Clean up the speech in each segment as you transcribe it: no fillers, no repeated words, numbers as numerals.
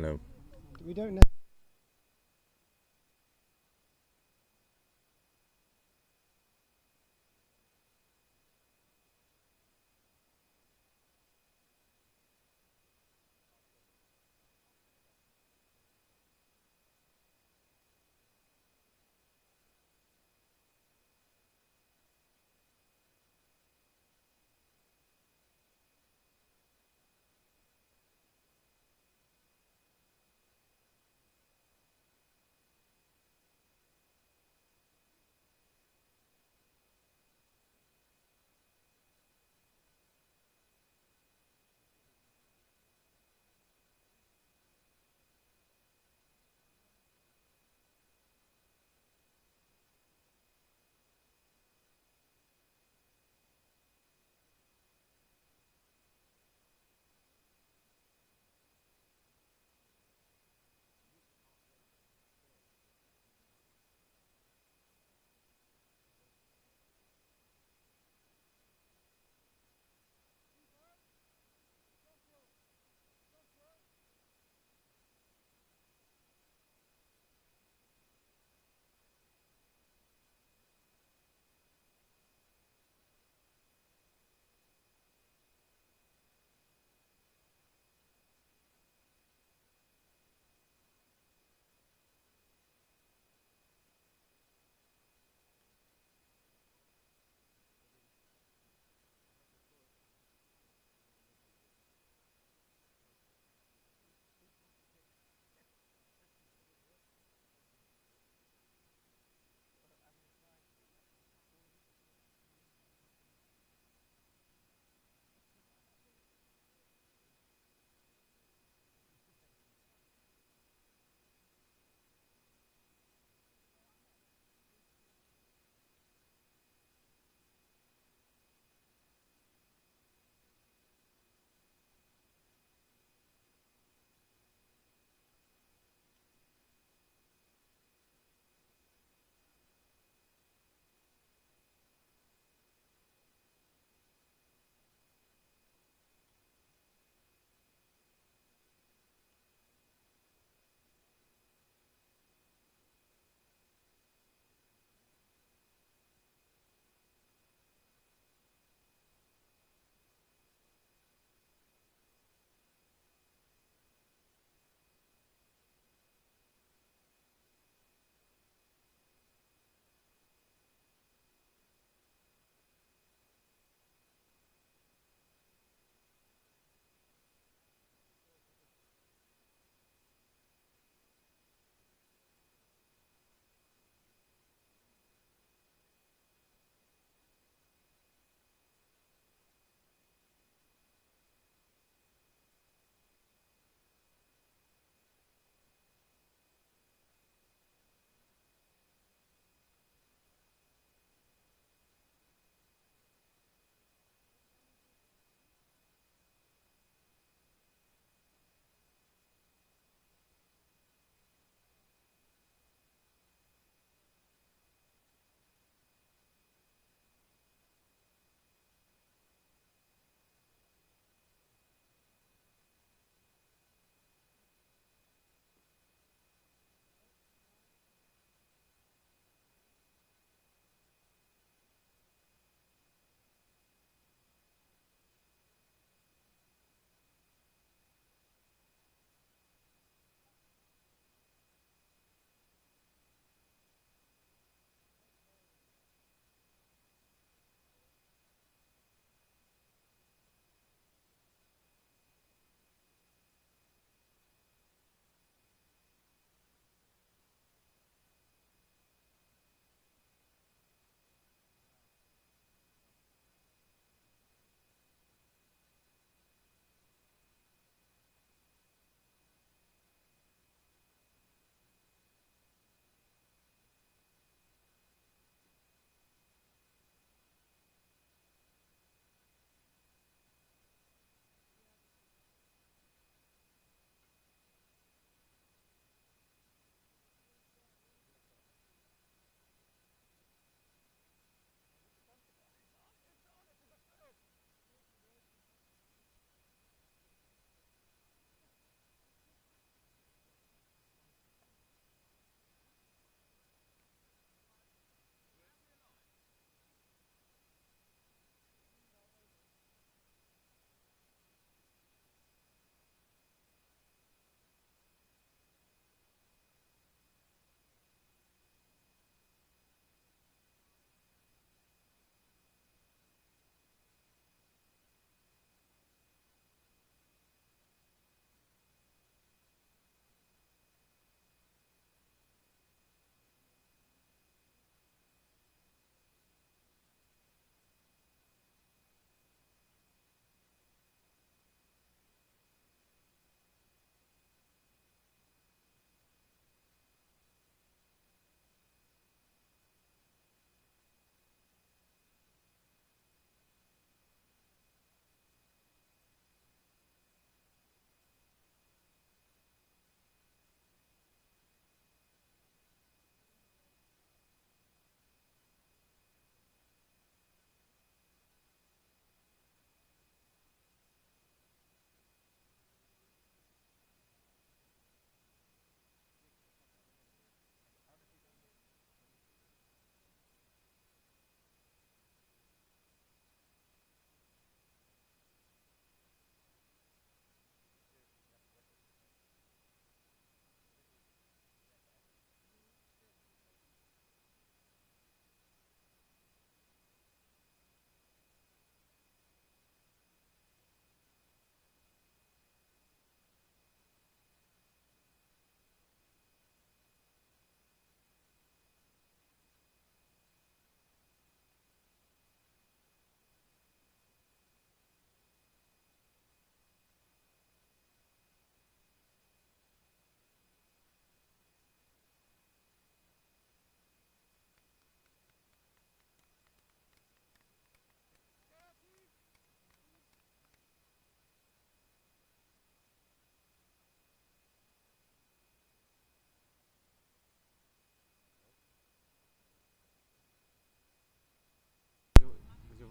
know. We don't know.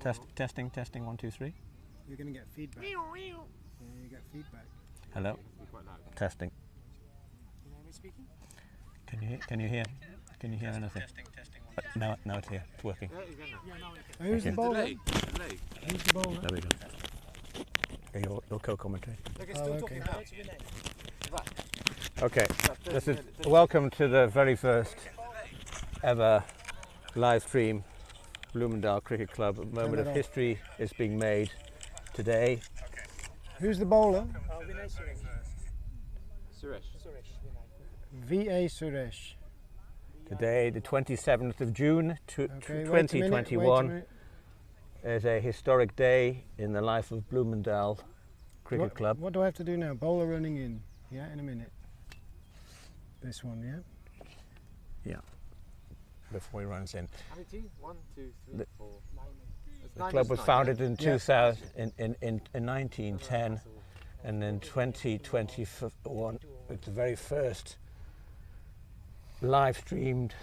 Testing, 1, 2, 3. You're going to get feedback. Yeah, you get feedback. Hello. Testing. Can you hear me speaking? Can you hear? Can you hear anything? No, it's here. It's working. Who's the bowler? Delay. Who's the bowler? There we go. Your co-commentary. Okay. Okay. This is welcome to the very first ever live stream Bloemendaal Cricket Club. A moment of history is being made today. Who's the bowler? Suresh. V.A. Suresh. Today, the 27th of June, 2021, wait a minute. is a historic day in the life of Bloemendaal Cricket Club. What do I have to do now? Bowler running in. Yeah, in a minute. This one, yeah? Yeah. Before he runs in. How many teams? 1, 2, 3, 4. The club was founded in 2000, in 1910, and in 2021, it's the very first live streamed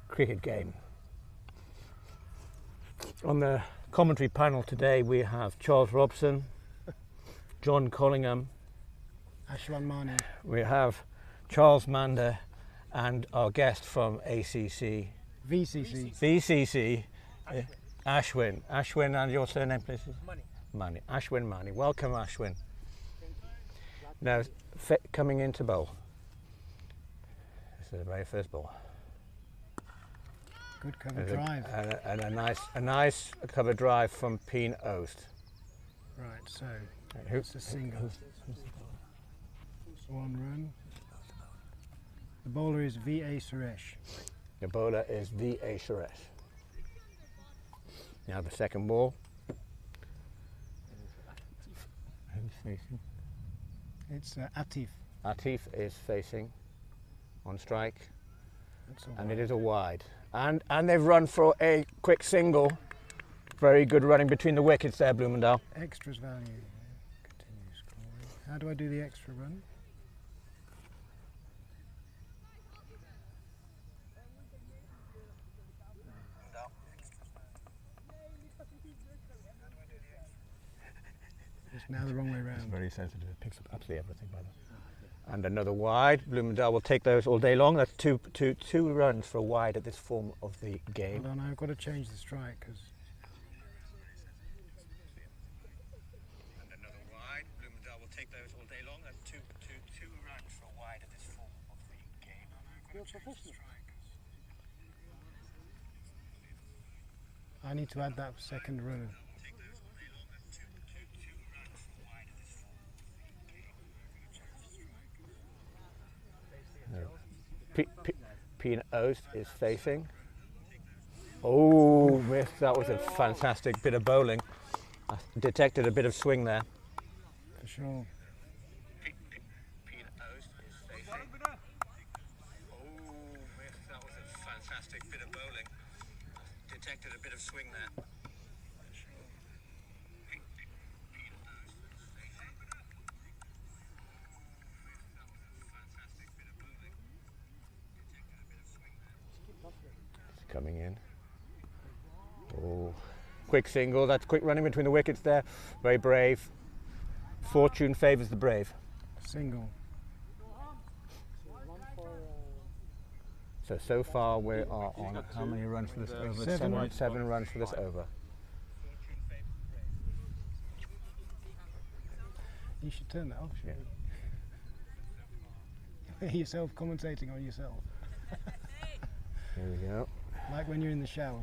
cricket game. On the commentary panel today we have Charles Robson, John Collingham, Ashwan Mani. we have Charles Mander, and our guest from ACC. VCC. Ashwin. Ashwin, and your surname, please? Mani. Ashwin Mani. Welcome, Ashwin. Now, coming into bowl. This is the very first ball. Good cover drive. And a nice cover drive from Peen Oost. Right, so it's a single. One run. The bowler is V.A. Suresh. The bowler is V.A. Suresh. Now the second ball. Who's facing? It's Atif. Atif is facing on strike, and wide. it is a wide. And they've run for a quick single. Very good running between the wickets there, Bloemendaal. Extras value. Continue scoring. How do I do the extra run? It's now the wrong way round. It's very sensitive. It picks up absolutely everything by that. And another wide. Bloemendaal will take those all day long. That's two runs for a wide at this form of the game. Hold on, I've got to change the strike because. And another wide. Bloemendaal will take those all day long. That's two runs for a wide at this form of the game. I need to add that second run. Peen Oost is facing. Oh, missed. That was a fantastic bit of bowling. I detected a bit of swing there. For sure. Peen Oost is facing. Oh, missed. That was a fantastic bit of bowling. I detected a bit of swing there. Coming in. Oh, quick single. That's quick running between the wickets there. Very brave. Fortune favours the brave. Single. So far we are on how many runs for this over? Seven runs for this over. You should turn that off, shouldn't you? Hear yourself commentating on yourself. Here we go. Like when you're in the shower.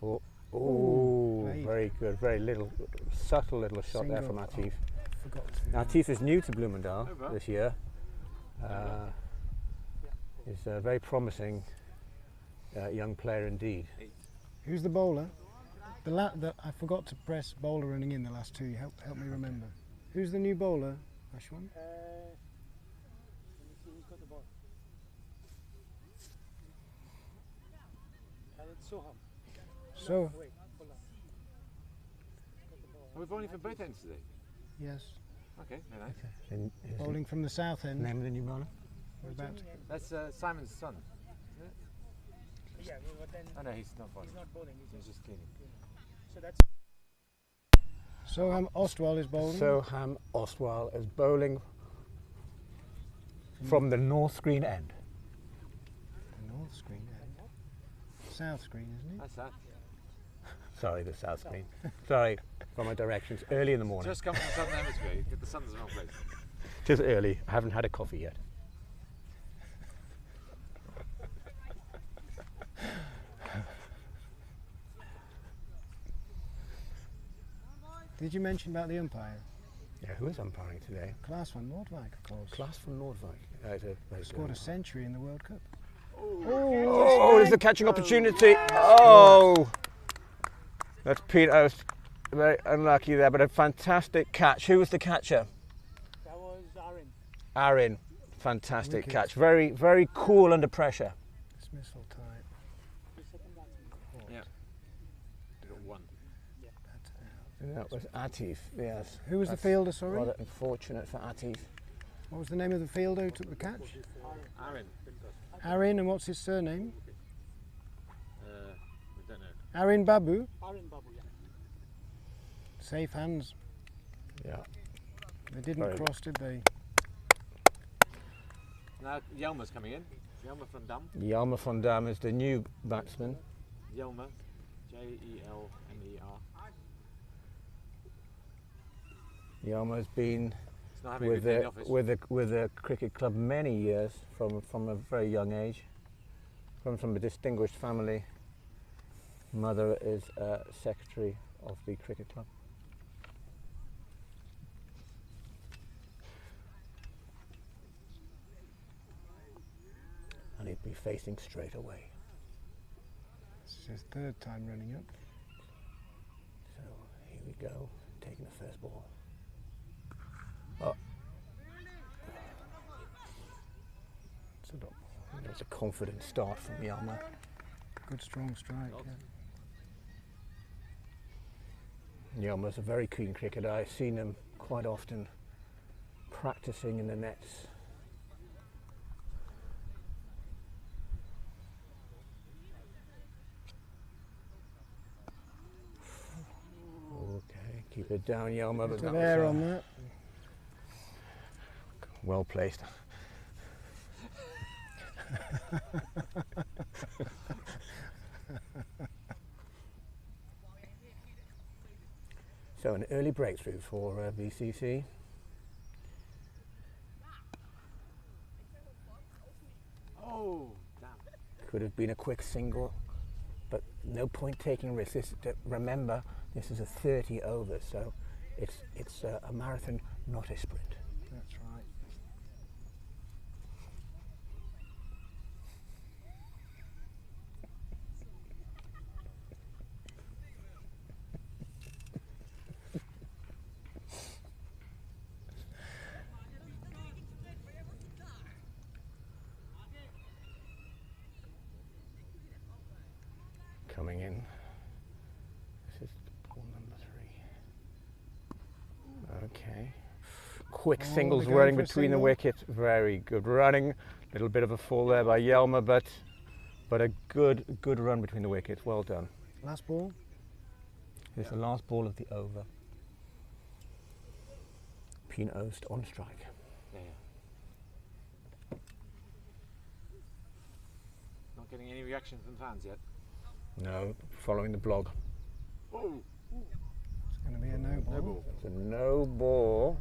Oh, very good. Very little, subtle little shot there from Atif. Atif is new to Bloemendaal this year. He's a very promising young player indeed. Who's the bowler? I forgot to press bowler running in the last two. Help me remember. Who's the new bowler, Ashwan? So. We're bowling from both ends today? Yes. Okay, very nice. Okay. Bowling from the south end. Name of the new bowler? We're about to. That's Simon's son, isn't Yeah, but then Oh no, he's not bowling. he's not bowling. He's just cleaning. So that's Soham Ostwal is bowling. Soham Ostwal is bowling from the north screen end. The north screen end. South screen, isn't it? That's that. Sorry, the south screen. Sorry for my directions. Early in the morning. Just come from the southern hemisphere. The sun's in the wrong place. Just early. I haven't had a coffee yet. Did you mention about the umpire? Yeah, who is umpiring today? Klaas van Noordwijk, of course. Klaas van Noordwijk. Scored a century in the World Cup. Oh, there's a catching opportunity. Oh, that's Pete. I was very unlucky there, but a fantastic catch. Who was the catcher? that was Aaron. Aaron. Fantastic Wicket. catch. Very, very cool under pressure. Dismissal type. The second batsman. Yeah. You got one. That's out. And that was Atif. Yes. Who was That's the fielder, sorry? rather unfortunate for Atif. What was the name of the fielder who took the catch? Aaron. Aaron, and what's his surname? We don't know. Aaron Babu. Aaron Babu, yeah. Safe hands. Yeah. They didn't Very cross, did they? Now Jelmer's coming in. Jelmer van Dam. Jelmer van Dam is the new batsman. Jelmer. Jelmer. Jelmer's been He's not having a good day in the office. with the cricket club many years from a very young age. Comes from a distinguished family. Mother is secretary of the cricket club. And he'd be facing straight away. This is his third time running up. So here we go, taking the first ball. Oh. That's a confident start from Jelmer. Good strong strike. Yeah. Jelmer's a very keen cricketer. I've seen him quite often practicing in the nets. Okay, keep it down, Jelmer. But Bit that of was, air on that. well placed. So an early breakthrough for VCC. Oh, damn. Could have been a quick single, but no point taking risks. Remember, this is a 30 overs, so it's a marathon, not a sprint. That's right. Coming in. This is ball number 3. Okay. Quick Oh, singles they're going running for a between the single. wickets. Very good running. Little bit of a fall there by Jelmer, but a good run between the wickets. Well done. Last ball. This is the last ball of the over. Pien Oost on strike. Yeah. Not getting any reaction from fans yet. No, following the blog. Oh, It's going to be a no ball. no ball. It's a no ball.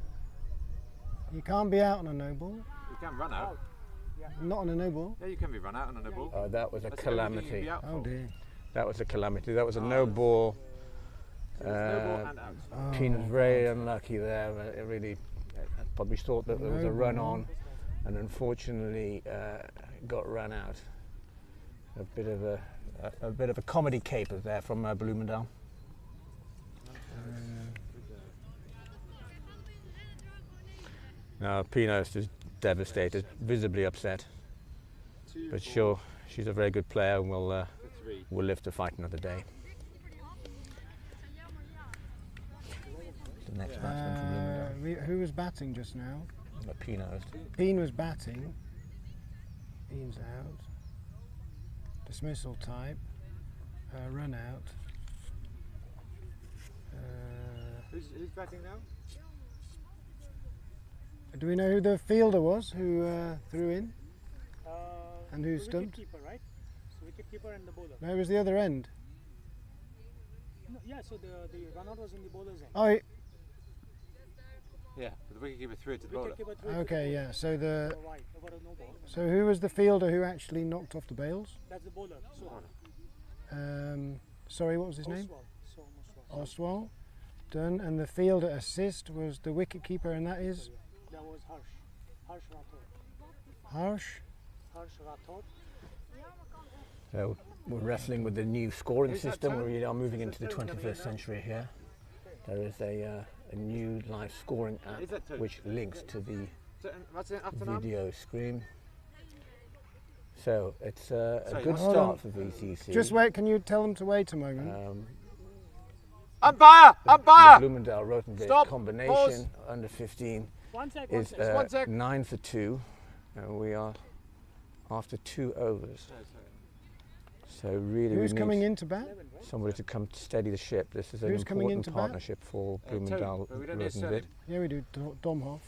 You can't be out on a no ball. You can run out. Not on a no ball. Yeah, you can be run out on a no ball. That was a That's the only thing you can calamity. be out Oh for. dear. That was a calamity. That was a no ball. So it's no ball and out. Oh, Pien was very unlucky there. It really, I probably thought that there was a No run ball. on, and unfortunately got run out. A bit of a comedy caper there from Bloemendaal. Now Pien Oost is devastated, visibly upset, but sure, she's a very good player and will live to fight another day. The next batsman from Bloemendaal. Who was batting just now? Pien Oost. Pien was batting. Pien's out. dismissal type, run out. Who's batting now? Do we know who the fielder was who threw in and who the stumped? wicket keeper, right? So wicket keeper and the bowler. No, it was the other end. No, yeah, so the run out was in the bowler's end. Oh, Yeah, but the wicketkeeper threw it to the bowler. Wicket keeper threw it to okay, the yeah. So the bowler. Wide, over a no ball. so who was the fielder who actually knocked off the bails? That's the bowler. So Sorry, what was his name? Oswald. So Oswald. Oswald. Done. And the fielder assist was the wicket keeper, and that is That was Harsh. Harsh Rathod. Harsh. Harsh Rathod. So we're wrestling with the new scoring system. We are moving into the 21st century here. There is a new live scoring app which links to the video screen. So it's a good hold start on. for VCC. Just wait. Can you tell them to wait a moment? Umpire! The Umpire! Bloemendaal Road Stop. combination Pause. under 15 One sec, is One sec. 9 for 2, and we are after 2 overs. So really, Who's we coming need in to bat? somebody to come to steady the ship. This is an Who's coming important into bat? partnership for Tony, Bloemendaal but we don't Road need a surname. Yeah, we do. Domhoff.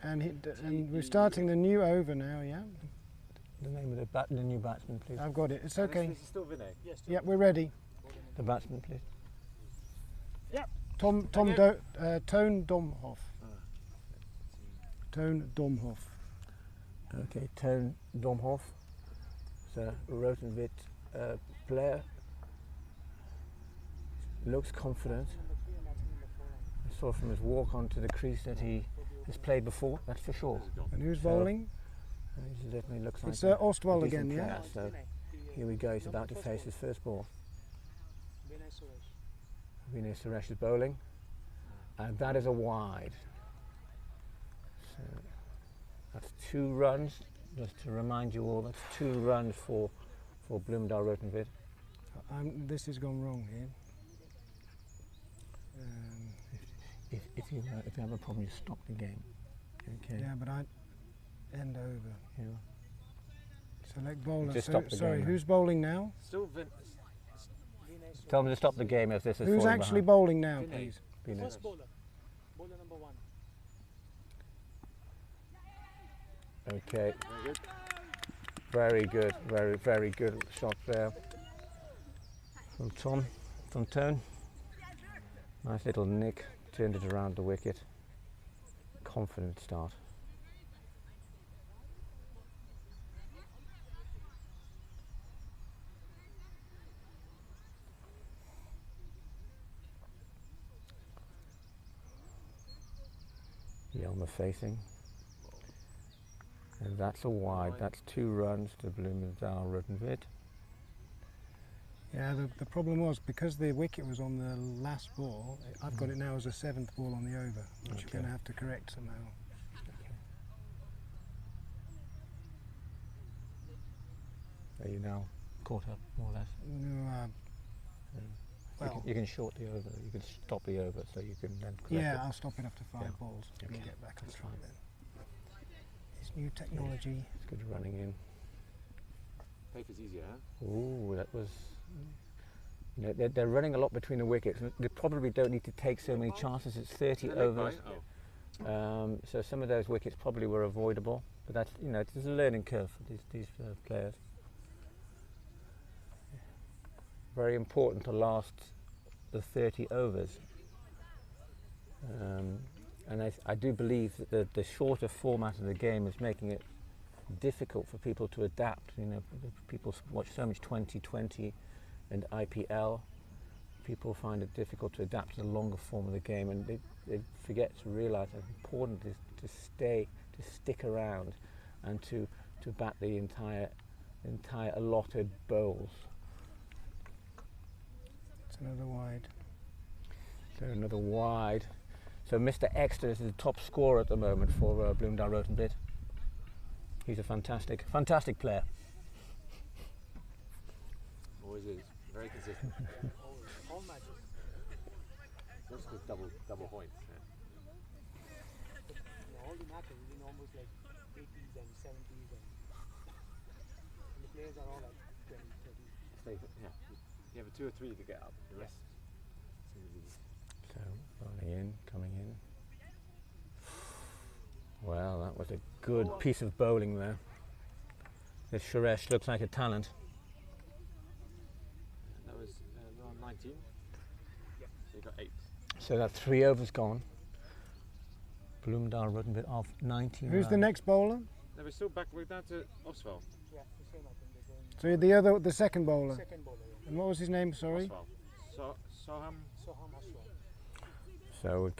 And we're starting the new over now. Yeah, The name of the new batsman, please. I've got it. It's okay. This is still Vinay. Yes. Yeah, we're ready. The batsman, please. Tone Domhoff. Tone Domhoff. Okay, Tone Domhoff. So Rotenwit player. Looks confident. I saw from his walk onto the crease that he has played before, that's for sure. And who's So- bowling? He definitely looks like It's a Ostwald decent again, yeah? player. So here we go, he's about to face his first ball. Vinay Suresh. Vinay Suresh is bowling, and that is a wide. So that's 2 runs, just to remind you all, that's 2 runs for Bloemendaal Rotenwit. This has gone wrong here. If you have a problem, you stop the game. Okay. Yeah, but I end over. Yeah. Select bowler. Just So, stop the sorry, game. who's bowling now? Still Vin. Vinay Suresh. Tell him to stop the game if this is Who's falling actually behind. bowling now, Vinay. please? Vinay. First bowler. Bowler number 1. Okay, Very good. very good, very good shot there from Tone. Nice little nick, turned it around the wicket. Confident start. Yelmer facing. And that's a wide, that's 2 runs to Bloemendaal Rotenwit. Yeah, the problem was because the wicket was on the last ball, I've got it now as a 7th ball on the over, which you're Okay. going to have to correct somehow. Are you now caught up, more or less? No, well, You can short the over, you can stop the over, so you can then correct yeah, it. I'll stop it after 5 Yeah. balls and Okay. get back on That's track fine. then. It's new technology. It's good running in. Paper's easier, huh? Ooh, that was... You know, they're running a lot between the wickets. They probably don't need to take so many chances. It's 30 Is it leg overs. bite? Oh. So some of those wickets probably were avoidable. But that's, you know, there's a learning curve for these players. Very important to last the 30 overs. And I do believe that the shorter format of the game is making it difficult for people to adapt. You know, people watch so much 2020 and IPL. People find it difficult to adapt to the longer form of the game, and they forget to realise how important it is to stick around, and to bat the entire allotted bowls. It's another wide. So another wide. So Mr. Exeter is the top scorer at the moment for Bloemendaal Rotenwit. He's a fantastic player. Always is. Very consistent. All matches. Just with double points. Yeah. All the matches, almost like 80s and 70s, and the players are all like 20, 30. Stay, yeah. You have a 2 or 3 to get up. The rest. So bowling in, coming in. Well, that was a good piece of bowling there. This Suresh looks like a talent. That was around 19. So you got 8. So that 3 overs gone. Bloemendaal Rood off 19. Who's the next bowler? No, we're still back. We're down to Oswald. Yeah, the same. I think they're going. So the second bowler. Second bowler. Yeah. And what was his name? Sorry. Oswald. Soham. Soham Aswal. So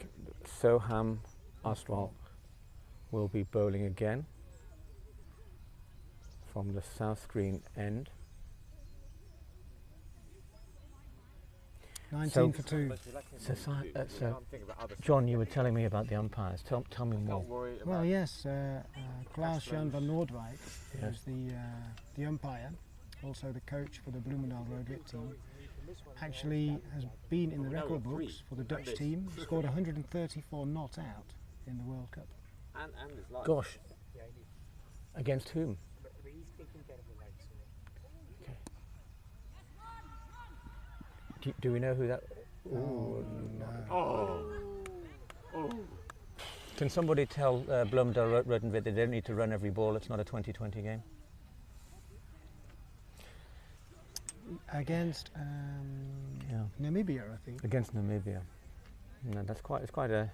Soham Aswal will be bowling again from the south green end. 19 for 2. So John, you were telling me about the umpires. Tell me more. Don't worry about Well, yes, Klaas-Jan van Noordwijk Yes. is the umpire, also the coach for the Bloemendaal Road Wit team. Actually has been in the record books for the Dutch team, scored 134 not out in the World Cup. and his life. Gosh, Yeah, I need. against whom? But he's taking care of the lights. So. Okay. Do we know who that? Oh, no. Oh. Can somebody tell Bloemendaal Rood they don't need to run every ball? It's not a 2020 game. Against Yeah. Namibia, I think. Against Namibia. No, it's quite a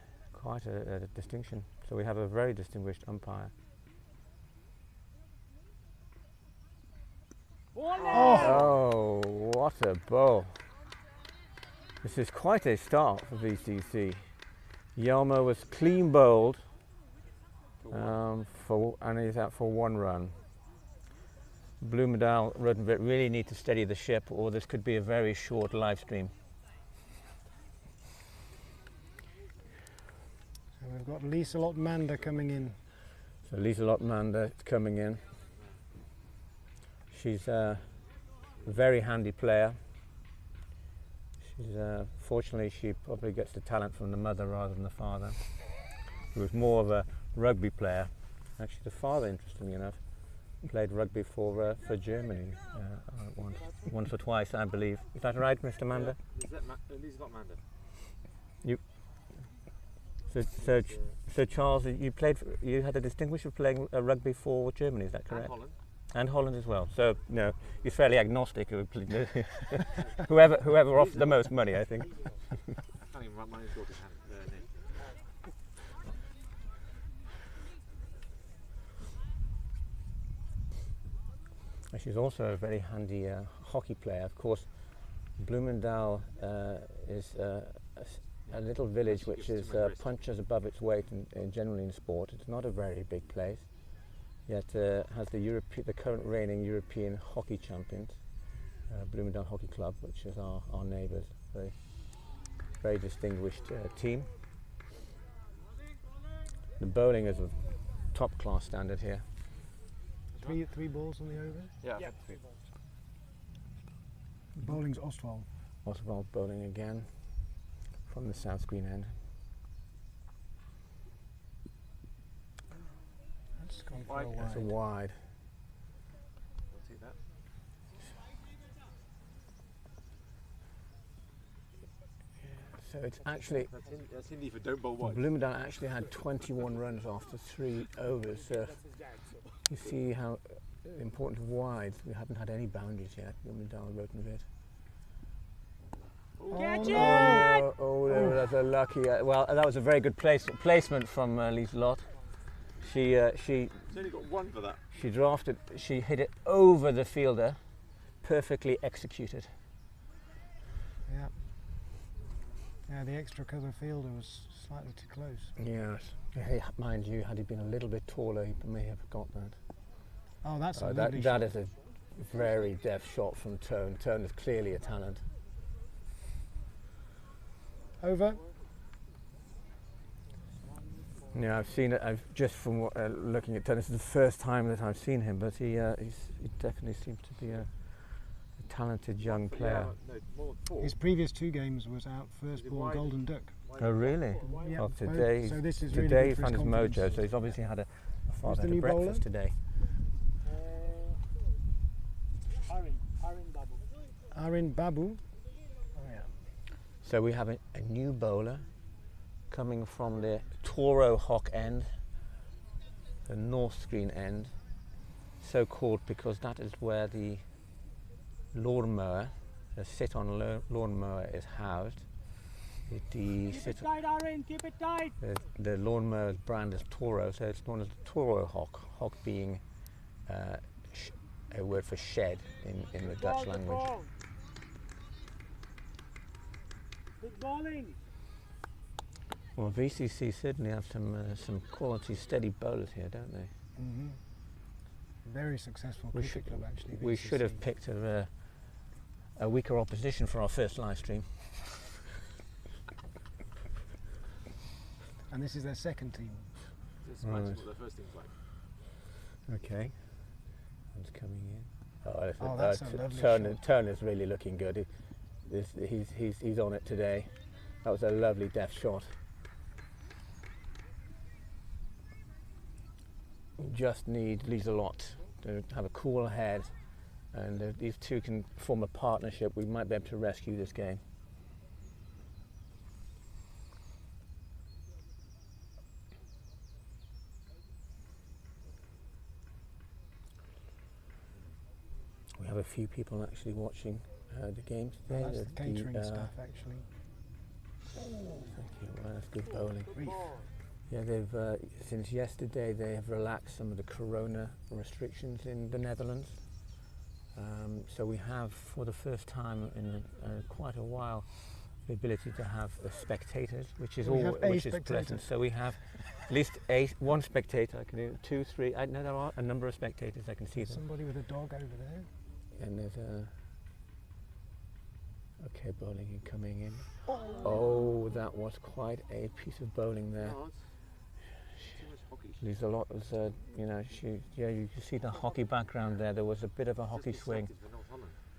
distinction. So we have a very distinguished umpire. Oh, what a bowl! This is quite a start for VCC. Yelmo was clean bowled, and he's out for 1 run. Bloemendaal Rood really need to steady the ship, or this could be a very short live stream. So we've got Lieselot Manda coming in. So Lieselot Manda is coming in. She's a very handy player. She's fortunately she probably gets the talent from the mother rather than the father, who was more of a rugby player. Actually, the father, interestingly enough, played rugby for Germany once or twice, I believe. Is that right, Mr. Manda? Is that Lieselot Manda? So Charles, you had the distinction of playing rugby for Germany. Is that correct? And Holland. And Holland as well. So no, he's fairly agnostic. whoever offered the most money, I think. I can't even write my own daughter's name. She's also a very handy hockey player. Of course, Bloemendaal is a little village which is punches above its weight generally in sport. It's not a very big place, yet has the current reigning European hockey champions, Bloemendaal Hockey Club, which is our neighbours. Very distinguished team. The bowling is of top class standard here. Three balls on the over. Yeah. Yeah. Bowling's Ostwald. Oswald bowling again from the south green end. That's gone for Wide. a That's a wide. wide. I'll take that. So it's actually, That's Hindi for don't bowl wide. Bloemendaal actually had 21 runs after 3 overs. So That's his dad. So. you see how important wides. We haven't had any boundaries yet. Bloemendaal Rood and Wit. That's a lucky. Well, that was a very good placement from Lieselot. She's only got 1 for that. She drafted. She hit it over the fielder, perfectly executed. Yeah. Yeah, the extra cover fielder was slightly too close. Yes. Hey, mind you, had he been a little bit taller, he may have got that. Oh, that's a That lovely shot. is a very deft shot from Tone. Tone is clearly a talent. Over. Yeah, I've seen it. I've just from looking at Tone. This is the first time that I've seen him, but he definitely seems to be a talented young player. Yeah, no, more than 4. His previous 2 games was out first Is it ball wide? Golden Duck. Oh, really? Yeah, Well, both. today, So this is today really he good for found his his mojo. confidence. So he's obviously had a father the had new breakfast bowler? today. Arin Babu. Arin Babu. Oh yeah. So we have a new bowler coming from the Toro Hock end, the north screen end, so called because that is where the lawnmower, the sit-on lawnmower is housed. Keep it tight, Arin, keep it tight. The lawnmower's brand is Toro, so it's known as the Toro Hock, Hock being a word for shed in the Dutch Good language. ball. Good bowling. Well, VCC certainly have some quality, steady bowlers here, don't they? Mm-hmm. Very successful We cricket club actually. We VCC. should have picked a weaker opposition for our first live stream. And this is their second team. Just imagine what their first team's like. Okay. One's coming in. Oh, that's a lovely shot. Turner's really looking good. He's on it today. That was a lovely deft shot. We just need Lieselot to have a cool head, and if these two can form a partnership, we might be able to rescue this game. We have a few people actually watching the game today. Well, that's the catering staff actually. Thank you. Well, that's good bowling. Reef. Yeah, they've since yesterday they have relaxed some of the corona restrictions in the Netherlands. So we have, for the first time in quite a while, the ability to have spectators, which is pleasant. So we have at least one spectator. I can do 2, 3. I know there are a number of spectators. I can see them. Somebody with a dog over there. And there's okay, bowling in coming in. Oh, that was quite a piece of bowling there. Lieselot was, you know, you can see the hockey background there. There was a bit of a hockey swing.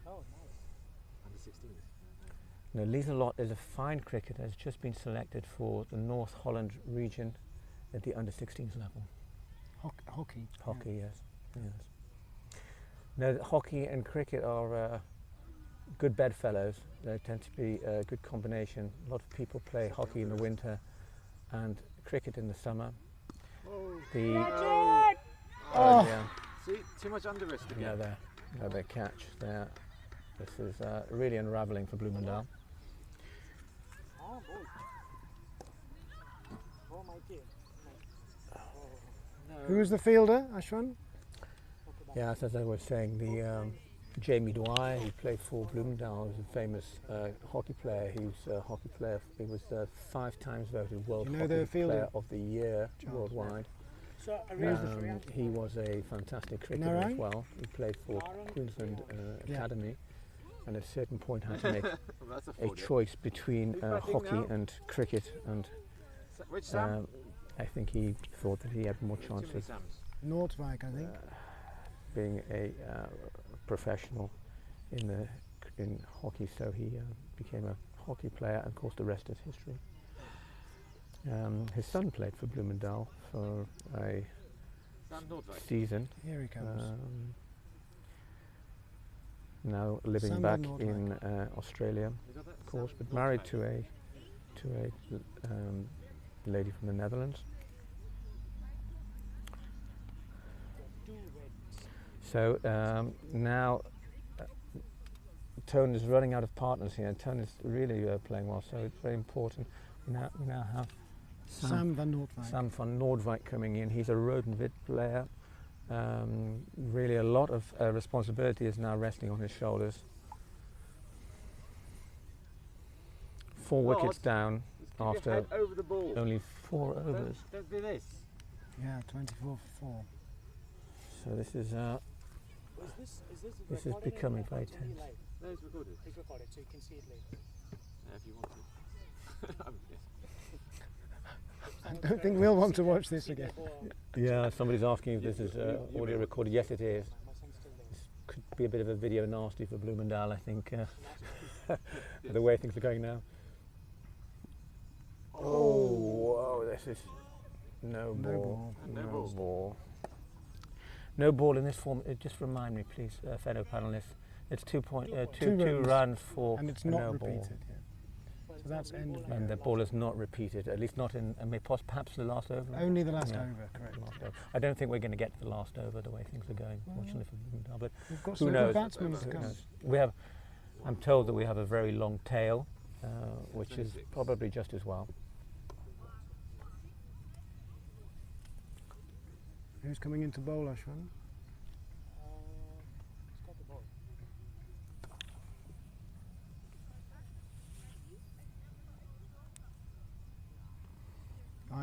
Oh, nice. Now, Lieselot is a fine cricketer. Has just been selected for the North Holland region at the under-16s level. Hockey. Hockey, yes. Now, hockey and cricket are good bedfellows. They tend to be a good combination. A lot of people play hockey in the winter and cricket in the summer. Yeah. See, too much under risk again. Another catch there. This is really unravelling for Bloemendaal. Oh, boy. Oh, my dear. Who was the fielder, Ashwan? Yeah, as I was saying, the Jamie Dwyer, he played for Bloemendaal, was a famous hockey player. He was a hockey player. He was 5 times voted World Hockey Player of the Year worldwide. So, He was a fantastic cricketer as well. He played for Queensland Academy, and at a certain point had to make a choice between hockey and cricket, and Which Sam? I think he thought that he had more chances Noordwijk, I think. being a professional in hockey, so he became a hockey player, and of course the rest is history. His son played for Bloemendaal for a season. Here he comes. Now living Sam back Noordwijk. in Australia, of course, but married to a lady from the Netherlands. So now Tone is running out of partners here. Tone is really playing well, so it's very important. We now have Sam van Noordwijk. Sam van Noordwijk coming in. He's a Rood and Wit player. Really a lot of responsibility is now resting on his shoulders. 4 wickets down after over the ball. only 4 overs. Don't do this. Yeah, 24 for 4. So this is this is becoming very tense. No, it's recorded. It's recorded, so you can see it later. If you want to. I don't think we'll want to watch this again. Yeah, somebody's asking if this is audio recorded. Yes, it is. This could be a bit of a video nasty for Bloemendaal, I think, the way things are going now. Oh, whoa, this is No No ball. ball. No No ball. ball. No ball in this form. Just remind me, please, fellow panelists. It's two runs for And it's a not no repeated. ball. Yeah. So that's end of And the the ball is not repeated, at least not in, perhaps the last over. Only the last Yeah. over, correct. Last over. I don't think we're going to get to the last over the way things are going, fortunately for Bloemendaal. But We've got who some good knows? batsmen to Who come. knows? I'm told that we have a very long tail, which is 26. probably just as well. Who's coming into bowl, Ashwin? He's got the ball.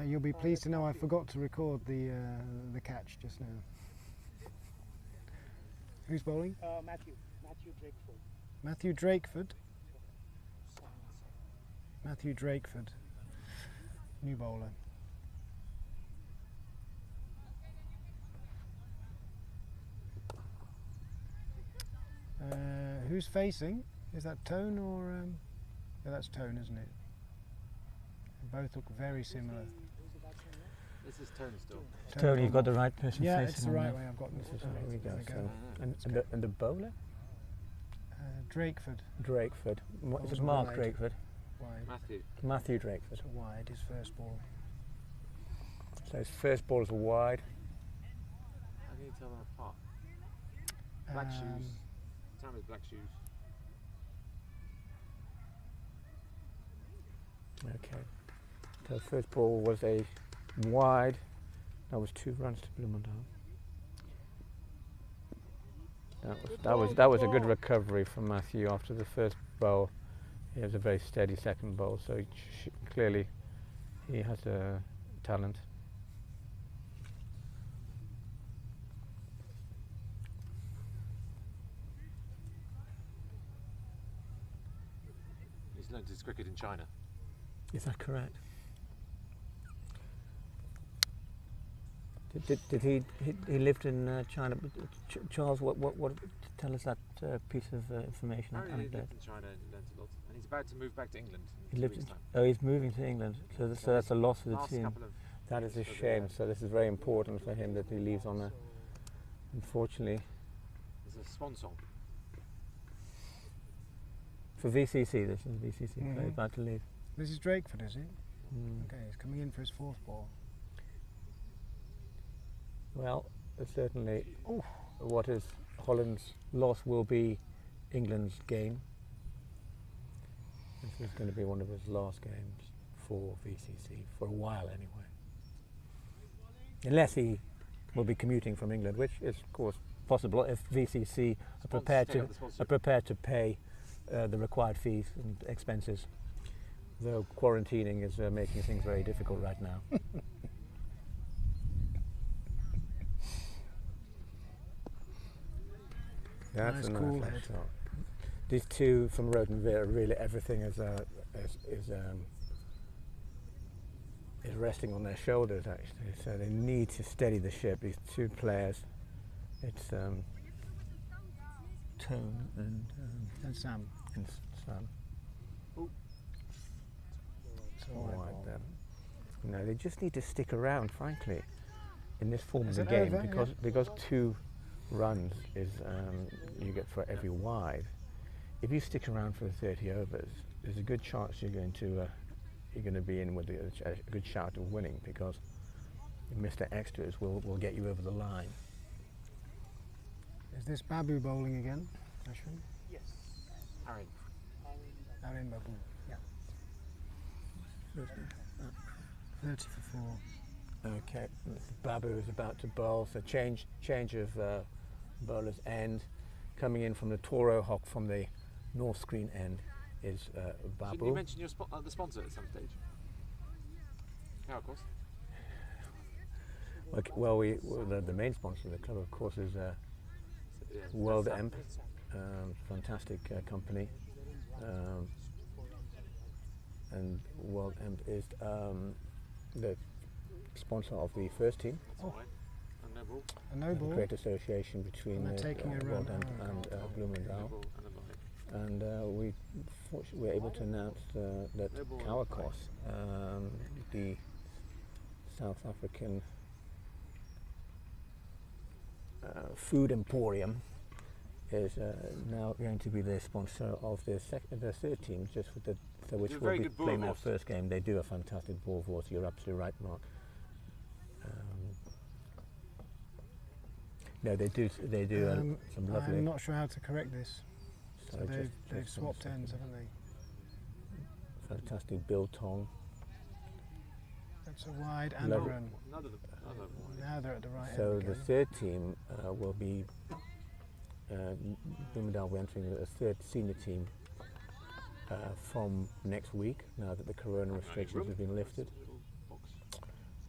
You'll be pleased to know I forgot to record the catch just now. Who's bowling? Matthew Drakeford. Matthew Drakeford. Matthew Drakeford, new bowler. Who's facing? Is that Tone or? Yeah, that's Tone, isn't it? They both look very similar. Who's the batsman now? This is Tony still. Tony, you've got the right person Yeah, facing it's the on right there. way. I've got This is there here we go. we So, and the bowler? Drakeford, Drakeford. What is Bowls it? Mark wide. Drakeford. wide. Matthew Drakeford. It's a wide, his first ball. So his first ball is a wide. How can you tell them apart? Black shoes. Tell me black shoes. Okay. So first ball was a wide. That was 2 runs to Bloemendaal. That was a good recovery from Matthew after the first bowl. He has a very steady second bowl, so clearly he has a talent. He's learned his cricket in China. Is that correct? Did he lived in China? Charles, what tell us that piece of information? Apparently he Anecdote. lived in China and learnt a lot. And he's about to move back to England He in 2 lived. weeks' time. Oh, he's moving to England, so that's a loss for the Last team. couple of That is a years for the, shame. So this is very important for him that he leaves on a. Unfortunately, There's a swan song. for VCC, this is VCC. So he's about to leave. This is Drakeford, is he? Mm. Okay, he's coming in for his fourth ball. Well, certainly, what is Holland's loss will be England's gain. This is going to be one of his last games for VCC for a while, anyway. Unless he will be commuting from England, which is, of course, possible if VCC are prepared to pay the required fees and expenses. Though quarantining is making things very difficult right now. That's Nice a cool nice head. shot. These two from Road and Veer, really everything is resting on their shoulders, actually. So they need to steady the ship. These two players, it's Tone And Sam. and Sam. So All wide right ball. then. No, they just need to stick around, frankly, in this form Is of the it game, over? because 2 runs is you get for every wide. If you stick around for the 30 overs, there's a good chance you're going to be in with a good shout of winning, because Mr. Extras will get you over the line. Is this Babu bowling again, Ashwin? Yes. Aaron. Arin Babu. Yeah. 30 for 4. Okay, Babu is about to bowl, so change of bowler's end. Coming in from the Toro Hawk from the north screen end is Shouldn't you Babu. mention your the sponsor at some stage? Yeah, of course. Okay, well, the main sponsor of the club, of course, is Yeah, World that's Emp, fantastic company, and World Emp is the sponsor of the first team. That's all right. And no ball. A no The ball. great association between And they're taking a run. World Emp Oh, and okay. No Bloemendaal. ball and a line. And we were able to announce that No ball. Kawakos, the South African food emporium, is now going to be the sponsor of the third team, just for which will be playing their first game. They do a fantastic boerewors. You're absolutely right, Mark. No, they do some lovely. I'm not sure how to correct this. So Sorry, they've swapped ends, haven't they? Fantastic biltong. That's a wide and a run. Another Now they're at the right So end the again. third team will be Bloemendaal. We're entering a third senior team from next week, now that the corona restrictions have been lifted.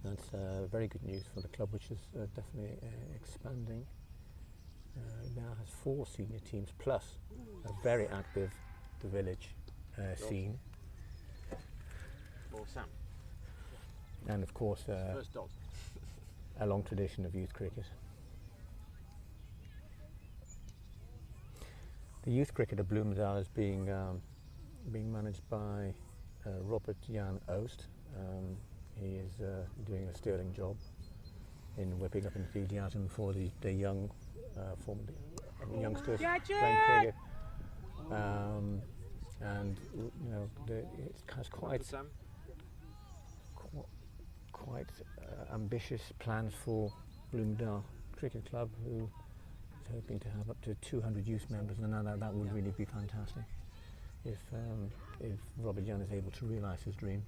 That's very good news for the club, which is definitely expanding. It now has 4 senior teams plus a very active the village scene. Or Sam. And of course First dog. a long tradition of youth cricket. The youth cricket of Bloemendaal is being managed by Robert Jan Oost. He is doing a sterling job in whipping up enthusiasm for the young youngsters playing cricket. And you know, it has quite ambitious plans for Bloemendaal Cricket Club, who is hoping to have up to 200 youth members, and that would really be fantastic if Robert Jan is able to realise his dream.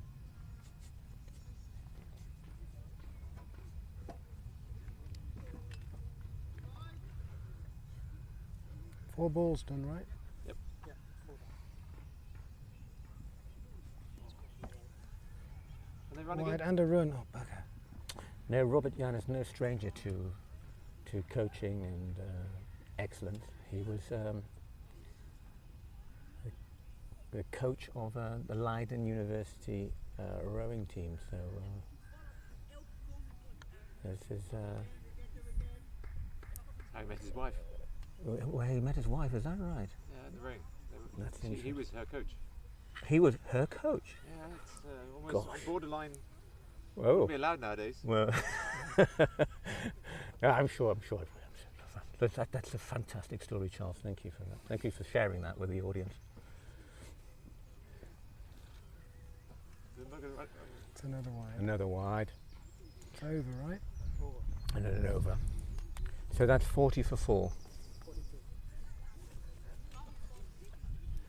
Four balls done, right? Yep. Yeah, 4 Are they running Wide in? and a run. Oh, bugger. No, Robert Jan is no stranger to coaching and excellence. He was the coach of the Leiden University rowing team. So this is I met his wife. where he met his wife. Is that right? Yeah, in the ring. That's He interesting. was her coach. He was her coach. Yeah, it's almost Gosh. borderline. Whoa. Wouldn't be allowed nowadays. Well, yeah, I'm sure. That's a fantastic story, Charles. Thank you for that. Thank you for sharing that with the audience. They're not gonna run- It's another wide. Another wide, It's over, right? and then an over. So that's 40 for 4. 42.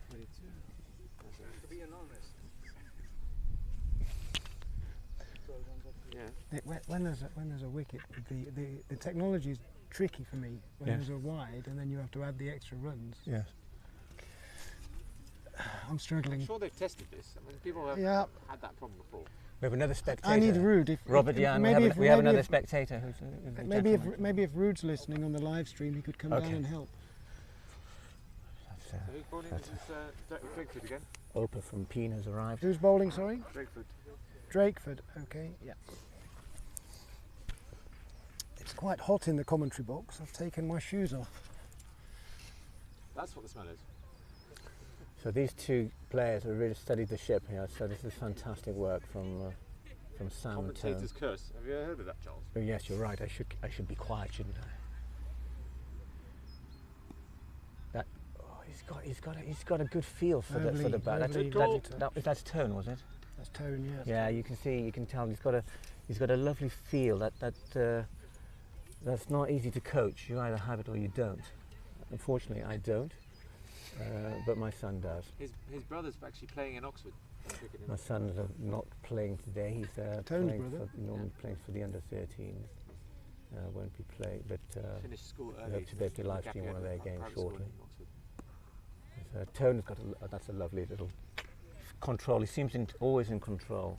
22. To be anonymous. Yeah. When there's a wicket, the technology is tricky for me. When Yes. there's a wide and then you have to add the extra runs, Yes. I'm struggling. I'm sure they've tested this. I mean, people have Yeah. had that problem before. We have another spectator. I need Rood. Robert Jan. We have another spectator who's a gentleman. Maybe if Rood's listening on the live stream, he could come Okay. down and help. That's, So who's bowling? This is Drakeford again. Opa from Peen has arrived. Who's bowling? Sorry, Drakeford. Drakeford. Okay, yeah. It's quite hot in the commentary box. I've taken my shoes off. That's what the smell is. So these two players have really studied the ship here. So this is fantastic work from Sam Tone. Commentator's curse. Have you ever heard of that, Charles? Oh yes, you're right. I should be quiet, shouldn't I? That he's got a good feel for the bat. That's Tone, was it? That's Tone, yeah. Yeah, you can tell he's got a lovely feel. That's not easy to coach. You either have it or you don't. Unfortunately, I don't, but my son does. His brother's actually playing in Oxford. My son's not playing today. He's Tone's brother? normally playing for the under-13s. Won't be playing, but Finished school we early. hope to be able to live Gap stream year one of at their a games private school shortly. in Oxford. Tone's got that's a lovely little control. He seems always in control.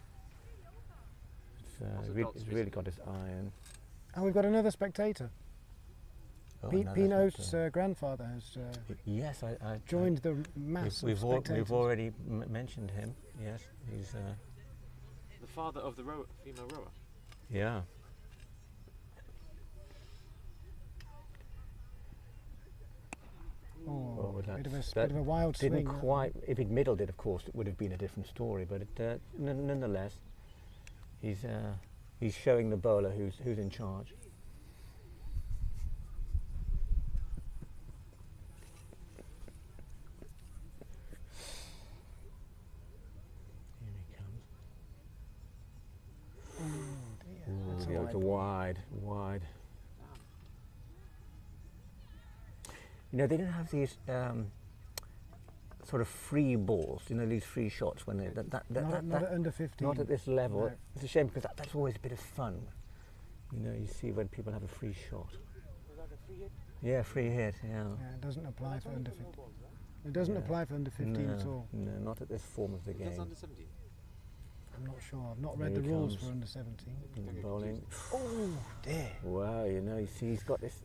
Also He's dots really got his iron. And we've got another spectator. Oh, Pete another Ost's spectator. grandfather has Yes, I joined the mass of We've spectators. already mentioned him. Yes, he's The father of the female rower. yeah. Oh, that's- bit of a wild didn't swing. quite. If he'd middled it, of course, it would have been a different story. But nonetheless, he's He's showing the bowler who's in charge. Here he comes. That's Ooh, it's a wide. You know, they didn't have these sort of free balls, you know, these free shots when they Not at under 15. not at this level. No. It's a shame because that's always a bit of fun. You know, you see when people have a free shot. Was that a free hit? Yeah, free hit. Yeah. Yeah, it doesn't apply That's for only under for 15. no balls, right? It doesn't Yeah. apply for under 15 no, at all. No, not at this form of the That's game. under 17. I'm not sure. I've not Here read the he rules comes. for under 17. Bowling. Oh dear. Wow, you know, you see, he's got this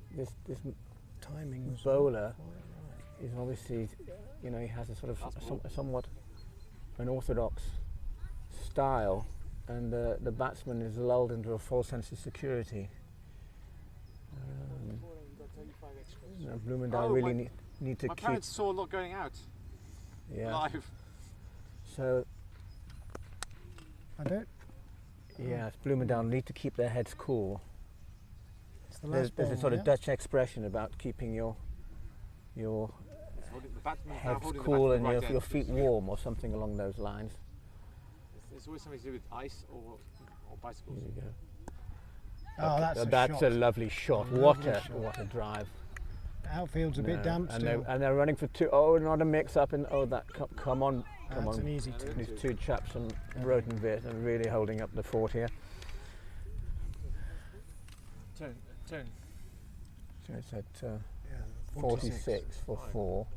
Timing was bowler. quite right. Is obviously, you know, he has a sort of somewhat unorthodox style, and the batsman is lulled into a false sense of security. Before you got 35 extras. You know, Bloemendaal Oh, really my- need to My keep. parents saw a lot going out Yeah. live. So I don't. yes, Bloemendaal need to keep their heads cool. It's the There's last ball. a sort of yeah? Dutch expression about keeping your Holding the batsman is now heads holding the cool batsman and right your end. feet warm, or something along those lines. It's always something to do with ice or bicycles. Here we go. Oh, that's a That's shot. a lovely shot. Lovely shot. What a drive. The outfield's a bit No, damp and still. they're running for two. Oh, not a mix-up. And oh, come on, That's an easy two. These two chaps from Road and Wit are really holding up the fort here. Turn. So it's at Yeah, 46 for 4.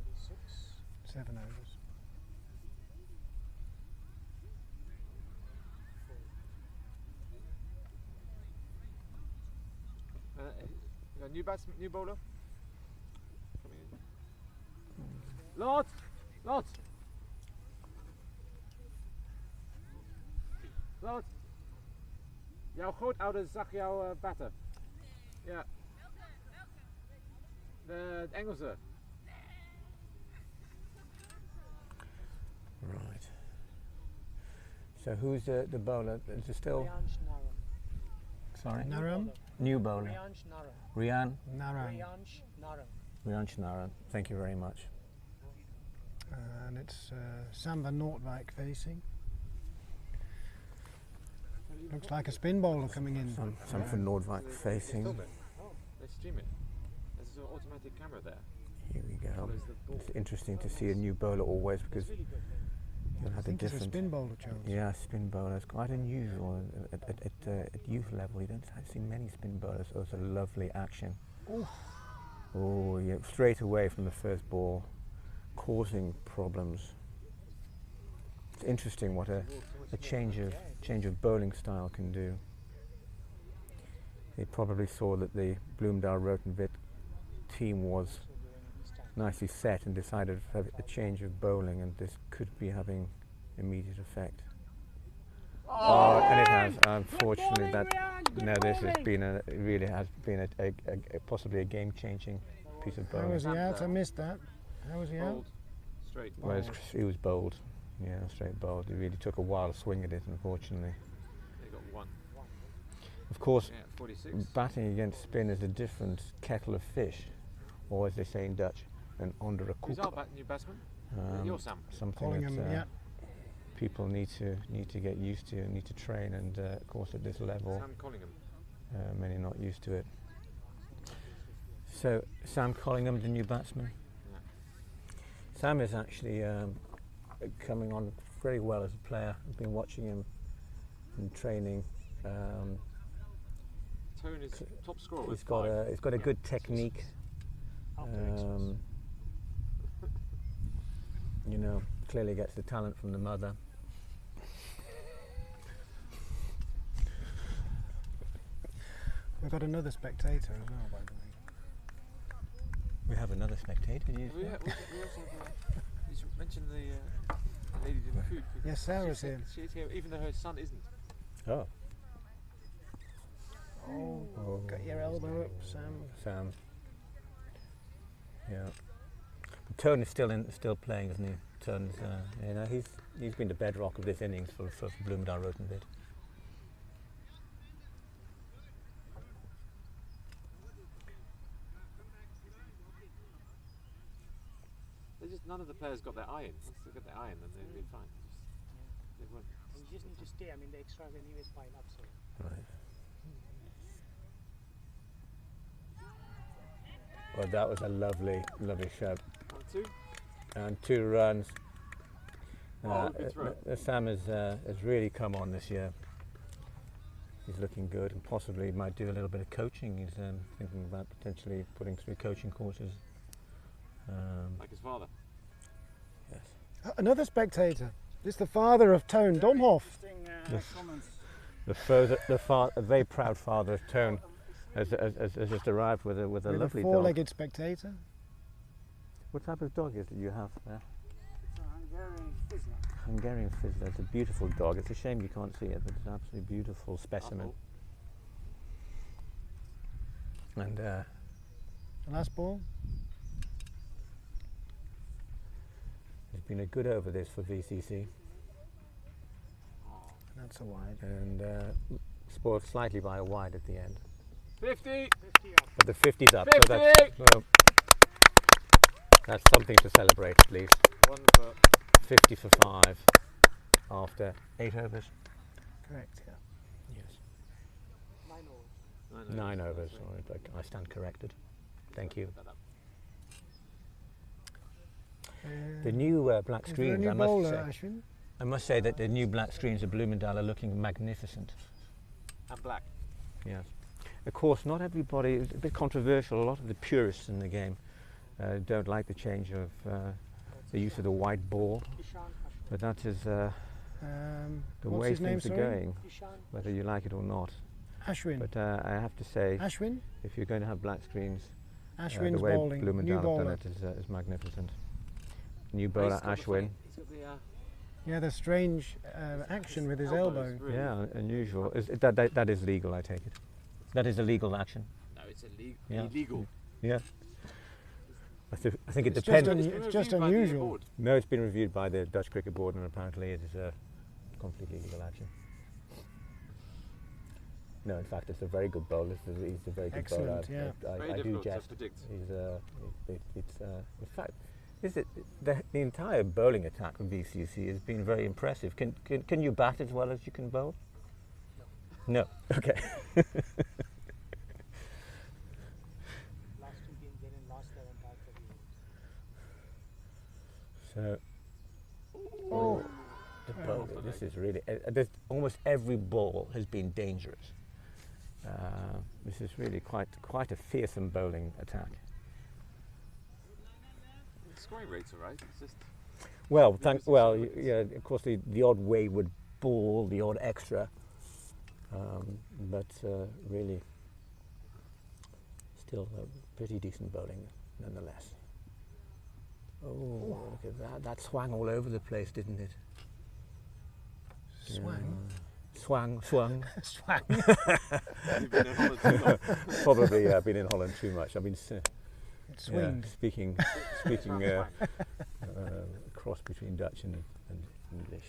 7 overs. You got new batsman, new bowler. Coming in. Lot. Jouw grootouders zag jouw batter. Ja. De Engelse. Right. So who's the bowler? Is it still? Riyansh Naram. Sorry. Naram? New bowler. Riyansh Naram. Riyan. Naram. Riyansh Naram. Riyan Naran. Thank you very much. And it's Sam van Noordwijk facing. Looks like a spin bowler coming in. Some for Noordwijk facing. Film it. They stream it. There's an automatic camera there. Here we go. Follows the ball. It's interesting to see a new bowler always because you'll I have a think it's a different. spin bowler, Charles. Yeah, spin bowler. It's quite unusual at youth level. You don't see many spin bowlers. Oh, it's a lovely action. Oh, yeah, straight away from the first ball, causing problems. It's interesting what a change of bowling style can do. They probably saw that the Bloemendaal Rood and Wit team was nicely set and decided to have a change of bowling, and this could be having immediate effect. Oh, and it has. Unfortunately, this has been really has been a possibly a game-changing piece of How bowling. was he out? I missed that. How was he out? Bold. Straight. Well, he was bold. Yeah, straight bold. It really took a while to swing at it, unfortunately. They got one. Of course, Yeah, 46. batting against spin is a different kettle of fish, or as they say in Dutch, an onder a Who's koek. our new batsman? Your Sam. Something Collingham, that yeah. people need to get used to, need to train, and of course at this level, Sam Collingham. many not used to it. So Sam Collingham, the new batsman. Yeah. Sam is actually coming on very well as a player. I've been watching him in training. Tone is top scorer with He's got a good technique. You know, clearly gets the talent from the mother. We've got another spectator as well, by the way. We have another spectator. We also you mentioned the lady doing the food. Yes, Sarah's here. She's here, even though her son isn't. Oh, Oh, got your elbow up, Sam. Sam. Yeah. But Tone is still playing, isn't he? Tone's, you know, he's been the bedrock of this innings for Bloemendaal Rood and Wit. none of the players got their iron. Once they got their iron, then they'd be fine. They won't. And you just need to stay. I mean, the extras anyways pile up. So. Right. Well, that was a lovely, lovely shove. 1-2. And 2 runs. Good throw. Sam has really come on this year. He's looking good, and possibly might do a little bit of coaching. He's thinking about potentially putting through coaching courses. Like his father. Yes. Another spectator. This is the father of Tone, Domhoff. A very proud father of Tone has just arrived with a lovely a dog. four-legged spectator. What type of dog is it you have there? It's a Hungarian Fizzler. Hungarian Fizzler. It's a beautiful dog. It's a shame you can't see it, but it's an absolutely beautiful specimen. And The last ball. it's been a good over this for VCC. That's a wide. And spoiled slightly by a wide at the end. 50! 50 up. But the 50's up, 50! so that's something to celebrate at least. 1 for 50 for 5 after 8 overs. Correct, yeah. Yes. 9 overs. 9 overs, sorry, but I stand corrected. Thank you. The new black Is there a screens, new I bowler, Ashwin? must say that the new black screens at Bloemendaal are looking magnificent. and black. Yes. Of course, not everybody, it's a bit controversial, a lot of the purists in the game don't like the change of the use of the white ball, Ishan. but that is the What's way his name, things are sorry? going, Ishan. whether you like it or not. Ashwin. But I have to say, Ashwin? if you're going to have black screens, the Ashwin's way bowling. New Bloemendaal have done bowler. it is magnificent. New bowler Ashwin. He's got the Yeah, the strange action with his elbows, elbow. really. Yeah, unusual. That is legal, I take it. That is a legal action. No, it's illegal. Yeah. Illegal. Yeah. I think it It's depends. just, It's been it's just reviewed by the unusual. board. No, it's been reviewed by the Dutch Cricket Board, and apparently it is a completely legal action. No, in fact, it's a very good bowler. He's a very good Excellent, bowler. yeah. Very I do difficult to jest. predict. In fact, the entire bowling attack of VCC has been very impressive. Can you bat as well as you can bowl? No. Okay. Last 2 games, they didn't last their entire 30 overs. So. Oh. The bowl. This is really. Almost every ball has been dangerous. This is really quite a fearsome bowling attack. The scoring rate's all right. It's just Well, yeah. Of course, the odd wayward ball, the odd extra, but really, still pretty decent bowling nonetheless. Oh, look at that! That swung all over the place, didn't it? Swang. Swung. Swang. you've been in Holland too long. Probably been in Holland too much. I've been Swinged. speaking cross between Dutch and English.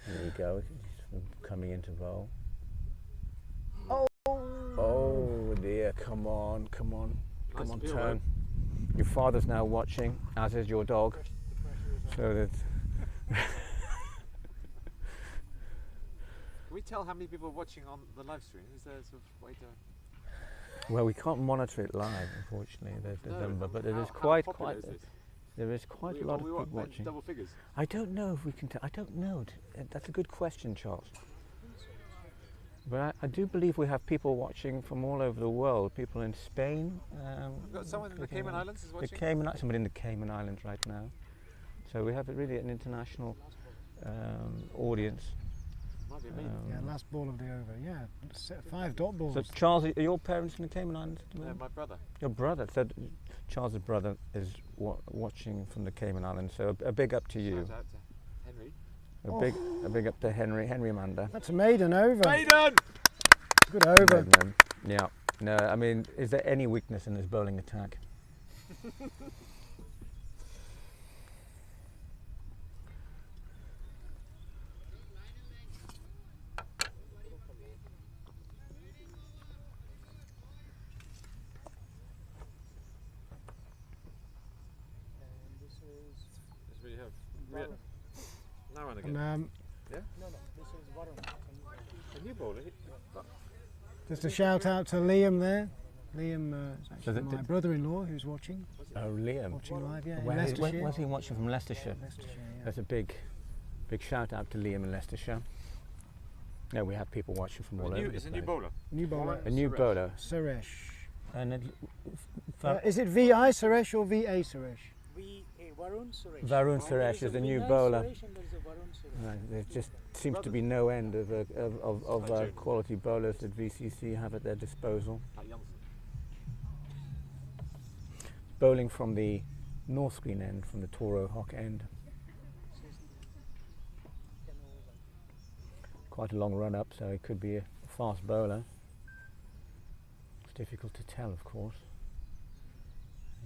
There we go. Coming into bowl. Oh dear! Come on! Nice appeal, Turn. Your father's now watching, as is your dog. So that. Can we tell how many people are watching on the live stream? Is there a sort of way to? Well, we can't monitor it live, unfortunately, the No, number, but there how- is how quite popular is it? there is quite a lot of people watching. Double figures. I don't know if we can. I don't know. That's a good question, Charles. But I do believe we have people watching from all over the world. People in Spain. We've got someone in the Cayman Islands is watching. Somebody in the Cayman Islands right now. So we have really an international audience. Might be me. Yeah, last ball of the over. Yeah, 5 dot balls. So Charles, are your parents in the Cayman Islands at the No, moment? my brother. Your brother. So Charles's brother is watching from the Cayman Islands. So a big up to you. Shout out to Henry. A big up to Henry Amanda. That's a maiden over. Maiden! Good over. Magnum. Yeah. No, I mean, is there any weakness in this bowling attack? And this is Now and And, again. No, this is Varun. A new bowler. just a shout out to Liam there. Liam is So actually my brother-in-law who's watching Oh, Liam. live. Yeah, in Where Leicestershire. was he watching from Leicestershire? Leicestershire, yeah. There's a big shout out to Liam in Leicestershire. Yeah, we have people watching from all over the It's a place. new bowler. New bowler, A new bowler. Suresh. And Is it VI Suresh or VA Suresh? Varun Suresh. Varun Suresh is a new bowler. Suresh and there is a Varun Suresh. Right, there just seems to be no end of quality bowlers that VCC have at their disposal. Bowling from the north screen end, from the Toro Hock end. Quite a long run up, so it could be a fast bowler. It's difficult to tell, of course.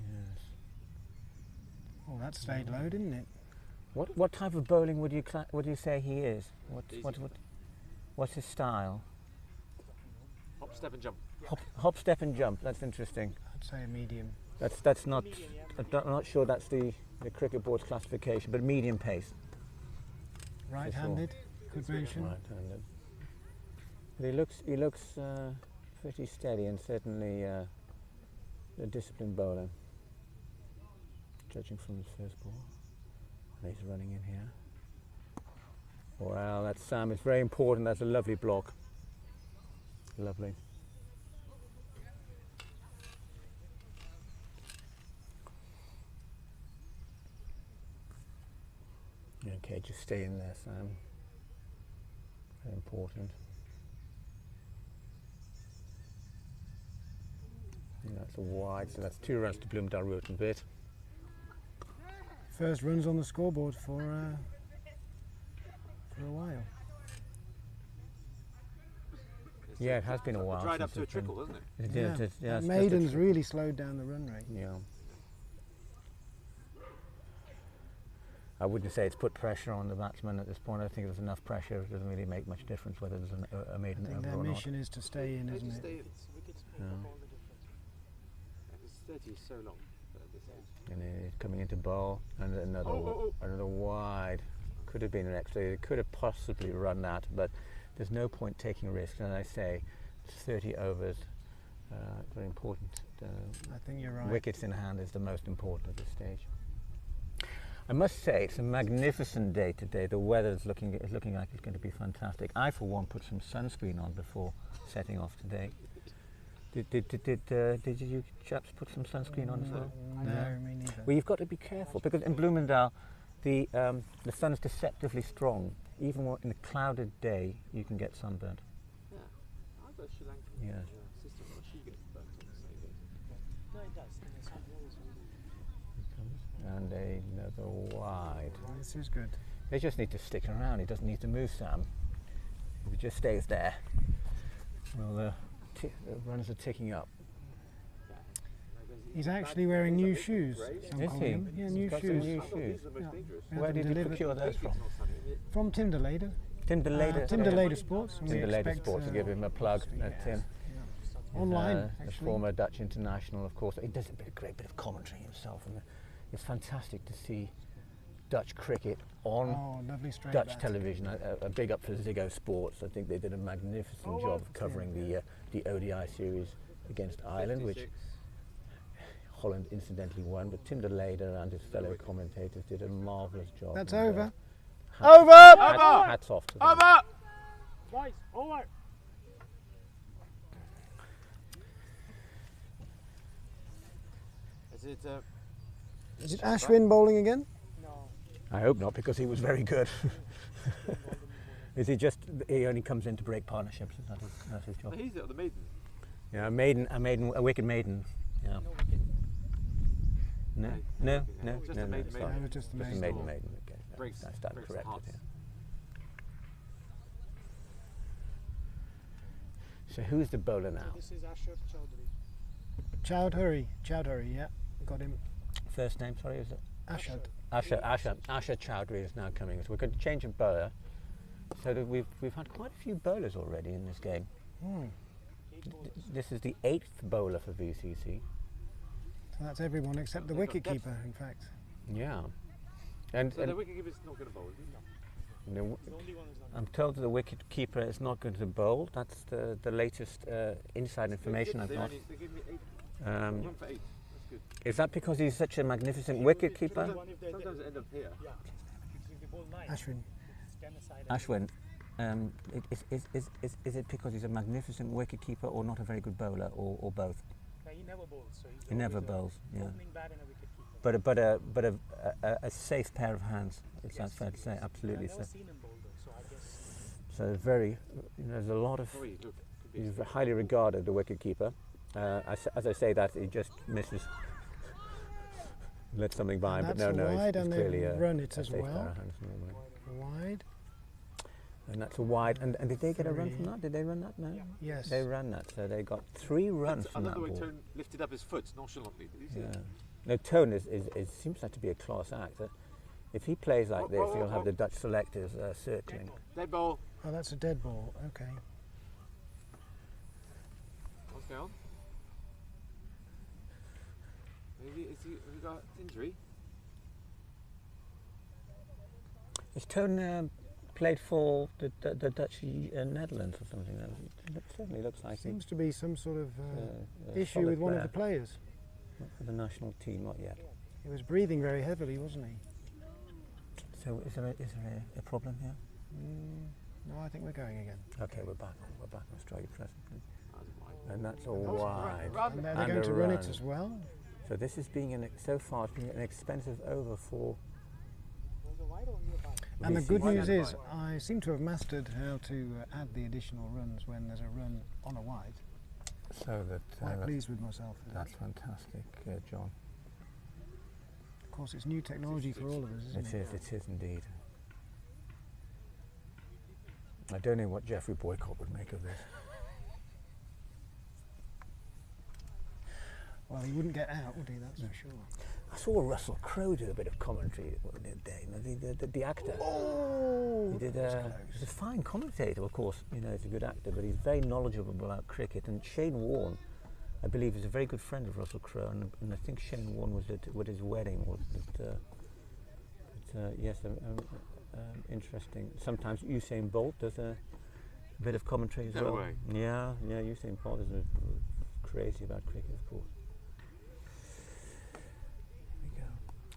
Yes. Oh, that stayed low, didn't it? What type of bowling would you say he is? What's his style? Hop, step and jump. Hop, step and jump. That's interesting. I'd say a medium. That's not. I'm not sure that's the cricket board's classification, but medium pace. Right-handed, good mention. Right-handed. But he looks pretty steady and certainly a disciplined bowler. Judging from his first ball, and he's running in here. Well, that's Sam. It's very important. That's a lovely block. Lovely. Okay, just stay in there, Sam. Very important. And that's a wide, so that's 2 runs to Bloemendaal, Rood and Wit. First runs on the scoreboard for a while. Yeah, it has been a while. Dried up since to a it's been- trickle, isn't it? It Yeah. did, yeah, it's just a Maiden's really slowed down the run rate. Yeah. I wouldn't say it's put pressure on the batsman at this point. I think there's enough pressure. It doesn't really make much difference whether there's a I maiden think over their or not. mission is to stay in, isn't it? It's wickets make Yeah. up all the difference. This 30 is so long at this age. And then he's coming into bowl, and another wide. Could have been an extra. They could have possibly run that, but there's no point taking risks. And I say, it's 30 overs. Very important. I think you're right. Wickets in hand is the most important at this stage. I must say, it's a magnificent day today. The weather is looking like it's going to be fantastic. I, for one, put some sunscreen on before setting off today. Did you chaps put some sunscreen on as well? No, me neither. Well, you've got to be careful because in Bloemendaal, the sun's deceptively strong. Even in a clouded day, you can get sunburnt. Yeah. I've got a Sri Lankan Yes. sister, but she gets burnt on the same day. No, it does. And some players will do. And another wide. This is good. They just need to stick around. He doesn't need to move, Sam. If he just stays there, well, the runs are ticking up. He's actually wearing new shoes. some Is call he? them. Yeah, He's new got some shoes. new I thought shoes. these are the most dangerous. We had Where them did you delivered procure those from? From Tim DeLader. Tim DeLader. Tim DeLader Sports. and we Tim DeLader expect, Sports, to give him a plug. Tim. He's, Online, the actually. former Dutch international, of course. He does a great bit of commentary himself, and it's fantastic to see Dutch cricket on Oh, lovely straight Dutch bat. television. A big up for Ziggo Sports. I think they did a magnificent job of covering the ODI series against Ireland, which Holland incidentally won. But Tim DeLader and his fellow commentators did a marvellous job. That's and, over. Hats off to them. Over! Boys, over! Is it Ashwin bowling again? No. I hope not, because he was very good. Is he only comes in to break partnerships? That's his job. he's the maiden. Yeah, a wicked maiden. Yeah. No wicket. No. Just a maiden, sorry. No, just the Just a maiden. maiden. Okay, Breaks- I stand breaks the corrected hearts. here. So who's the bowler now? This is Ashok Chaudhary. Chowdhury, yeah. Got him. First name, sorry, is it? Ashad. Asha Chowdhury is now coming. So we're going to change a bowler. So that we've had quite a few bowlers already in this game. This is the 8th bowler for VCC. So that's everyone except the wicket keeper, in fact. Yeah. And, So the wicketkeeper's not going to bowl, is he? the, The only one who's not. I'm told the wicket keeper is not going to bowl. That's the latest inside information I've got. They gave me 8. Um, Run for 8. That's good. is that because he's such a magnificent wicket keeper? Sometimes they end up here. Yeah. If they bowl 9, Ashwin. stand aside. Ashwin, is it because he's a magnificent wicket keeper or not a very good bowler, or both? No, he never bowls. So he's He never always a bowls, yeah. opening bat and a wicket keeper. But a safe pair of hands. Is that fair to say? Absolutely. I've never So seen him bowl though, so I guess. so very. There's a lot of. Oh, look, could be He's highly regarded, the wicket keeper. As I say that, he just misses. Let something by, And but that's no, a no, wide, it's and clearly they've a run it a as safe pair well. of hands normally. Wide. And that's a wide. And did they get a run from Three. that? Did they run that? No. Yes. They ran that, so they got 3 runs I from love that the way ball. Tone lifted up his foot nonchalantly. Did you see Yeah. that? No, Tone is seems like to be a class act. If he plays like this, Whoa, you'll whoa. have the Dutch selectors circling. Dead ball. Oh, that's a dead ball. Okay. What's going on? Have you got injury? Has Tone played for the Dutch Netherlands or something? It certainly looks like Seems to be some sort of a issue solid with one of the player. players. Not for the national team, not yet. He was breathing very heavily, wasn't he? So is there a problem here? No, I think we're going again. Okay, we're back. We're back on Australia presently. That's wide. And that's a wide. And they're And going a to run it run. as well. So this is being so far it's been an expensive over for Was a wide or only a bite? And the VCC. good news Wide is, I seem to have mastered how to add the additional runs when there's a run on a wide. So that Quite pleased with myself. with that's that. fantastic, John. Of course, it's new technology for all of us, isn't it? It is indeed. I don't know what Jeffrey Boycott would make of this. Well, he wouldn't get out, would he? That's for sure. I saw Russell Crowe do a bit of commentary the other day. You know, the actor. Oh, He did. He's a fine commentator, of course. You know, he's a good actor, but he's very knowledgeable about cricket. And Shane Warne, I believe, is a very good friend of Russell Crowe, and I think Shane Warne was at his wedding. Yes, interesting. Sometimes Usain Bolt does a bit of commentary as No well. way. Yeah, Usain Bolt is crazy about cricket, of course.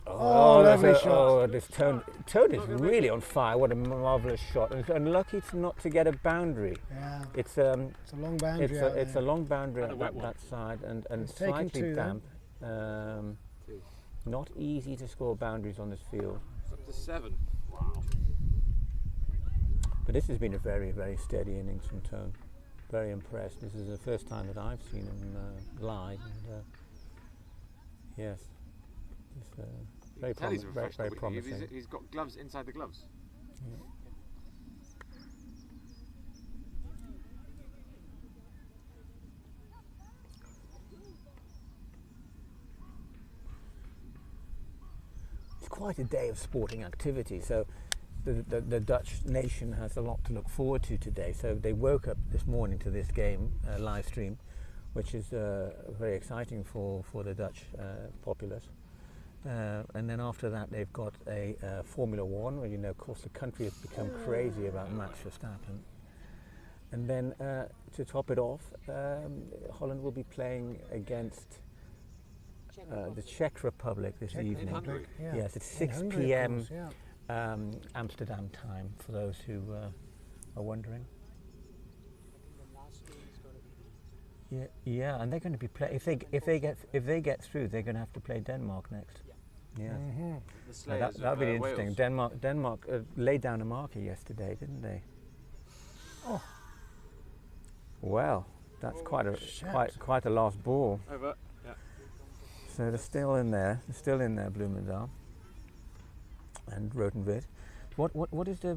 Oh, lovely there's shot. Oh, this Tone is really on fire. What a marvellous shot. And it's unlucky not to get a boundary. Yeah, It's it's a long boundary. it's a long boundary And a at wet one. that side and It's taken slightly 2 then. damp. 2. Not easy to score boundaries on this field. It's up to 7. Wow. But this has been a very, very steady innings from Tone. Very impressed. This is the first time that I've seen him live. And, yes, it's very, Tell he's a very, very professional. promising. He's got gloves inside the gloves. It's quite a day of sporting activity. So the Dutch nation has a lot to look forward to today. So they woke up this morning to this game live stream, which is very exciting for the Dutch populace. And then after that, they've got a Formula One, where, you know, of course, the country has become crazy about Max Verstappen. And then to top it off, Holland will be playing against the Czech Republic this Czech evening. Hungary. Yeah. Yes, it's In 6 Hungary, of p.m. course, yeah. Amsterdam time, for those who are wondering. The last game is going to be the Yeah, and they're going to be play. If they get through, they're going to have to play Denmark next. Yes. Mm-hmm. The Now Slayers that'll be of, interesting. Wales. Denmark laid down a marker yesterday, didn't they? Oh. Well, that's Shit. quite a last ball. Over. Yeah. So they're still in there. They're still in there, Bloemendaal and Rood and Wit. What is the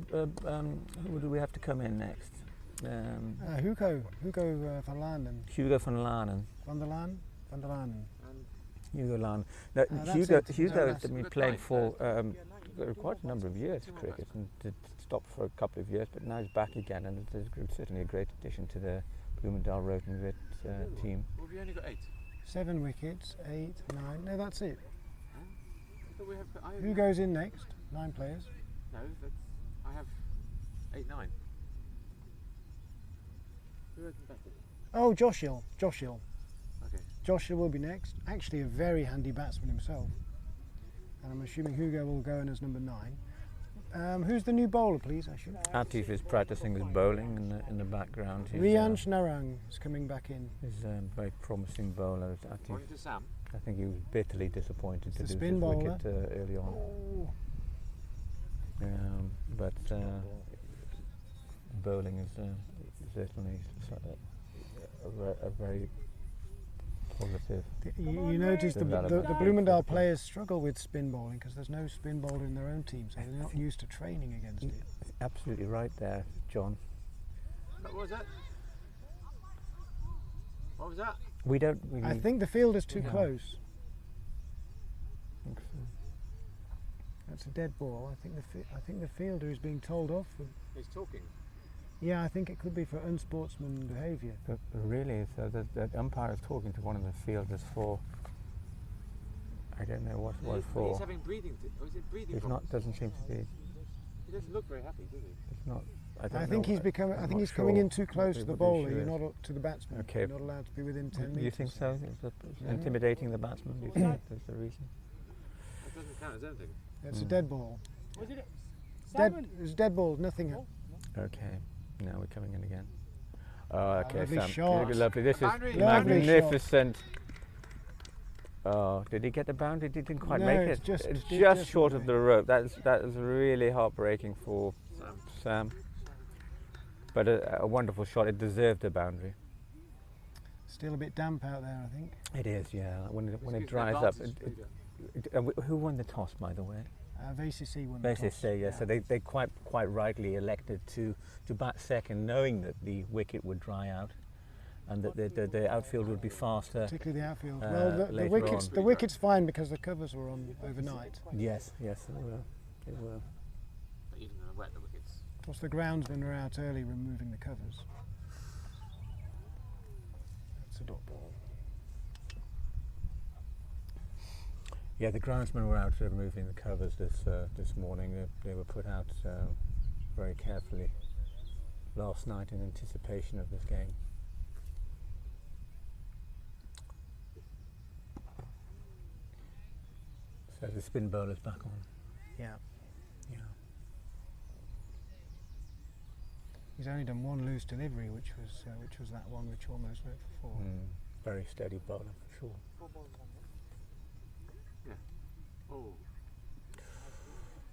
who do we have to come in next? Hugo van Lanen. Hugo van Lanen. Van der Laan? Van der Lanen. And Hugo Lanen. No, that's Hugo it. Hugo No, has that's been it. playing Right, for quite a number of years cricket and did stop for a couple of years, but now he's back again, and it's certainly a great addition to the Bloemendaal Rood and Wit team. well, we only got 8. 7 wickets, 8, 9. No, that's it. But we have. Who goes in next? 9 players. No, that's, I have 8, 9. Who hasn't batted? Oh, Josh Hill. Josh Hill. Okay. Josh Hill will be next. Actually, a very handy batsman himself. And I'm assuming Hugo will go in as number 9. Who's the new bowler, please, Ashwin? Atif is practicing his bowling in the background. Riansh Narang is coming back in. He's a very promising bowler. Atif. According to Sam. I think he was bitterly disappointed to It's lose the his spin bowler. wicket early on. Oh. But bowling is certainly a very positive. You notice the Bloemendaal players struggle with spin bowling because there's no spin bowler in their own team, so they're not used to training against it. Absolutely right there, John. What was that? What was that? We don't really. I think the field is too Yeah. close. think so. That's a dead ball. I think the fielder is being told off. He's talking. Yeah, I think it could be for unsportsman behaviour. But really, so that umpire is talking to one of the fielders for. I don't know what He's for. having breathing. Or is it breathing? He's problems? not. Doesn't seem to be. He doesn't look very happy, does he? It's not. I think he's becoming. I think he's coming in too close to the bowler. You're not to the batsman. Okay. You're not allowed to be within 10 metres. You think so? It's intimidating the batsman. Do you think that's the reason? That doesn't count as anything. It's a dead ball. Was it Dead. It's dead ball. Nothing. Okay. Now we're coming in again. Oh, okay, Lovely Sam. shot. Lovely. This is Boundary. Lovely magnificent. Oh, did he get the boundary? He didn't quite No, make it's it. just- it's it's just just short away. of the rope. That is really heartbreaking for Sam. But a wonderful shot. It deserved a boundary. Still a bit damp out there, I think. It is, yeah. When it Excuse dries me, up. advances, Frida. Who won the toss, by the way? VCC won the toss. VCC, yeah. So they quite rightly elected to bat second, knowing that the wicket would dry out, and that the outfield would be faster. Particularly the outfield. Well, the later wicket's fine because the covers were on overnight. Yes, they were. They were. But even in the wet, the wickets. Plus the groundsmen were out early removing the covers. That's a dot ball. Yeah, the groundsmen were out removing the covers this morning. They were put out very carefully last night in anticipation of this game. So the spin bowler's back on. Yeah. Yeah. He's only done one loose delivery, which was that one which almost went for 4. Very steady bowler for sure. Oh,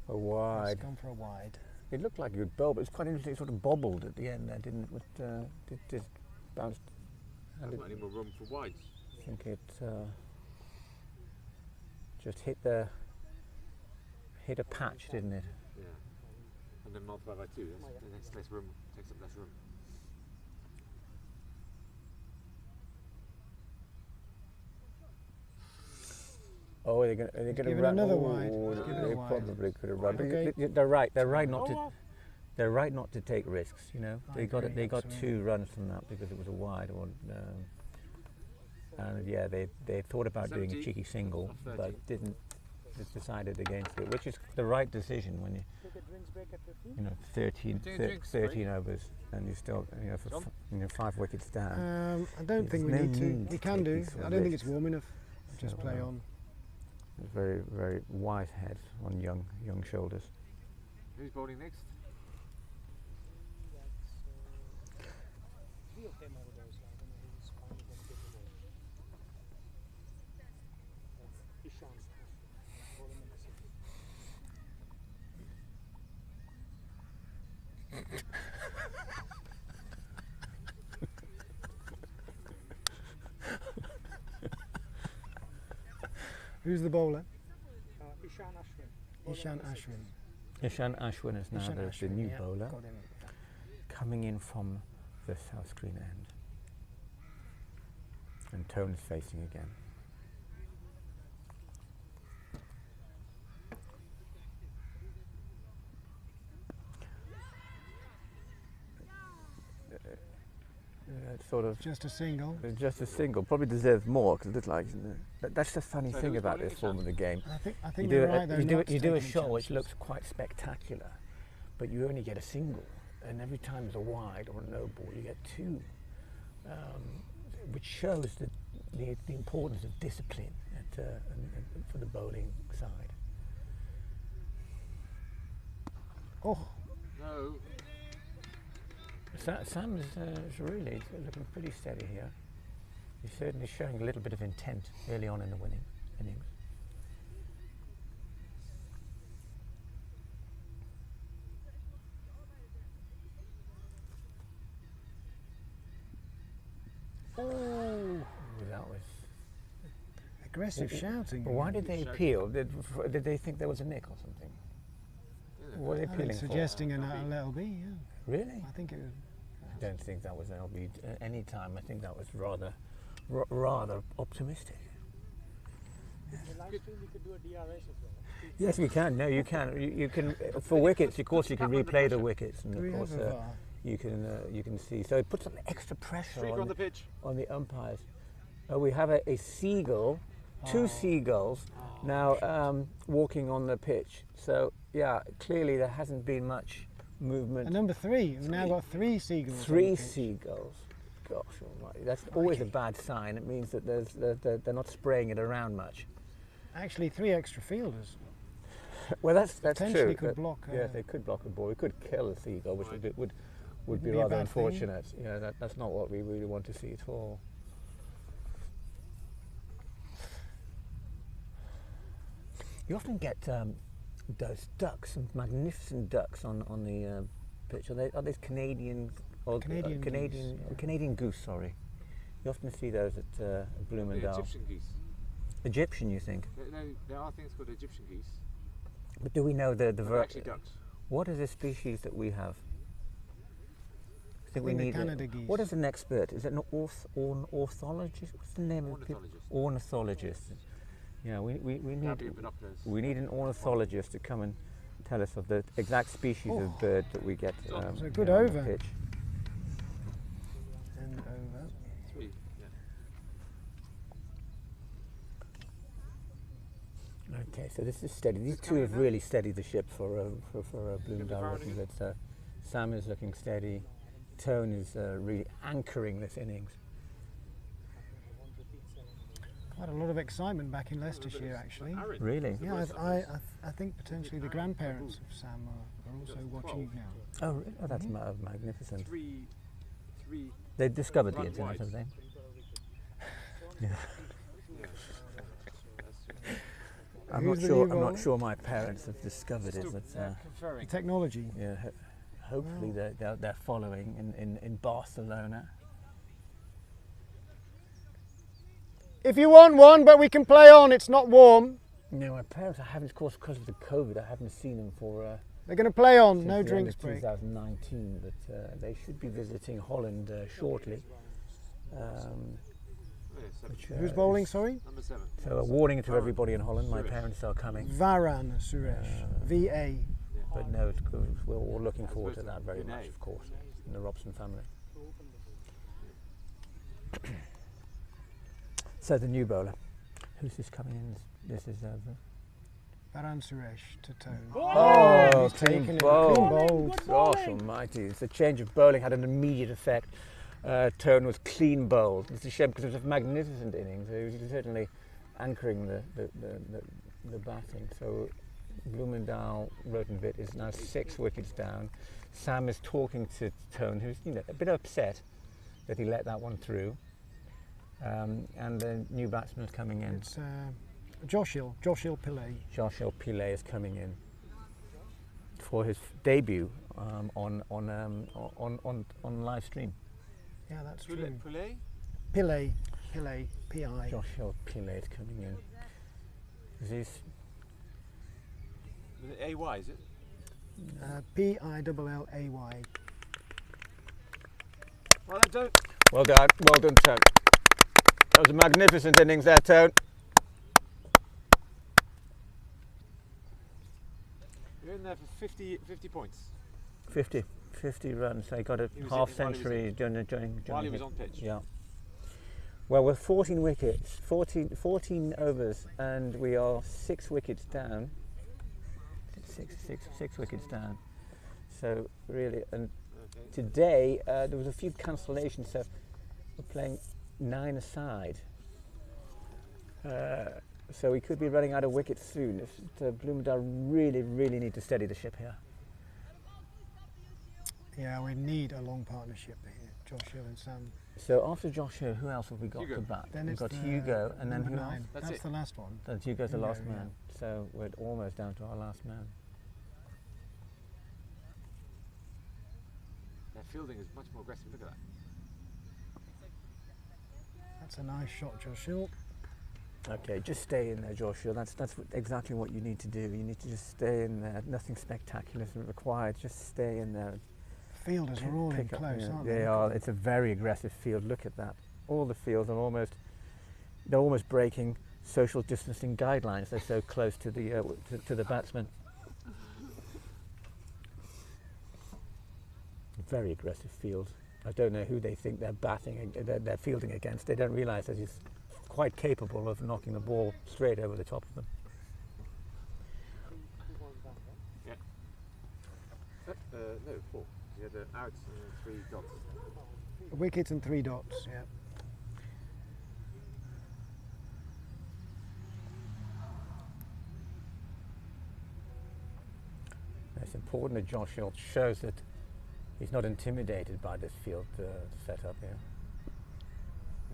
A wide. It's gone for a wide. It looked like a good bowl, but it's quite interesting. It sort of bobbled at the end there, didn't it? It just bounced. there's And not any more room for wides. I think it just hit a patch, didn't it? Yeah. And then multiply by 2. That's less room. Takes up less room. Oh, are they going to given run another wide. Oh, He's given a they wide. probably could have run. But Okay. they're right. They're right not to. They're right not to take risks. You know, I they got agree, They got absolutely. 2 runs from that because it was a wide. And yeah, they thought about doing a 70 cheeky single, of 30. but didn't. Just decided against it, which is the right decision when you Take a drinks break at 15? 13 overs and you still for 5 wickets down. I don't think we There's no need to. need We to can take do. these sort I of don't think it's risks. warm enough. Just So, play on. It's very, very wise head on young shoulders. Who's bowling next? That's 3 of them over there, so I don't know who's finally going to get the ball. That's Ishan, bowling number 6. Who's the bowler? Ishan Ashwin. Ishan Ashwin. Ishan Ashwin is now Ishan the Ashwin, new yeah, bowler got him. coming in from the south screen end. And Tone is facing again. sort of Just a single. just a single. Probably deserves more because it looked like. That's the funny So thing who's about bowling this the form of the game. I think You you're do, right though. you do, not to you do a take any shot which chances. looks quite spectacular, but you only get a single, and every time there's a wide or a no ball, you get two, which shows the importance of discipline for the bowling side. Oh, No. Sam is really looking pretty steady here. He's certainly showing a little bit of intent early on in the winning innings. oh, That was. aggressive shouting. But why did they appeal? Did they think there was a nick or something? What were they I think appealing for? suggesting an LB, yeah. Really? I think it was. I don't think that was an LB at any time. I think that was rather optimistic. The live stream, we could do a DRS as well. Yes, we can. No, you can. You can for wickets. Of course, you can replay the wickets, and Do of we course have a VAR? you can see. So it puts some extra pressure Streak on the pitch. on the umpires. We have a seagull, two seagulls now walking on the pitch. So yeah, clearly there hasn't been much movement. And number 3, we've now got 3 seagulls. on Three the pitch. seagulls. Gosh almighty, that's always a bad sign. It means that they're not spraying it around much. Actually, 3 extra fielders. Well, that's Potentially true. could block. Yeah, they could block a ball. We could kill a seagull, which would be Wouldn't be be a rather bad thing. unfortunate. Yeah, that's not what we really want to see at all. You often get those ducks, some magnificent ducks on the pitch. Are they Canadian or Canadian Canadian geese, yeah. Canadian goose? Sorry, you often see those at The Bloemendaal. Egyptian geese. Egyptian, you think? There are things called Egyptian geese. But do we know the They're actually ducks. What is the species that we have? I think we think the need. Canada geese. What is an expert? Is it an ornithologist? What's the name of the Ornithologist. ornithologist? Yeah, we Grab your need binoculars. an ornithologist to come and tell us of the exact species of bird that we get. So you good know, on the over. pitch. And over. 3. Yeah. Okay, so this is steady. These two have really steadied the ship for Bloemendaal. Far Rugby, again? but Sam is looking steady. Tone is really anchoring this innings. Quite a lot of excitement back in Leicestershire, actually. Arid. Really? Yeah, I think potentially the grandparents of Sam are also watching now. Oh, really? Oh, that's magnificent. 3. They discovered the Run internet, wide. have they? Yeah. I'm Who's not the sure. new I'm not bowler? sure my parents have discovered it, but The Conferring. technology. yeah, hopefully they're following in Barcelona. If you want one, but we can play on, it's not warm. No, my parents, I haven't, of course, because of the COVID, I haven't seen them for They're going to play on, since no the end drinks of break. 2019, but they should be visiting Holland shortly. Which, Who's is- bowling, sorry? Number 7. So a warning to everybody in Holland, my Suresh. parents are coming. Varan Suresh. VA. But no, it's good. We're all looking forward to supposed that to very be much, Vinay. of course, in the Robson family. So the new bowler, who's this coming in? This is Varan Suresh to toe. oh, he's taken clean it. bowl. Clean bowled. Gosh almighty, the change of bowling had an immediate effect. Tone was clean bowled. It's a shame because it was a magnificent innings. He was certainly anchoring the batting. So Bloemendaal, Rood and Wit is now 6 wickets down. Sam is talking to Tone, who's a bit upset that he let that one through. And the new batsman is coming in. It's Joshil Pillay. Joshua Pillay is coming in for his debut on live stream. Yeah, that's true. Poulet? Pillay, P-I. Joshua Pillay is coming in. This With an AY, is it? P-I-L-L-A-Y. Well, I don't. well done, Tone. That was a magnificent innings there, Tone. You're in there for 50 points. 50 runs. So he got a He was half hitting while he was century during While he was his- on pitch. Yeah. Well, we're 14 wickets, 14 overs, and we are 6 wickets down. Six wickets down. So really, and Okay. today there was a few cancellations, so we're playing 9 aside. So we could be running out of wickets soon. If Bloemendaal really need to steady the ship here. Yeah, we need a long partnership here, Josh Hill and Sam. So after Josh Hill, who else have we got Hugo. to bat? Then We've it's got the Hugo, and then number who else? 9. That's That's it. the last one. So Hugo's the last Hugo, man. So we're almost down to our last man. Their fielding is much more aggressive. Look at that. That's a nice shot, Josh Hill. Okay, just stay in there, Joshua. That's exactly what you need to do. You need to just stay in there. Nothing spectacular is required. Just stay in there. Fielders are all in Pick up, close, yeah, aren't they they? are. It's a very aggressive field. Look at that. All the fields are they're almost breaking social distancing guidelines. They're so close to the batsman. Very aggressive field. I don't know who they think they're fielding against. They don't realise that he's quite capable of knocking the ball straight over the top of them. 2 balls down, right? No, 4. You had the outs and 3 dots. A wicket and 3 dots, yeah. It's important that Josh Hill shows that he's not intimidated by this field setup here.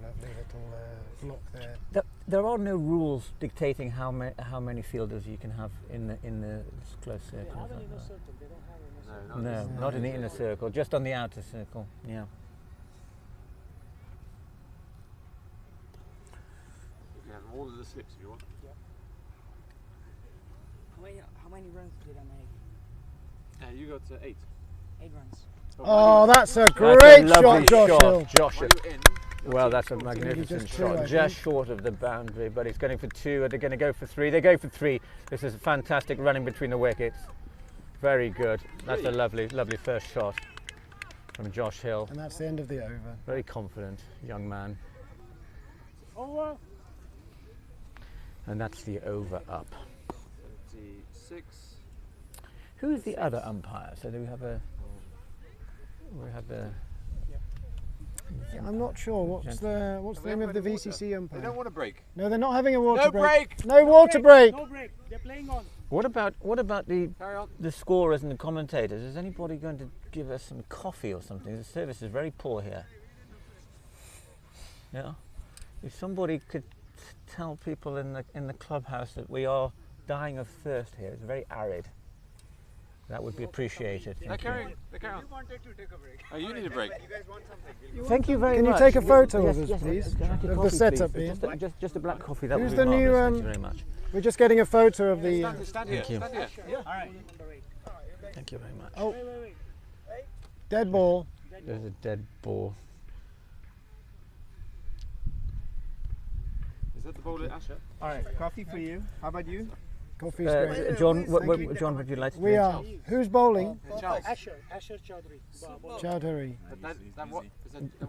Lovely little block there. There are no rules dictating how many fielders you can have in the close They circle. have an is inner that circle, they don't have an inner circle. No, right? No, not in the inner circle, just on the outer circle. Yeah. You can have all of the slips if you want. How many runs did I make? You got 8. 8 runs. Oh, that's a That's great a lovely shot, Josh Hill. Josh While Hill. you're in, Well, that's a just magnificent 2, shot, I just think. short of the boundary, but he's going for 2. Are they going to go for 3? They go for 3. This is fantastic running between the wickets. Very good. That's a lovely first shot from Josh Hill. And that's the end of the over. Very confident young man. Over. And that's the over up. 76. Who's the other umpire? So do we have a... I'm not sure. What's the name of the VCC They umpire? don't want to break. No, they're not having a water No break. break! No water break. No break. They're playing on. What about the Carry on. scorers and the commentators? Is anybody going to give us some coffee or something? The service is very poor here. Yeah. If somebody could tell people in the clubhouse that we are dying of thirst here. It's very arid. That would be appreciated. They're Thank you. carrying. They're carrying. Wanted to take a break. Oh, you need a break. Thank you very Can you much. take a photo of Yes, us, please? I'd like a Of the coffee, setup please. here. Just a black coffee. That Who's would the be new, marvellous. Thank you very much. We're just getting a photo of the. Stand here. Thank you. Stand here. Number 8. Thank you very much. Oh, Wait. dead ball. There's a dead ball. Is that the ball at Asher? All right, coffee for you. How about you? Coffee's great. John, Thank you. John, would you like to We drink? are. Who's bowling? Charles. Asher Chaudhary. Chowdhury. But that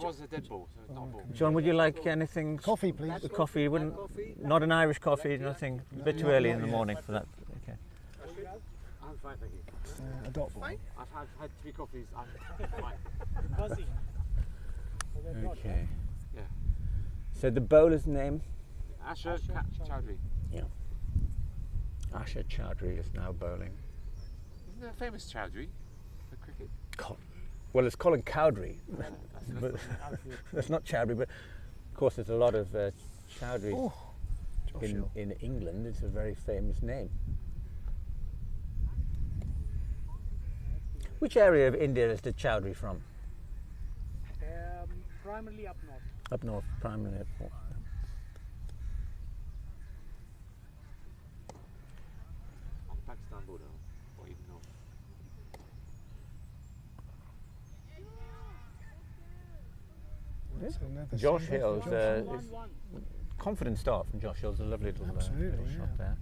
was a dead ball, so it's not a ball. John, would you like anything? Coffee, please. Coffee, you wouldn't. Not an Irish coffee, nothing. A bit too early in the morning for that. Okay. I'm fine, thank you. A dot ball. I've had 3 coffees. I'm fine. Buzzing. Okay. Yeah. So the bowler's name? Asher Chowdhury. Asher Chaudhary is now bowling. Isn't there a famous Chowdhury for cricket? Well, it's Colin Cowdrey. But that's not Chowdhury, but of course there's a lot of Chowdhuries Oh, Josh Hill. in England. It's a very famous name. Which area of India is the Chowdhury from? Primarily up north. Up north, primarily up north. On the Pakistan border, or even north. That's another Josh single. Hill's confident start from Josh Hill's a lovely little, Absolutely, little shot yeah. there.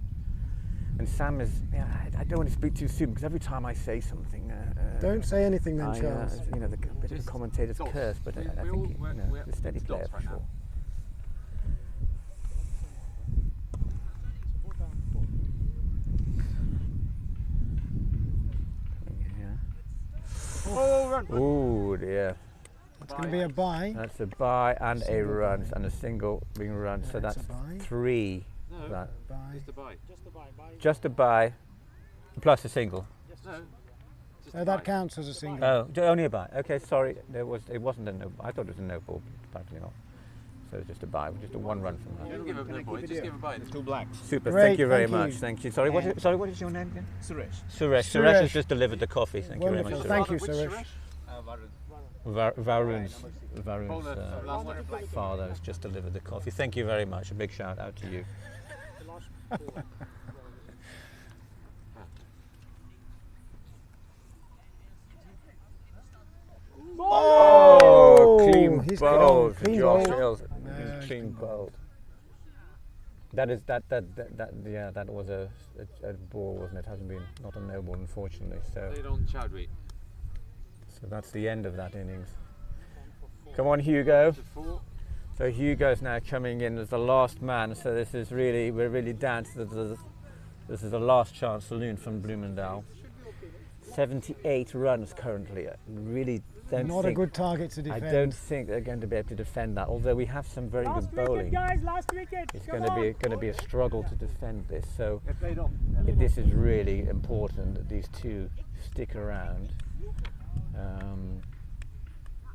And Sam is, yeah, I don't want to speak too soon because every time I say something... Don't say anything then, Charles. You know, the bit of a commentator's curse, but I think he's a steady player for sure. Oh, run! Oh dear. It's going to be a bye. That's a bye and a run, and a single being run, so that's a bye. 3. No, That. Bye. just a bye. Just a bye, plus a single. No, just Oh, a that bye. counts as a single. Oh, only a bye. Okay, sorry, it wasn't a no. I thought it was a no ball, apparently not. So it's just a bye, just a 1 run from her. Don't give him no boy, just give a bye. Two blacks. Super, Great, thank you very thank you. much. Thank you. Sorry, what is your name again? Suresh. Suresh. Suresh has just delivered the coffee. Thank you very much. Wonderful. Suresh. Thank you, Which Suresh. Varun's Last night. father has just delivered the coffee. Thank you very much. A big shout out to you. Oh, clean he's bowled for clean Josh bowled. Hills. No, He's he's clean clean bowled. That was a ball, wasn't it? Hasn't been, not a no ball, unfortunately. So Played on Chowdhury. that's the end of that innings. Come on, Hugo. To 4. So Hugo's now coming in as the last man. So this is really, we're really down to this is the last chance saloon from Bloemendaal. 78 runs currently. Really don't Not a think, good target to I defend. don't think they're going to be able to defend that. Although we have some very good bowling, guys, last wicket. it's going to be a struggle to defend this. So They played on. this is really important that these two stick around.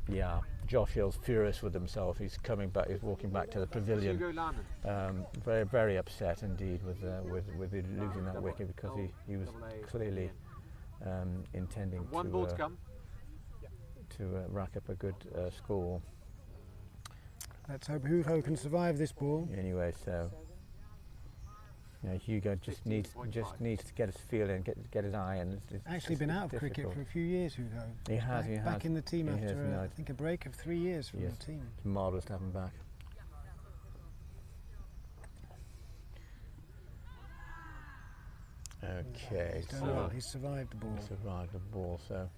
Yeah, Josh Hill's furious with himself. He's coming back. He's walking back to the pavilion. Hugo Landon. Very, very upset indeed with losing that wicket because he was clearly intending One ball to come. to rack up a good score. Let's hope Hugo can survive this ball. Anyway, so Hugo just needs to get his feel in, get his eye in. It's Actually been out of cricket difficult. for a few years, Hugo. He has. Back in the team He has, after, no, I think, a break of 3 years from Yes. the team. It's marvellous to have him back. Okay, He's done so well. He's survived the ball. he survived the ball. So,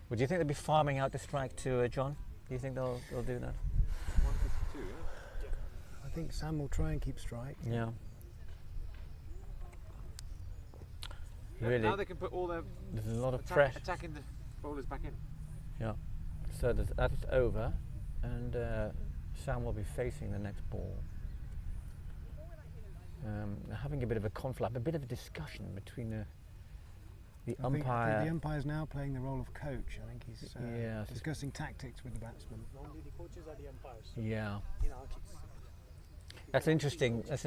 would you think they'll be farming out the strike to John? Do you think they'll do that? 152, yeah? I think Sam will try and keep strike. Yeah. Yeah, Really, now they can put all their there's a lot of pressure. attacking the bowlers back in. Yeah. So that's over, and Sam will be facing the next ball. Having a bit of a conflict, a bit of a discussion between the I think umpire. the umpire's now playing the role of coach. I think he's Yes. discussing tactics with the batsman. Normally the coaches are the umpires. Yeah. In our case. That's interesting. That's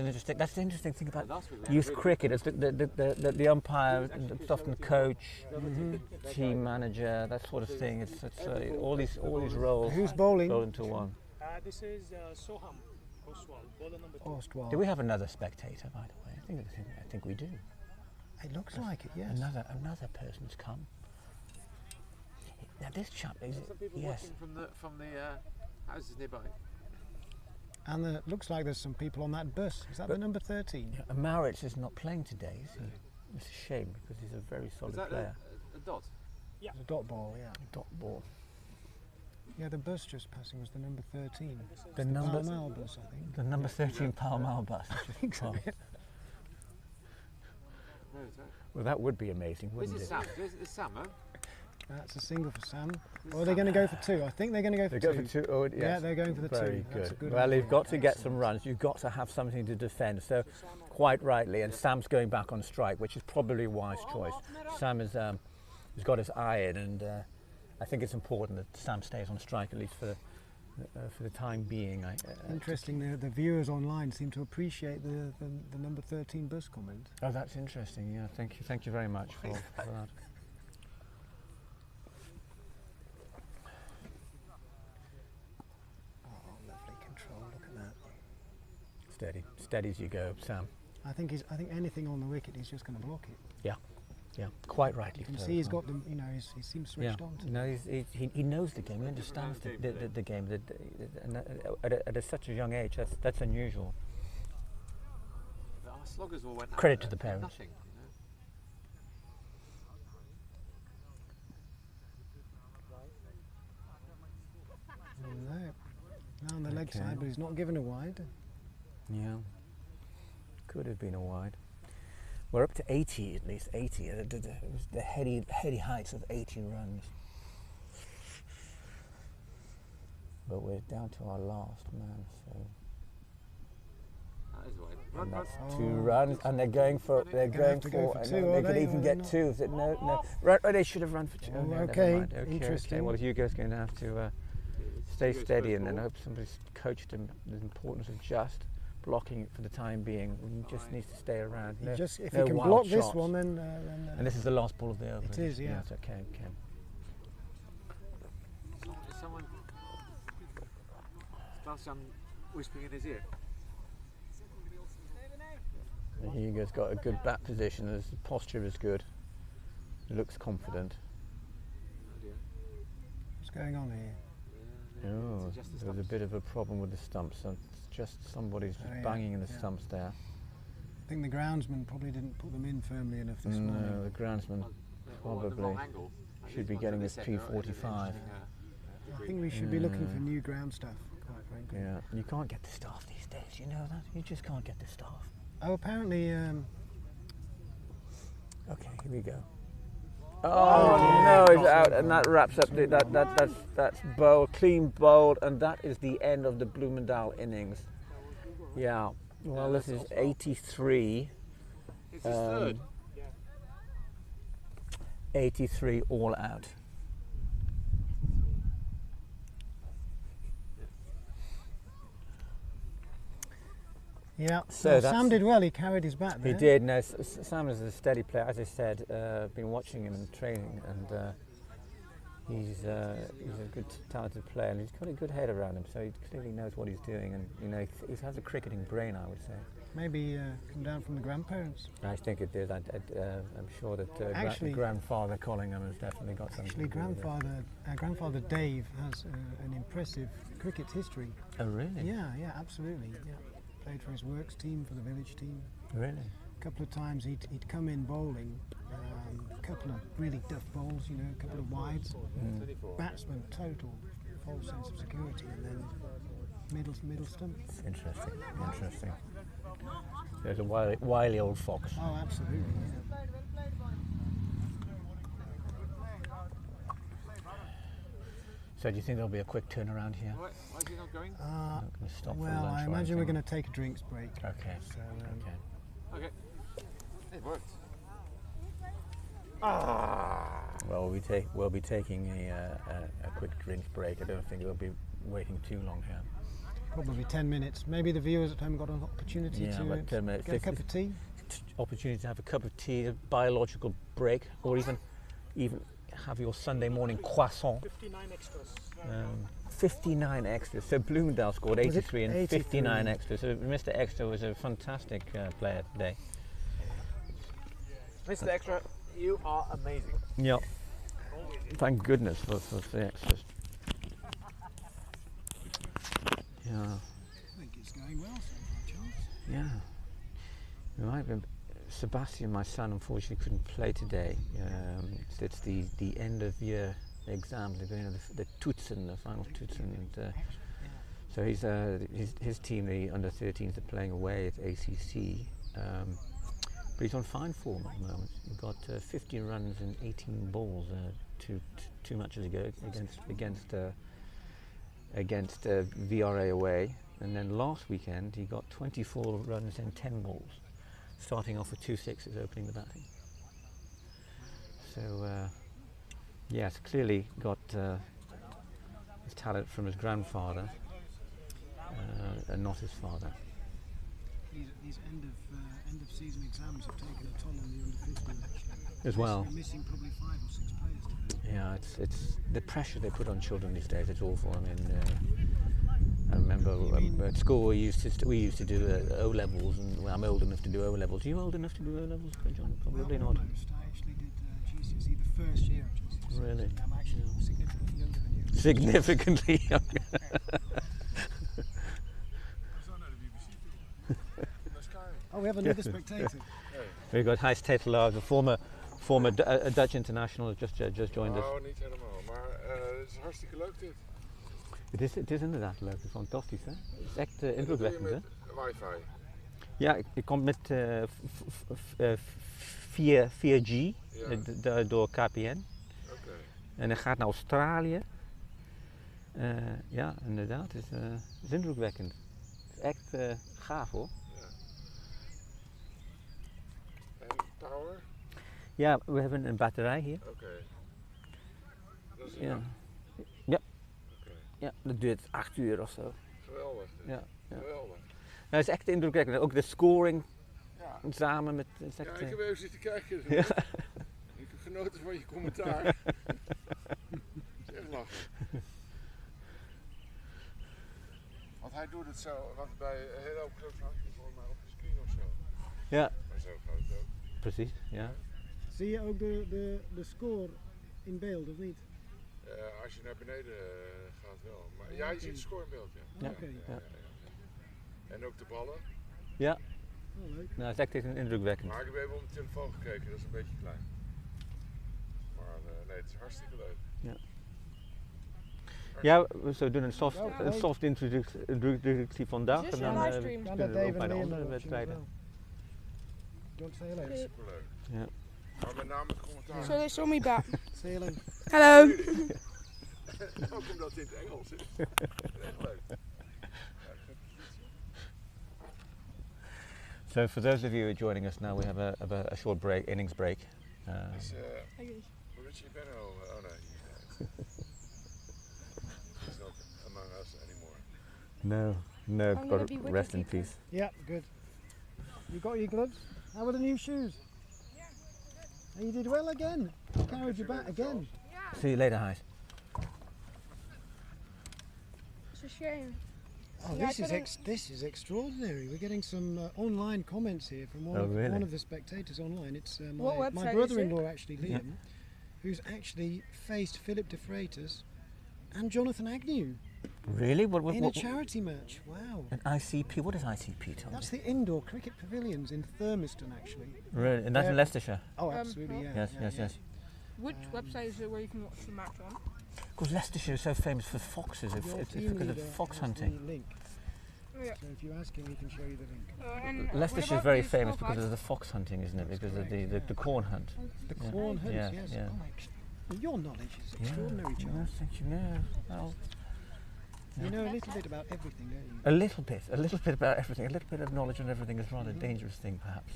the interesting thing about Last week we had youth really cricket. Is the umpire, it's often the coach, team manager, that sort of thing. It's all these roles Who's bowling? roll into one. This is Soham Oswal, bowler number 2. Ostwald. Do we have another spectator, by the way? I think we do. It looks like it, yes. Another person's come. Now this chap is Some people yes. watching from the houses nearby. And looks like there's some people on that bus. Is that the number 13? Yeah, Maurits is not playing today, is he? It's a shame because he's a very solid Is that player. a dot? It's a dot ball, yeah. Dot ball. Yeah, the bus just passing was the number 13. The Pall number Mall bus, I think. the number 13 Pall Mall bus. So, yeah. No, it's not. Well, that would be amazing, This wouldn't is it? Sam. This is Sam, huh? That's a single for Sam. Or are they going to go for 2? I think they're going to go for They 2. go for 2. Oh, yes. Yeah, they're going for the 2. Very That's a good. good Well, idea. you've got to get some runs. You've got to have something to defend. So, quite rightly, and Sam's going back on strike, which is probably a wise choice. Sam has got his eye in, and I think it's important that Sam stays on strike at least for the time being. Interesting, the viewers online seem to appreciate the number 13 bus comment. Oh, that's interesting. Yeah, thank you very much for that. Oh, lovely control, look at that. Steady as you go, Sam. I think anything on the wicket, he's just going to block it. Yeah, quite rightly. You can so see he's as well. got them, he seems Yeah, switched on to no, he knows the game. He understands the game. At such a young age, that's unusual. Our sloggers all went out Credit to there the parents. Nothing. on the leg side, but he's not given a wide. Yeah, could have been a wide. We're up to 80, at least 80. The heady heights of 80 runs. But we're down to our last man, so. That is wide. And Run. that's 2 runs, and they're going for. They're going to go for. for 2, They are could they, even or get not? 2. No. Right, they should have run for 2. Oh, no, never okay, mind. interesting. Well, Hugo's going to have to stay steady, and then hope somebody's coached him the importance of just blocking it for the time being. He just needs to stay around. He just, if no he can wild block this shots. one, then. And this is the last ball of the over. It is, yeah. Yes, okay. Is someone. Some whispering in his ear. Hugo's got a good bat position. His posture is good. He looks confident. Oh dear. What's going on here? Yeah, Oh, it's just the there's a stumps. bit of a problem with the stumps. So it's just somebody's just Oh, yeah, banging in the yeah. stumps there. I think the groundsman probably didn't put them in firmly enough this No, morning. the groundsman Or at the wrong probably angle. And should these be ones getting at his this end are 245. interesting, I think we should be looking for Yeah. new ground stuff, quite frankly. Yeah, you can't get the staff these days. You know that. You just can't get the staff. Oh, apparently, Okay, here we go. Oh no, he's out, and that wraps up that's bowled, clean bowled, and that is the end of the Bloemendaal innings. Yeah. Well, this is 83. It's his third. 83 all out. yeah. So Well, that's- Sam did well. He carried his bat there. He did. No, Sam is a steady player. As I said, been watching him in training, and he's a good, talented player, and he's got a good head around him. So he clearly knows what he's doing, and you know he has a cricketing brain, I would say. Maybe come down from the grandparents. I think it did. I'm sure that Actually- grandfather Collingham has definitely got something. Actually, to do with it. grandfather Dave has an impressive cricket history. Oh really? Yeah, absolutely. Yeah. Played for his works team, for the village team. Really? A couple of times he'd come in bowling, a couple of really duff bowls, you know, a couple of wides. Batsman, total false sense of security, and then middle stump. Interesting. There's a wily old fox. Oh, absolutely. Yeah. So do you think there'll be a quick turnaround here? Why is he not going? Not going to stop for Well, lunch I or imagine we're anything? going to take a drinks break. Okay. So, Okay. Okay. It worked. Well, we'll be taking a quick drinks break. I don't think we'll be waiting too long here. probably 10 minutes. Maybe the viewers at home got an opportunity Yeah, to but, get a cup of tea. Opportunity to have a cup of tea, a biological break, or even have your Sunday morning croissant. 59 extras. 59 extras. So Bloemendaal scored Was it 83 and 83? 59 extras. So Mr. Extra was a fantastic player today. Mr. Extra, you are amazing. Yep. Thank goodness for the extras. Yeah. I think it's going well so far, Charles. Yeah. Right. Sebastian, my son, unfortunately couldn't play today. It's the end of year exams. They're going to the Toetsen, the final Toetsen. And, so his team, the under-13s, are playing away at ACC. But he's on fine form at the moment. He got 15 runs and 18 balls two matches ago against VRA away, and then last weekend he got 24 runs and 10 balls, starting off with 2 sixes, opening the batting. So yes, clearly got his talent from his grandfather and not his father. These end of season exams have taken a toll on the under 15 actually. As well. We're missing probably 5 or 6 players today. Yeah, it's the pressure they put on children these days. It's awful. I mean, I remember at school we used to do O levels, and well, I'm old enough to do O levels. Are you old enough to do O levels, John? Probably Well, not. almost. I actually did GCSE the first year of GCSE. Really? I'm actually significantly younger than you. Significantly younger. Oh, we have another spectator. We've got Gijs Tetelaar, the former Dutch international, has just joined us. Nou, niet helemaal, maar het is hartstikke leuk dit. Het is inderdaad leuk, het is fantastisch hè. Het is echt indrukwekkend hè. Met wifi. Ja, ik kom met 4G door KPN. Oké. En hij gaat naar Australië. Ja, inderdaad, het is indrukwekkend. Het is echt gaaf hoor. En power? Ja, we hebben een batterij hier. Oké. Dat is Ja. enough. Ja. Oké. Ja, dat duurt 8 uur of zo. Geweldig. Dit. Ja, ja. Geweldig. Nou, het is echt indrukwekkend. Ook de scoring Ja. samen met... Het is Ja, echt, ik heb even zitten kijken. Zo. Ja. Ik heb genoten van je commentaar. Het is echt lachen. Want hij doet het zo, want bij een hele hoop clubs hangt hij volgens mij op de screen of zo. Ja, Maar zo gaat het ook. precies. Ja. Zie je ook de score in beeld of niet? Als je naar beneden gaat wel. Maar ja, je ziet de score in beeld, ja. Ja. Oké. Ja. En ook de ballen. Ja, Oh, leuk. nou, het is echt indrukwekkend. Maar ik heb even op mijn telefoon gekeken, dat is een beetje klein. Maar nee, het is hartstikke leuk. Ja, we doen een Ja, soft introductie vandaag. Is dit En een dan livestream? Ja, kunnen dat we ook bij de even andere meer wedstrijden. Do you want to say hello? Superleuk. Ja. Maar met name het commentaar. So they saw me back. Say hello. Hello. Ook omdat het in het Engels is. Echt leuk. So for those of you who are joining us now, we have a short break, innings break. Dus, Richie Benno, oh nee. He's not among us anymore. No, I'm gonna got be rest in wicked peace. Yeah, good. You got your gloves? How were the new shoes? And you did well again. Carried you back again. See you later, Heis. It's a shame. Oh, Yeah, this is extraordinary. We're getting some online comments here from Oh, really? one of the spectators online. It's What my website is brother-in-law, actually, Liam, Yeah. who's actually faced Philip de Freitas and Jonathan Agnew Really? in a charity match. Wow. An ICP? What is ICP, Tom? That's the indoor cricket pavilions in Thurmiston, actually. Really? And that's in Leicestershire? Oh, absolutely, yeah. Yes, yeah, yes, yeah. yes. Which website is it where you can watch the match on? Because Leicestershire is so famous for foxes, Your it's team because of leader fox has hunting. the link. Oh, yeah. So if you ask him, he can show you the link. And Leicestershire is what about very the famous scorecard? because of the fox hunting, isn't it? That's Because of correct, the yeah. corn hunt. The Yeah. corn hunt, Yeah, yes. yeah. Oh, your knowledge is extraordinary, Yeah, Charles. thank you. No, well, You know a little bit about everything, don't you? a little bit about everything. A little bit of knowledge on everything is rather a dangerous thing, perhaps.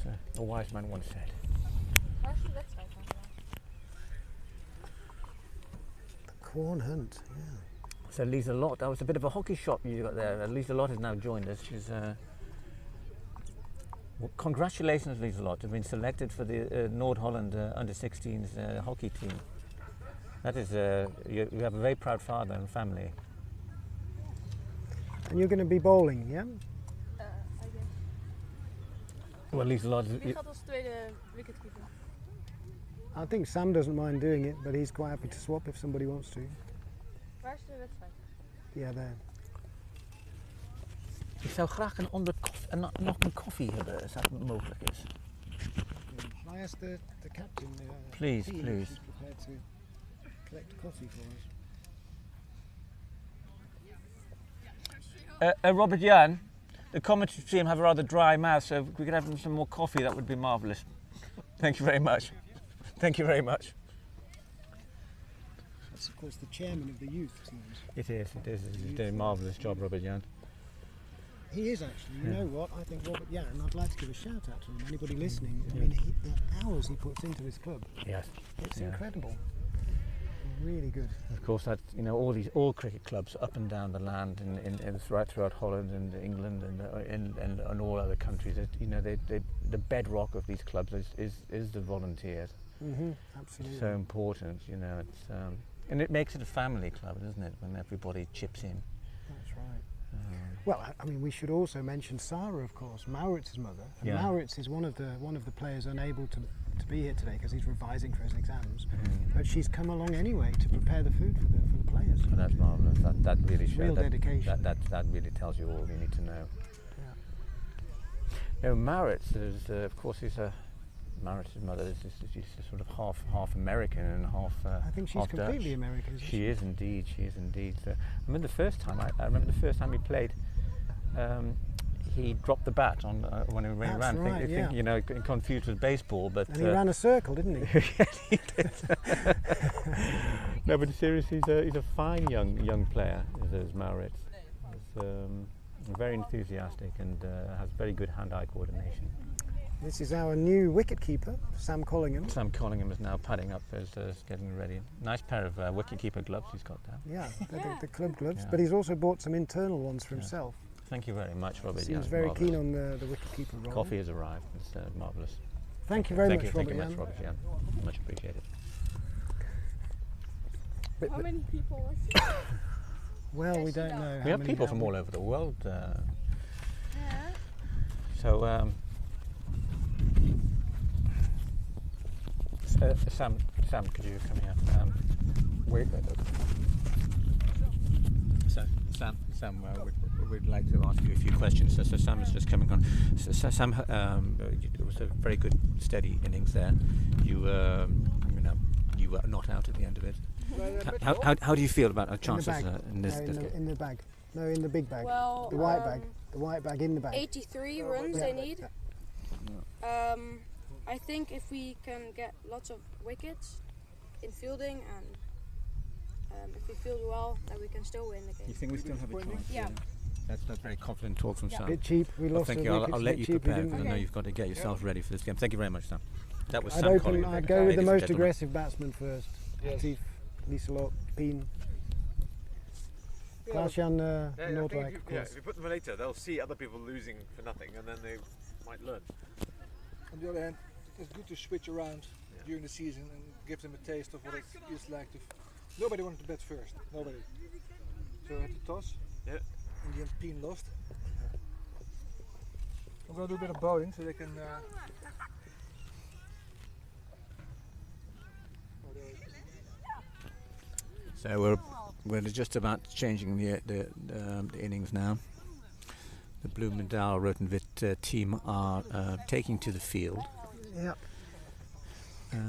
So, a wise man once said. Waar is de wedstrijd dan? Corn hunt, yeah. So Lisa Lott, that was a bit of a hockey shot you got there. Lisa Lott has now joined us. She's well, congratulations, Lisa Lott. You've been selected for the Noord-Holland under-16s hockey team. That is, you have a very proud father and family. And you're going to be bowling, yeah? I guess. Well, Lisa Lott, Wie gaat als tweede wicketkeeper? I think Sam doesn't mind doing it, but he's quite happy to swap if somebody wants to. Waar is de wedstrijd? Yeah, there. ik zou graag nog een koffie hebben, als dat mogelijk is. Shall I ask the captain? Please, team please. if she's prepared to collect coffee for us. Robert Jan, the commentary team have a rather dry mouth, so if we could have them some more coffee, that would be marvellous. Thank you very much. Thank you very much. That's of course the chairman of the youth teams. It is. He's doing a marvellous job, Robert Jan. He is actually. You know what? I think Robert Jan. I'd like to give a shout out to him. Anybody listening? I Yeah. mean, the hours he puts into this club. Yes. It's Yeah. incredible. Really good. Of course, that all cricket clubs up and down the land, in right throughout Holland and England and all other countries. The bedrock of these clubs is the volunteers. Absolutely. So important, It's and it makes it a family club, doesn't it? When everybody chips in. That's right. Well, I mean, we should also mention Sarah, of course, Maurits's mother. And Yeah. Maurits is one of the players unable to be here today because he's revising for his exams. But she's come along anyway to prepare the food for the players. And that's marvellous. That really shows. Real dedication. That really tells you all you need to know. Maurits is, of course, he's Marit's mother is she's sort of half American and half I think she's half completely Dutch. American. Isn't She is indeed. She is indeed. So, I remember the first time. I remember the first time he played. He dropped the bat on when he That's ran. right, yeah. You know, confused with baseball, but And he ran a circle, didn't he? yes, he did. No, but seriously, he's a fine young player. Is Maurits. He's very enthusiastic and has very good hand-eye coordination. This is our new wicketkeeper, Sam Collingham. Sam Collingham is now padding up, is getting ready. Nice pair of wicketkeeper gloves he's got there. Yeah, the club gloves, Yeah. but he's also bought some internal ones for himself. Thank you very much, Robert. Seems Yeah, very marvellous. keen on the wicketkeeper role. Coffee has arrived. It's marvellous. Thank you very much, Thank Robert. you very Jan. much, Robert. Yeah, much appreciated. How many people was it? Well, we don't know. We how have many people now. from all over the world. Yeah. So, Sam, could you come here? Sam, we'd like to ask you a few questions. So Sam is just coming on. So, Sam, it was a very good, steady innings there. You were not out at the end of it. How do you feel about our chances in this game? In the bag. No, in the big bag. Well, the white bag. The white bag in the bag. 83 runs Yeah. I need. I think if we can get lots of wickets in fielding and if we field well, then we can still win the game. You think we still have a chance? Yeah. That's very confident talk from Sam. Bit cheap. We Well, lost thank the you. wickets. I'll a let bit you cheap, we prepare didn't because I we? know you've got to get yourself ready for this game. Thank you very much, Sam. That was I'd Sam open. Collingham. I'd go with the Ladies and most gentlemen. aggressive batsman first. Atif, Lieselot, Pien. Klaas-Jan Noordwijk, of course. if you put them later, they'll see other people losing for nothing, and then they might learn. On the other hand, it's good to switch around during the season and give them a taste of what it is like to. Nobody wanted to bat first. Nobody. So I had to toss. Yeah. In the end, Pien lost. I'm going to do a bit of bowling so they can. So we're just about changing the innings now. The Bloemendaal Rood and Wit team are taking to the field. Yeah.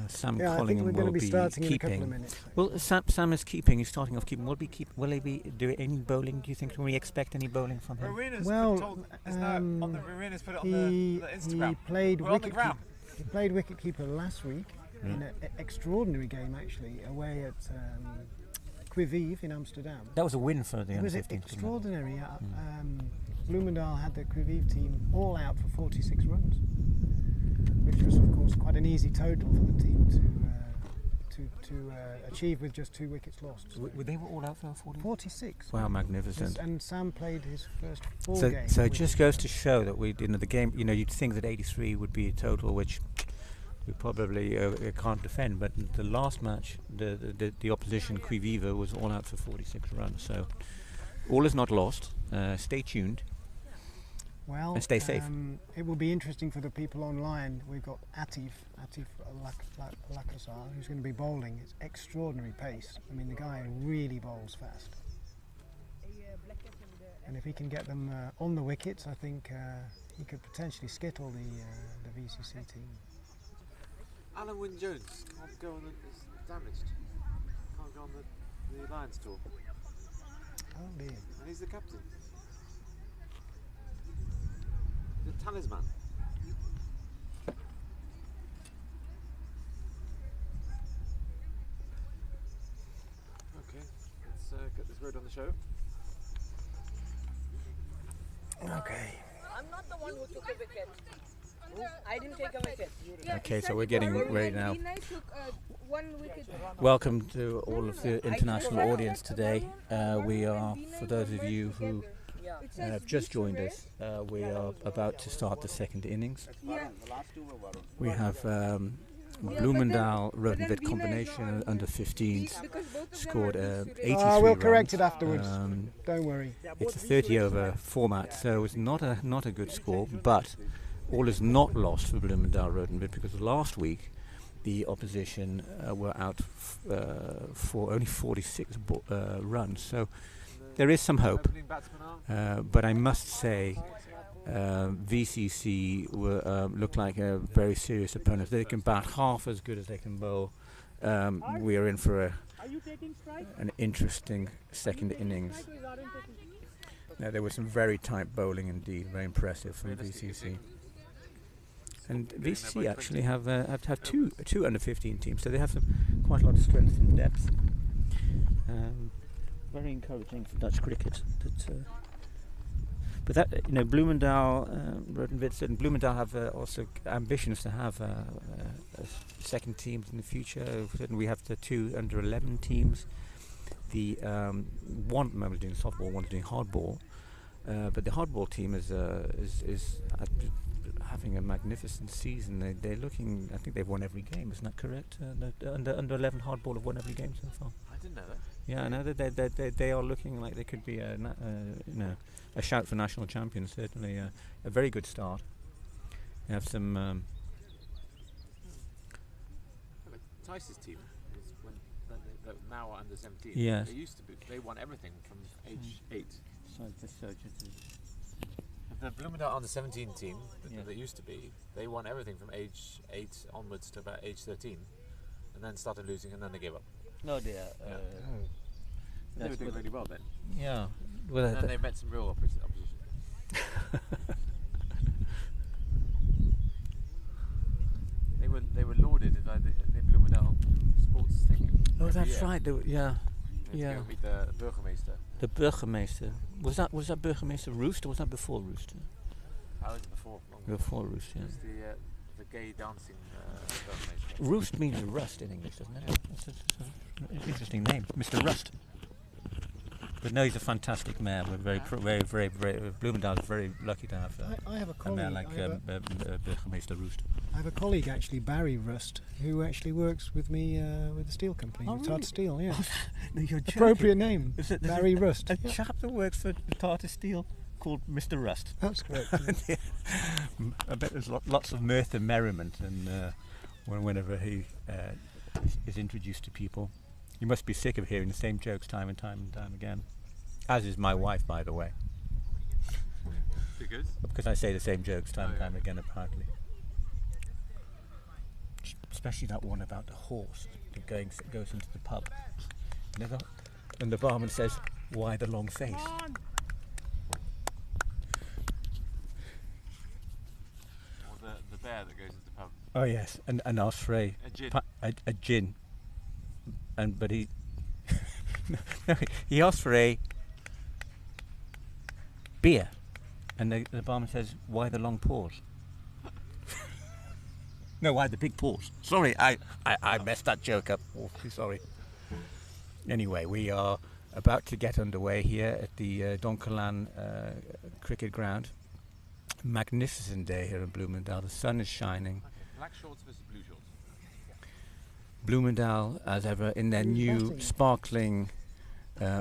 Sam Yeah, I think Collingham we're going will to be starting in a couple keeping. of minutes. Well, Sam is keeping. He's starting off keeping. Will he be doing any bowling? Do you think? Can we expect any bowling from him? Marina's Well, is now on the Marina's put it on He the Instagram. he played We're on the wicket. ground. He played wicketkeeper last week in an extraordinary game, actually, away at Quivive in Amsterdam. That was a win for the It was under 15s. extraordinary. Bloemendaal had the Quivive team all out for 46 runs, which was, of course, quite an easy total for the team to achieve with just 2 wickets lost. So They were all out for 46. Wow, magnificent. And Sam played his first 4 So, games. so it with- just goes to show that the game. You'd think that 83 would be a total which we probably can't defend. But the last match, the opposition Quivive was all out for 46 runs. So all is not lost. Stay tuned. Well, And stay safe. It will be interesting for the people online. We've got Atif Lakassar, who's going to be bowling. It's extraordinary pace. I mean, the guy really bowls fast. And if he can get them on the wickets, I think he could potentially skittle the VCC team. Alan Wynne Jones can't go on is damaged. Can't go on the Lions tour, Oh dear. and he's the captain. The talisman. Okay, let's get this Road on the show. Okay. I'm not the one who took a wicket. I didn't take a wicket. Okay, so we're getting ready now. Vinay took 1 wicket. Welcome to all of the international audience today. We are, for those of you who have just joined us, we are about to start the second innings. We have Bloemendaal Rood and Wit combination under 15s scored 83 We'll correct runs. it afterwards. Don't worry. It's a 30 over format, so it's not a good score, but all is not lost for Bloemendaal Rood and Wit because last week the opposition were out for only 46 runs. So there is some hope, Opening batsman arm. but I must say VCC look like a very serious opponent. They can bat half as good as they can bowl. We are in for an interesting second innings. Now, there was some very tight bowling indeed, very impressive from VCC. And VCC actually have two under 15 teams, so they have quite a lot of strength and depth. Very encouraging for Dutch cricket. But that, Bloemendaal, Rood and Wit and Bloemendaal have also ambitions to have a second team in the future. We have the 2 under 11 teams. The one at the moment is doing softball, one's doing hardball. But the hardball team is having a magnificent season. They're looking. I think they've won every game. Isn't that correct? The under 11 hardball have won every game so far. I didn't know that. Yeah, I know that they are looking like they could be a shout for national champions. Certainly a very good start. They have some. Tice's team is they're now under 17. Yes. They used to be. They won everything from age 8. The Bloemendaal under 17 team that used to be, they won everything from age 8 onwards to about age 13, and then started losing, and then they gave up. No, dear. They were doing really well then. Yeah. Well, and then they met some real opposition. They were lauded by the Bloemendaal sports thing. Oh, that's right. Yeah. To go meet the burgemeester. The burgemeester. Was that burgemeester Roost or was that before Roost? How was it before? Before Roost, yeah. It was the gay dancing burgemeester. Roost means rust in English, doesn't it? It's an interesting name, Mr. Rust. But no, he's a fantastic mayor. We're very Bloemendaal is very lucky to have I have a a colleague. mayor like Burgemeester Roost. I have a colleague actually, Barry Rust, who actually works with me with the steel company, Oh, Tata really? Steel. Yeah, No, you're joking. appropriate name, Is it- Barry Rust. A Yeah. chap that works for Tata Steel called Mr. Rust. That's correct. Yeah. I bet there's lots of mirth and merriment, and whenever he is introduced to people, you must be sick of hearing the same jokes time and time again. As is my wife, by the way, because I say the same jokes time and time again, apparently. Especially that one about the horse that goes into the pub, and the barman says, "Why the long face?" Or the bear that goes into the pub. Oh yes, and asks for a gin, but he he asked for a beer, and the barman says, "Why the long pause?" No, why the big pause? Sorry, I messed that joke up. Awfully sorry. Anyway, we are about to get underway here at the Donkerlaan cricket ground. Magnificent day here in Bloemendaal. The sun is shining. Black shorts versus blue shorts. Bloemendaal, as ever, in their new sparkling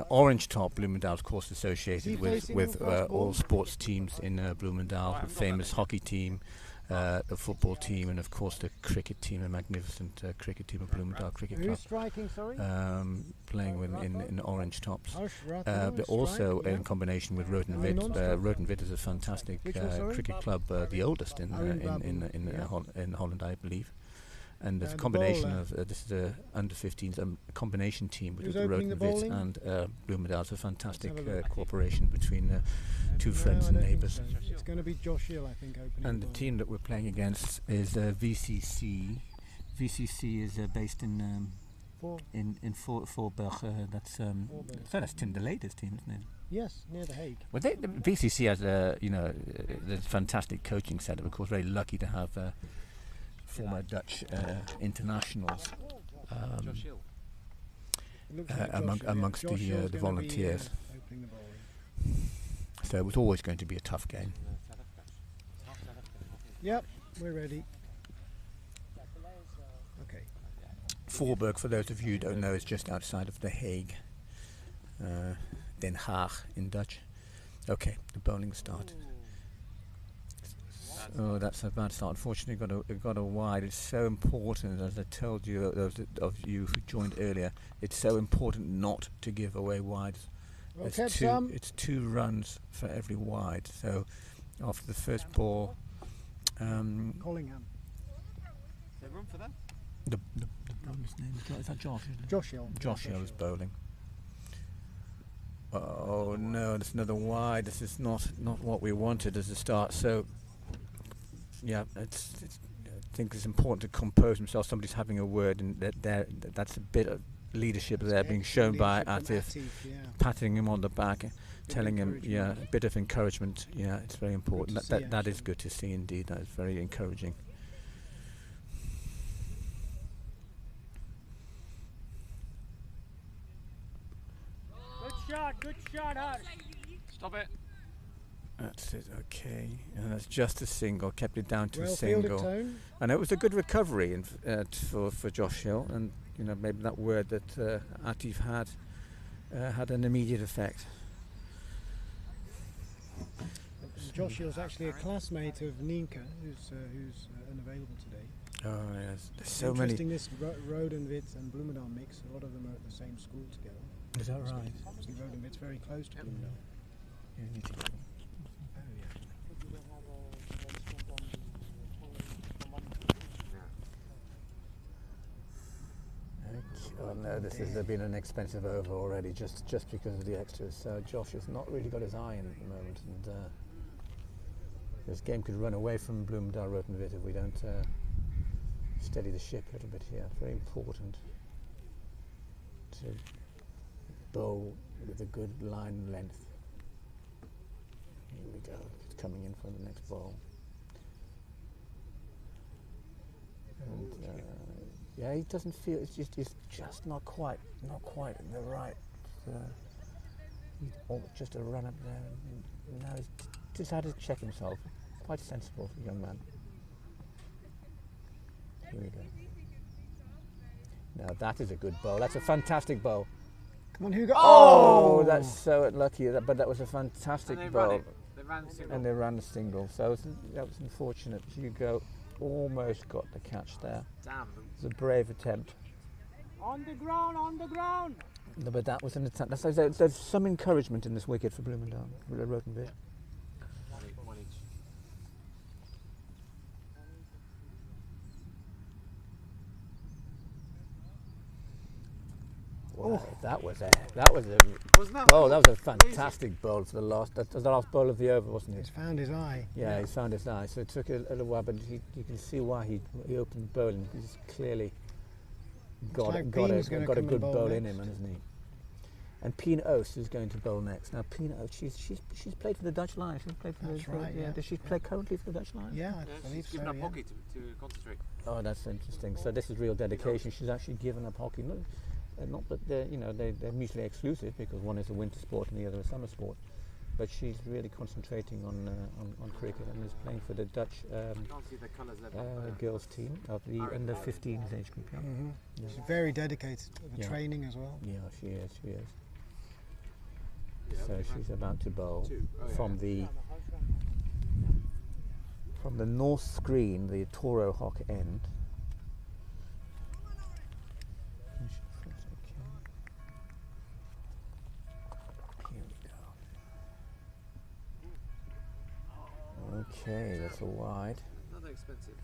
orange top. Bloemendaal, of course, associated with all sports teams in Bloemendaal. The famous hockey team, the football team, and of course the cricket team, a magnificent cricket team of Bloemendaal Cricket Club. Who's striking? Sorry. Playing in orange tops, But but also in combination with Rood and Wit. Rood and Wit is a fantastic cricket club, the oldest in Holland, I believe. And there's a combination of this is a under 15s combination team with the Rood and Wit and Bloemendaal. It's a fantastic cooperation between two friends and neighbours. It's going to be Josh Hill, I think, opening. And the team that we're playing against is VCC. VCC is based in Voorburg. That's Tinderlader's team, isn't it? Yes, near the Hague. Well, the VCC has the fantastic coaching setup. Of course, very lucky to have former Dutch internationals amongst the volunteers. So it was always going to be a tough game. Yep, we're ready. Okay. Voorburg, for those of you who don't know, is just outside of The Hague. Den Haag in Dutch. Okay, the bowling start. Oh, that's a bad start. Unfortunately, it got a wide. It's so important, as I told you, those of you who joined earlier, it's so important not to give away wides. It's 2 runs for every wide. So after the first ball. Collingham. Is there room for that? The bowler's name is that Josh? Isn't it? Josh Hill. Josh Hill is bowling. Oh no, that's another wide. This is not what we wanted as a start. So yeah, I think it's important to compose himself. Somebody's having a word, and that's a bit of leadership there being shown by Atif, patting him on the back, telling him, a bit of encouragement. Yeah, it's very important. That is good to see indeed. That is very encouraging. Good shot, Harsh. Stop it. That's it, okay. And that's just a single, kept it down to a Fielded, single. Tone. And it was a good recovery for Josh Hill, and maybe that word that Atif had an immediate effect. Josh Hill's actually a classmate of Ninka, who's unavailable today. Oh yes, there's so Interesting, many. this Road and Wit and Bloemendaal mix. A lot of them are at the same school together. Is that right? See, Road and Wit's very close to Bloemendaal. You need to go. Oh no, this has been an expensive over already, just because of the extras. So Josh has not really got his eye in at the moment, and this game could run away from Bloemendaal, Rood and Wit if we don't steady the ship a little bit here. It's very important to bowl with a good line length. Here we go. It's coming in for the next ball. And, yeah, he doesn't feel. It's just not quite in the right. Just a run up there. And now he's just had to check himself. Quite sensible young man. Here we go. Now that is a good bowl. That's a fantastic bowl. Come on, Hugo. Oh, that's so unlucky. But that was a fantastic bowl. They ran the single. And they ran the single. So that was unfortunate. Hugo almost got the catch there. Damn. It was a brave attempt. On the ground, on the ground. No, but that was an attempt. There's some encouragement in this wicket for Bloemendaal, Rood and Wit. One each. Wow, that was a Wasn't that bowl. That was a fantastic bowl for the last. That was the last bowl of the over, wasn't He's it? found his eye. Yeah, he found his eye. So it took a little while, but you can see why he opened bowling. He's clearly got a good bowl in him, hasn't he? And Pien Oost is going to bowl next. Now Pien Oost, she's played for the Dutch Lions. She's played for That's right. Yeah. Does she play currently for the Dutch Lions? Yeah, I believe She's so. given up Yeah. hockey to concentrate. Oh, that's interesting. So this is real dedication. She's actually given up hockey. Not that they're mutually exclusive, because one is a winter sport and the other a summer sport. But she's really concentrating on cricket and is playing for the Dutch I can't see the colours there. girls team of the under 15s age group. Yeah. Mm-hmm. She's very dedicated to the training as well. Yeah, she is. So she's about to bowl from the north screen, the Toro Hawk end. Here we go. Okay, that's a wide. Not that expensive.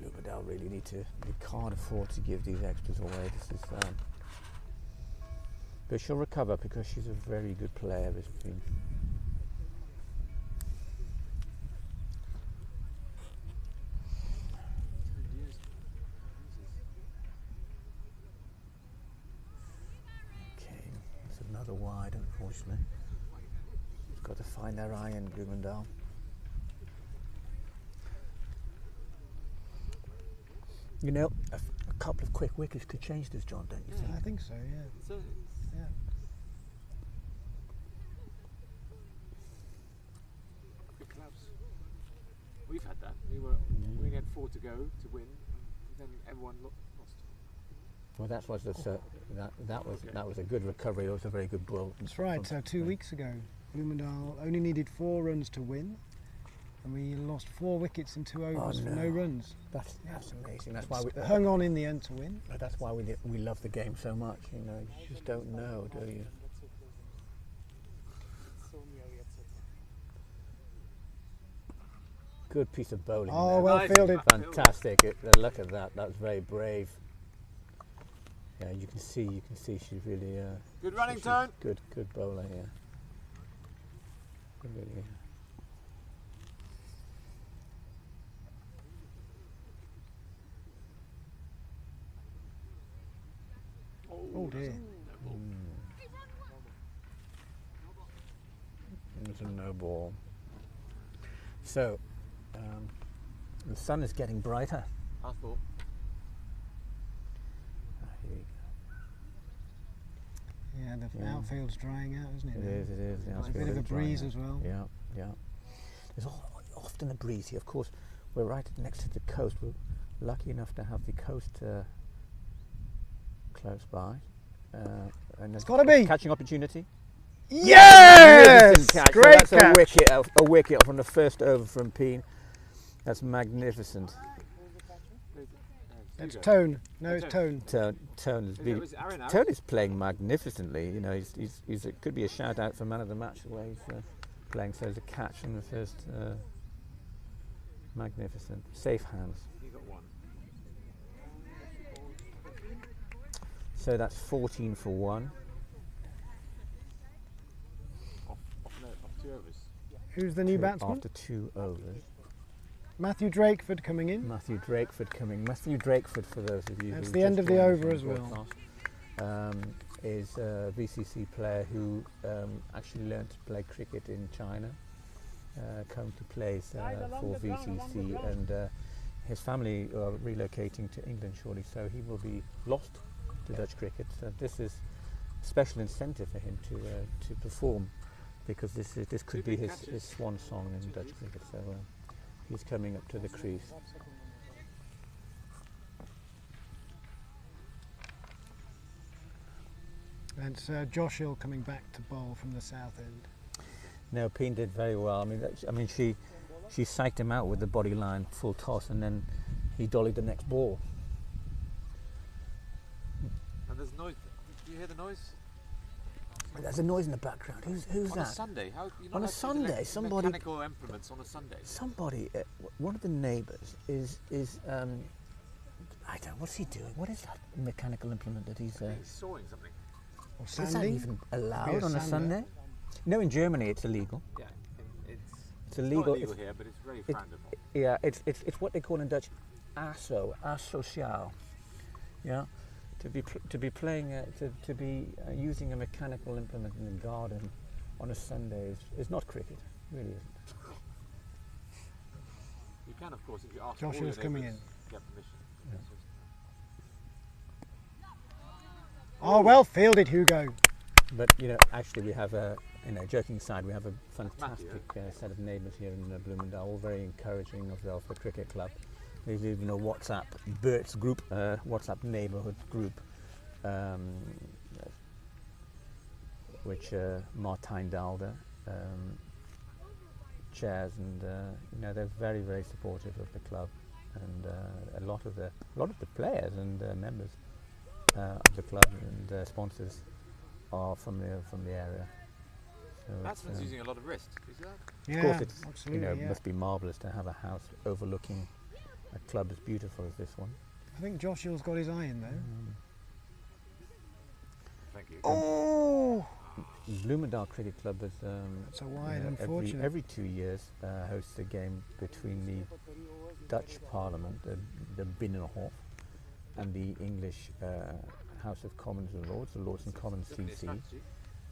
Bloemendaal really they can't afford to give these extras away. This is. But she'll recover because she's a very good player. Okay, that's another wide, unfortunately. Got to find their eye in Bloemendaal. A couple of quick wickets could change this, John, don't you think? I think so, yeah. So, Yeah. quick collapse. We've had that. We had 4 to go to win, and then everyone lost. Well, that was a good recovery. It was a very good ball. That's right. So 2 weeks ago, Bloemendaal only needed 4 runs to win, and we lost 4 wickets in 2 overs for no runs. That's amazing. That's why we hung on in the end to win. That's why we love the game so much. You just don't know, do you? Good piece of bowling. Oh, there. well fielded. Fantastic. Look at that. That was very brave. Yeah, you can see she's really Good running, she's Tone. Good bowler here. Really, Oh dear. It's a no ball. So, the sun is getting brighter. I thought. Here we go. Yeah, the Yeah. outfield's drying out, isn't it? It now? is. The There's a outfield bit of a is drying breeze out. as well. Yeah. There's often a breeze here. Of course, we're right next to the coast. We're lucky enough to have the coast close by. And It's gotta be. catching opportunity. Yes! Magnificent catch. So Great that's catch. a wicket from the first over from Peen. That's magnificent. It's Tone. No, it's Tone. Tone is playing magnificently. You know, he's it could be a shout out for man of the match the way he's playing. So there's a catch from the first. Magnificent. Safe hands. You got one. So that's 14 for 1. Off 2 overs. Who's the new batsman? After 2 overs. Matthew Drakeford coming in. Matthew Drakeford coming. Matthew Drakeford, for those of you That's who the end just of the joined us over on as well. broadcast, is a VCC player who actually learned to play cricket in China. Currently plays for VCC, and his family are relocating to England shortly, so he will be lost to Dutch cricket. So this is a special incentive for him to perform, because this could be his swan song in Dutch cricket. So he's coming up to the crease. And it's Josh Hill coming back to bowl from the south end. No, Peen did very well. I mean, she psyched him out with the body line full toss, and then he dollied the next ball. And there's noise. Do you hear the noise? There's a noise in the background. Who's On that? a Sunday? How, you're not On a allowed to use Sunday, somebody. mechanical implements on a Sunday. Somebody, one of the neighbours is I don't know, what's he doing? What is that mechanical implement that he's? He's sawing something. Or Is that sanding. even Be a allowed on a sander. Sunday? No, in Germany it's illegal. Yeah, It's not illegal. illegal here, but it's very frowned upon. Yeah, it's what they call in Dutch asociaal. Yeah, to be playing to be using a mechanical implement in the garden on a Sunday is not cricket. Really isn't. You can, of course, if you ask Josh all your Hill's coming neighbours, in. get permission. Oh, well fielded, Hugo. But actually, we have joking aside, we have a fantastic set of neighbours here in Bloemendaal, all very encouraging of the cricket club. There's even a WhatsApp Bert's group, WhatsApp neighbourhood group, which Martijn Daalder chairs, and they're very, very supportive of the club, and a lot of the players and members of the club and sponsors are from the area. So Batsman's using a lot of wrist. You see that? Yeah, of course, it's absolutely. it Yeah. must be marvellous to have a house overlooking a club as beautiful as this one. I think Josh Hill's got his eye in there. Thank you. Oh! Bloemendaal Cricket Club is That's a wide, unfortunate. every 2 years hosts a game between the Dutch Parliament, the Binnenhof, and the English House of Commons and Lords, the Lords and Commons CC.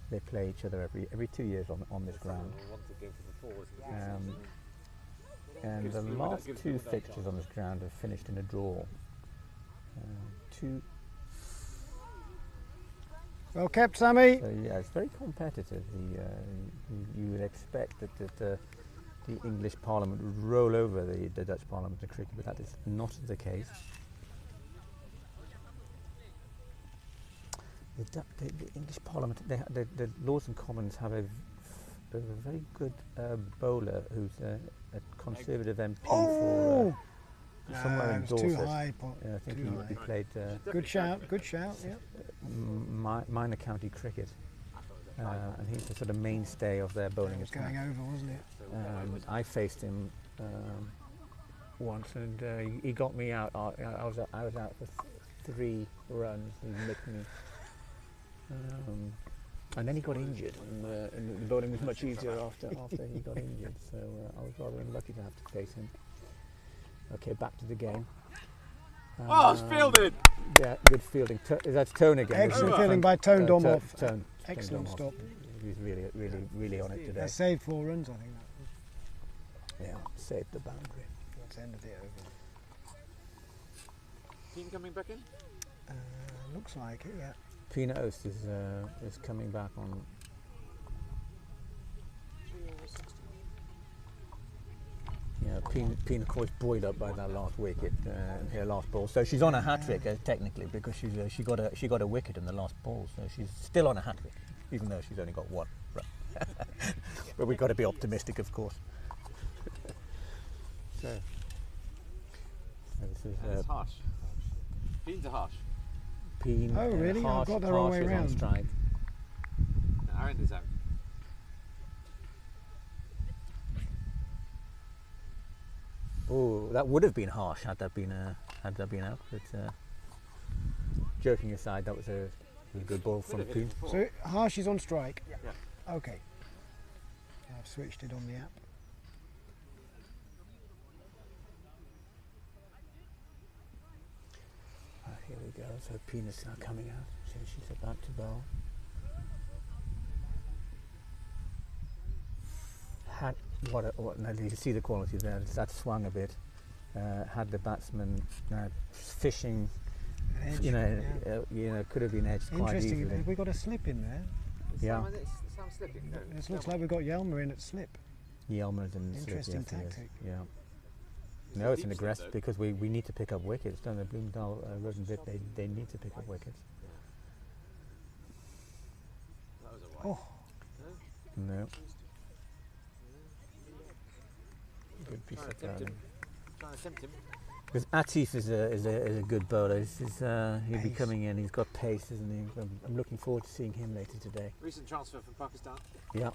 They play each other every 2 years on this ground. And the last 2 fixtures on this ground have finished in a draw. Well kept, Sammy. So yeah, it's very competitive. You would expect that the English Parliament would roll over the Dutch Parliament in cricket, but that is not the case. The English Parliament, the Lords and Commons have a very good bowler who's a Conservative MP for somewhere in it was Dorset. too high. I think Too he high. played Good shout, yeah. minor county cricket, and he's the sort of mainstay of their bowling It was attack. going over, wasn't it? I faced him once, and he got me out. I was out for 3 runs. He nicked me, and then he got injured, and the bowling was much easier after he got injured. So I was rather unlucky to have to face him. Okay, back to the game. Oh, it's fielded! Yeah, good fielding. That's Tone again. Excellent fielding by Tone Domhoff. Tone. Excellent stop. He's really on it today. They saved 4 runs, I think. That was. Yeah, saved the boundary. Let's end it over. Team coming back in? Looks like it, yeah. Pina Oast is coming back on. Yeah, Pina of course buoyed up by that last wicket in her last ball. So she's on a hat trick technically, because she got a wicket in the last ball. So she's still on a hat trick, even though she's only got 1. Right. But we've got to be optimistic, of course. So this is it's harsh. Pins are harsh. Peen. Oh, really? Harsh, I've got the wrong way Harsh is on round. strike. No, Aaron is out. Oh, that would have been harsh had that been out. But joking aside, that was a good ball from Peen. So Harsh is on strike? Yeah. Okay. I've switched it on the app. Here we go. So Peen is now coming out. So she's about to bowl. Now you can see the quality there. That swung a bit. Had the batsman fishing, Edge, could have been edged quite Interesting. easily. Have we got a slip in there? Yeah. Sam slipping. No. It looks like we've got Yelmer in at slip. Yelmer didn't slip, Interesting yes, he is. tactic. Yeah. It's No, a it's an deep slip, aggressive though. because we need to pick up wickets. Don't they? Bloemendaal, Road and Wit, they need to pick up wickets. That was a wide. Oh, No. Good piece Trying of to tempt him. bowling. Trying to tempt him. Because Atif is a good bowler. He'll be Pace. coming in. He's got pace, isn't he? I'm looking forward to seeing him later today. Recent transfer from Pakistan. Yeah.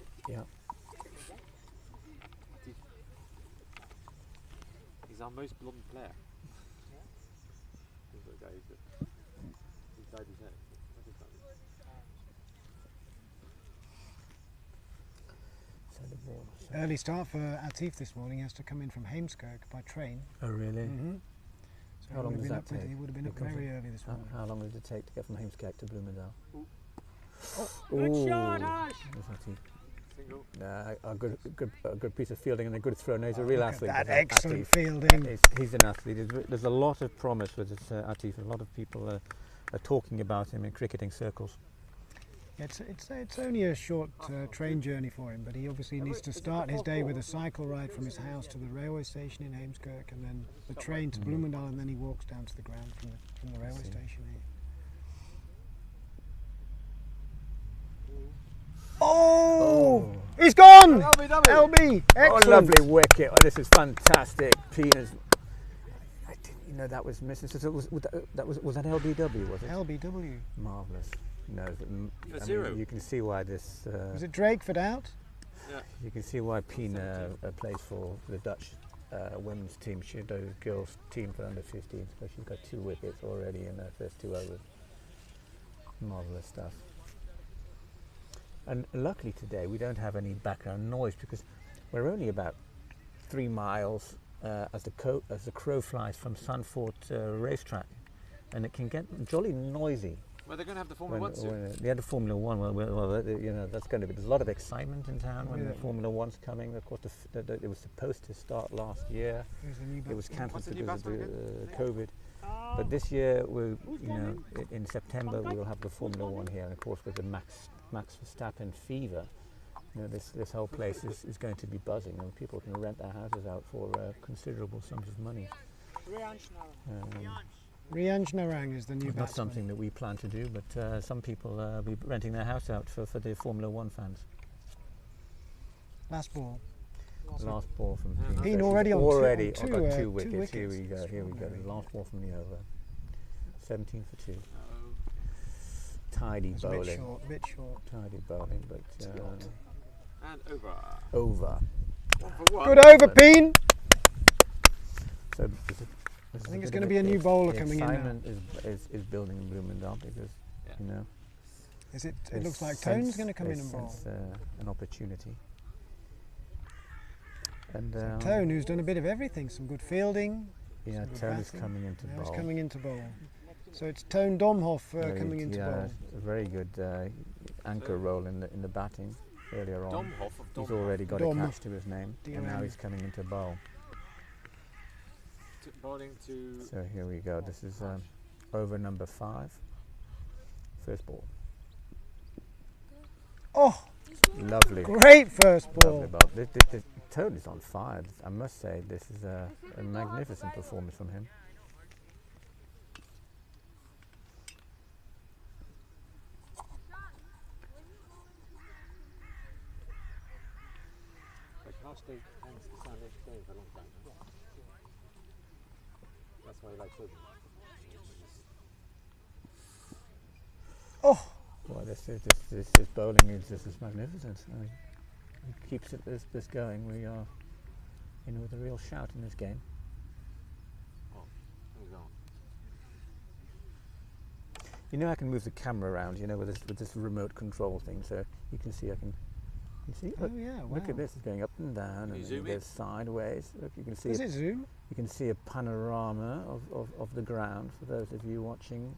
He's our most blonde player. He's the guy who's dyed his hair. So the ball. early start for Atif this morning. He has to come in from Heemskerk by train. Oh really? Mm-hmm. So How long does that take? He would have been up Because very early this morning. How long does it take to get from Heemskerk to Bloemendaal? Good shot, Harsh. Single. A good piece of fielding and a good throw. No, he's a real Look at athlete. that is excellent Atif. fielding. He's an athlete. There's a lot of promise with this Atif. A lot of people are talking about him in cricketing circles. It's only a short train journey for him, but he obviously needs to start his day with a cycle ride from his house to the railway station in Heemskerk, and then the train to Bloemendaal, and then he walks down to the ground from the railway station here. Oh! He's gone! LB! Excellent! Oh, lovely wicket. Oh, this is fantastic. Pina's. I didn't know that was missing. So was that LBW, was it? LBW. Marvellous. No, zero. you can see why this. Was it Drakeford out? Yeah. You can see why Pina plays for the Dutch women's team. She does girls team for under 15, so she's got 2 wickets already in her first 2 overs. Marvellous stuff. And luckily today we don't have any background noise because we're only about 3 miles as the crow flies from Sunfort racetrack, and it can get jolly noisy. Well, they're going to have the Formula One soon. They had the Formula One. Well, that's going to be. There's a lot of excitement in town when the Formula One's coming. Of course, it was supposed to start last year. It was cancelled What's the new because of batsman COVID. But this year, in September, we will have the Formula One here, and of course, with the Max Verstappen fever, this whole place is going to be buzzing, and people can rent their houses out for considerable sums of money. Rianj Narang is the new It's batsman. not something that we plan to do, but some people will be renting their house out for the Formula One fans. Last ball. Last ball from Peen So already she's on already two, got 2 two wickets. Here wickets. we go. The last ball from the over. 17 for 2. Tidy It's a bowling. bit short. Tidy bowling, but And over. over. 1 for 1. Good over, Peen! So I think it's going to be a new bowler coming in now. Excitement is building in Bloemendaal because, you know. It looks like Tone's going to come in and bowl. An opportunity. And Tone, who's done a bit of everything, some good fielding. Yeah, Tone is coming into bowl. He's coming into bowl. So it's Tone Domhoff coming into bowl. A very good anchor role in the batting earlier on. Domhoff of He's already got a catch to his name, and now he's coming into bowl. So here we go. This is over number 5. First ball. Oh, lovely! Great first ball. Lovely ball. The Tone is on fire. I must say, this is a magnificent performance from him. That's why he likes Road. Oh! Well, this bowling is magnificent. He keeps this going. We are, with a real shout in this game. Oh, there we go. I can move the camera around, with this remote control thing, so you can see. You see? Oh yeah! Wow. Look at this. It's going up and down, and it goes sideways. Look, you can see. Does it zoom? You can see a panorama of the ground for those of you watching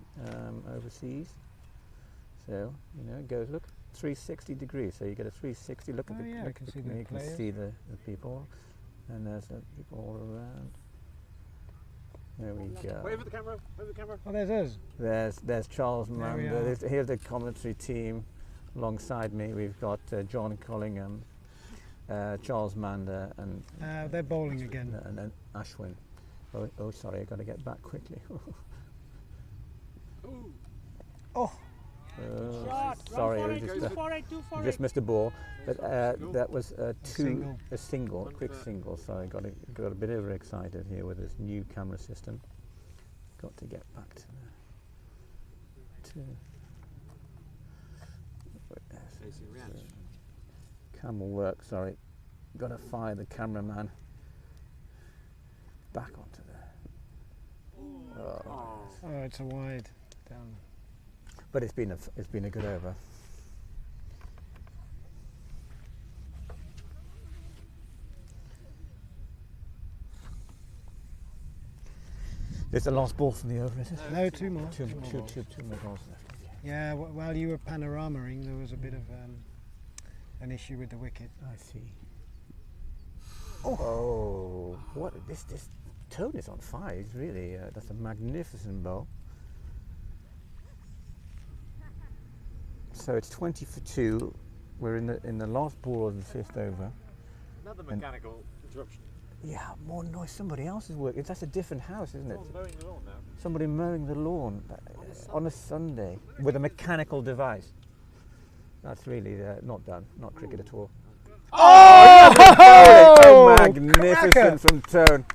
overseas. So it goes 360 degrees. So you get a 360 look at the. Yeah, look I can see you can see the people, and there's people all around. There we go. Wave at the camera. Wave at the camera. Oh, there's us. There's Charles Mander. Here's the commentary team. Alongside me, we've got John Collingham, Charles Mander, and they're bowling again. And Ashwin. Oh, sorry, I got to get back quickly. Oh. Sorry, just missed a ball. But that was a quick single. Sorry, got a bit overexcited here with this new camera system. Got to get back to camel work. Sorry, got to fire the cameraman back onto there. Oh, it's a wide down. But it's been a good over. There's the last ball from the over, is it? No, two more. Two more balls left. Yeah, while you were panoramaing, there was a bit of an issue with the wicket. I see. Oh, what this Tone is on fire. He's really that's a magnificent bowl. So it's 20 for 2. We're in the last ball of the 5th over. Another mechanical interruption. Yeah, more noise. Somebody else is working. That's a different house, isn't it? Someone's mowing the lawn now. Somebody mowing the lawn on a Sunday with a mechanical device. That's really not done. Not cricket at all. Oh! Magnificent cracker from Tone.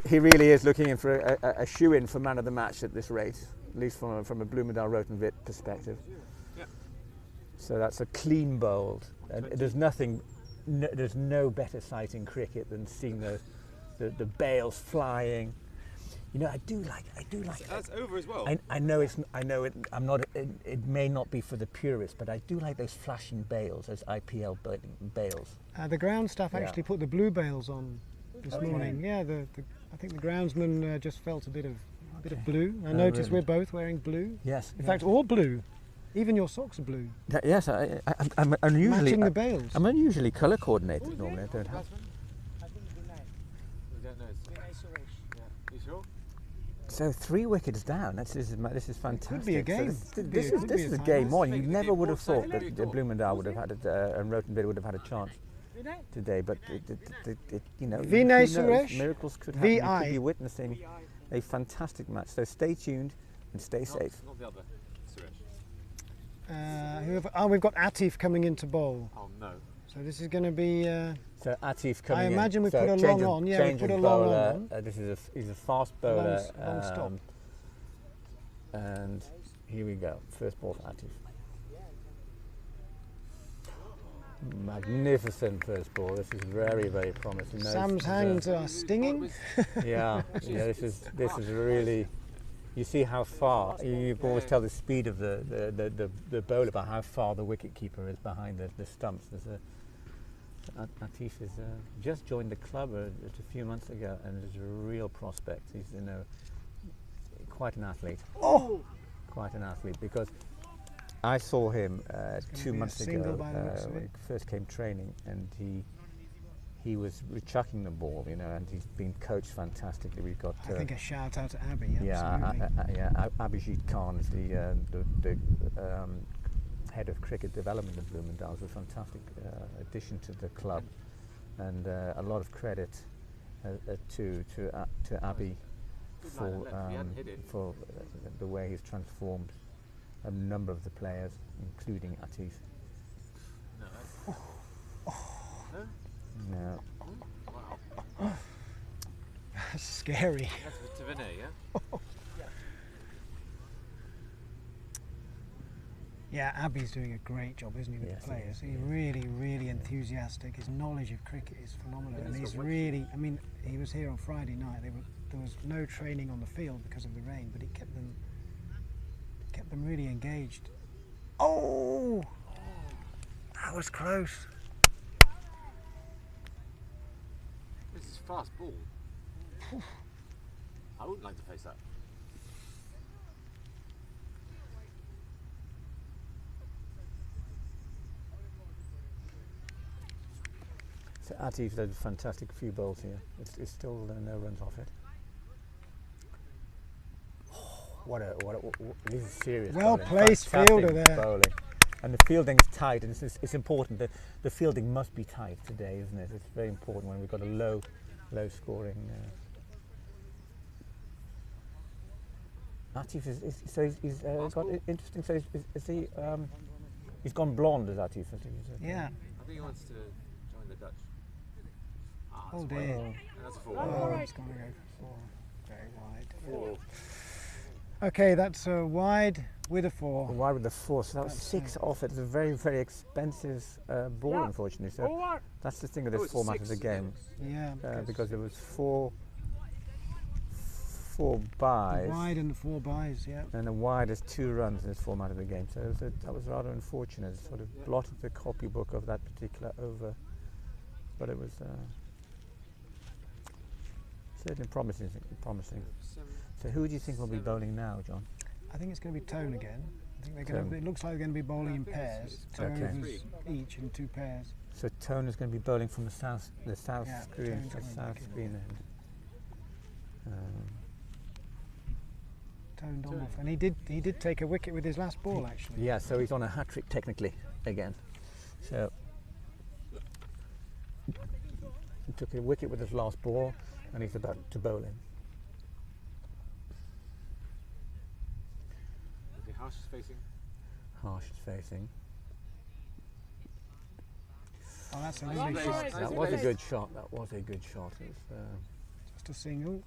He really is looking in for a shoe-in for man of the match at this rate, at least from a Bloemendaal, Rood and Wit perspective. Yeah. So that's a clean bowled. There's no better sight in cricket than seeing the bails flying. I do like. That's over as well. I know it. I'm not. It may not be for the purists, but I do like those flashing bails, those IPL bails. The ground staff actually put the blue bails on this morning. Yeah, I think the groundsman just felt a bit of blue. I noticed we're both wearing blue. Yes. In fact, all blue. Even your socks are blue. Yes, I'm unusually matching the bails. I'm unusually colour coordinated normally. I don't have. We don't know. Yeah. You sure? So 3 wickets down. This is fantastic. Could be a game. So this is a game on. You never would have thought that Bloemendaal would have had and Rood and Wit would have had a chance today. But Vinay Suresh. Miracles could happen. You could be witnessing a fantastic match. So stay tuned and stay safe. Not the other Suresh. We've got Atif coming into bowl. Oh no. So this is going to be. So Atif coming in. I imagine we put a long on. Yeah, we put a long on. He's a fast bowler. Long stop. And here we go. First ball for Atif. Magnificent first ball. This is very, very promising. Sam's hands are stinging. Yeah, yeah. This is really. You see how far. You can always tell the speed of the bowler by how far the wicket keeper is behind the stumps. There's Atif has just joined the club a few months ago, and is a real prospect. He's quite an athlete. Oh, quite an athlete, because I saw him 2 months ago when he first came training, and he was chucking the ball, you know, and he's been coached fantastically. We've got I think a shout out to Abby. Abhijit Khan is the head of cricket development at Bloemendaal. Is a fantastic addition to the club, and a lot of credit to Abby for the way he's transformed a number of the players, including Atif. No. Wow. That's scary. That's to Vinay, yeah? Yeah, Abby's doing a great job, isn't he, with the players? He's really, really enthusiastic. His knowledge of cricket is phenomenal, and he's really. I mean, he was here on Friday night. There was no training on the field because of the rain, but it kept them really engaged. Oh, that was close. This is fast ball. I wouldn't like to face that. So Atif's had a fantastic few bowls here. It's still no runs off it. This is serious. Well bowling. placed fielder there. Bowling. And the fielding is tight, and it's important that the fielding must be tight today, isn't it? It's very important when we've got a low scoring. Atif he's got interesting. So is he? He's gone blonde, is Atif? Yeah. I think he wants to join the Dutch. Oh dear. And that's a 4. Oh, it's going to go for 4. Very wide. 4. Okay, that's a wide with a 4. Wide with the 4, so that was 6 off it. It's a very, very expensive ball, unfortunately. So that's the thing with this format of the game. Yeah. Because there was 4 buys. The wide and the 4 buys, yeah. And the wide is 2 runs in this format of the game. So that was rather unfortunate. It sort of blotted the copybook of that particular over. But it was certainly promising. So who do you think will be bowling now, John? I think it's going to be Tone again. I think they're going to. It looks like they're going to be bowling in pairs, 2 overs each in 2 pairs. So Tone is going to be bowling from the south screen, end. Toned on off, and he did take a wicket with his last ball actually. Yeah, so he's on a hat trick technically again. So he took a wicket with his last ball, and he's about to bowl in. Okay, Harsh is facing. Harsh is facing. Oh, that's a lovely shot. That was a good shot. That was a good shot. It was, just a single.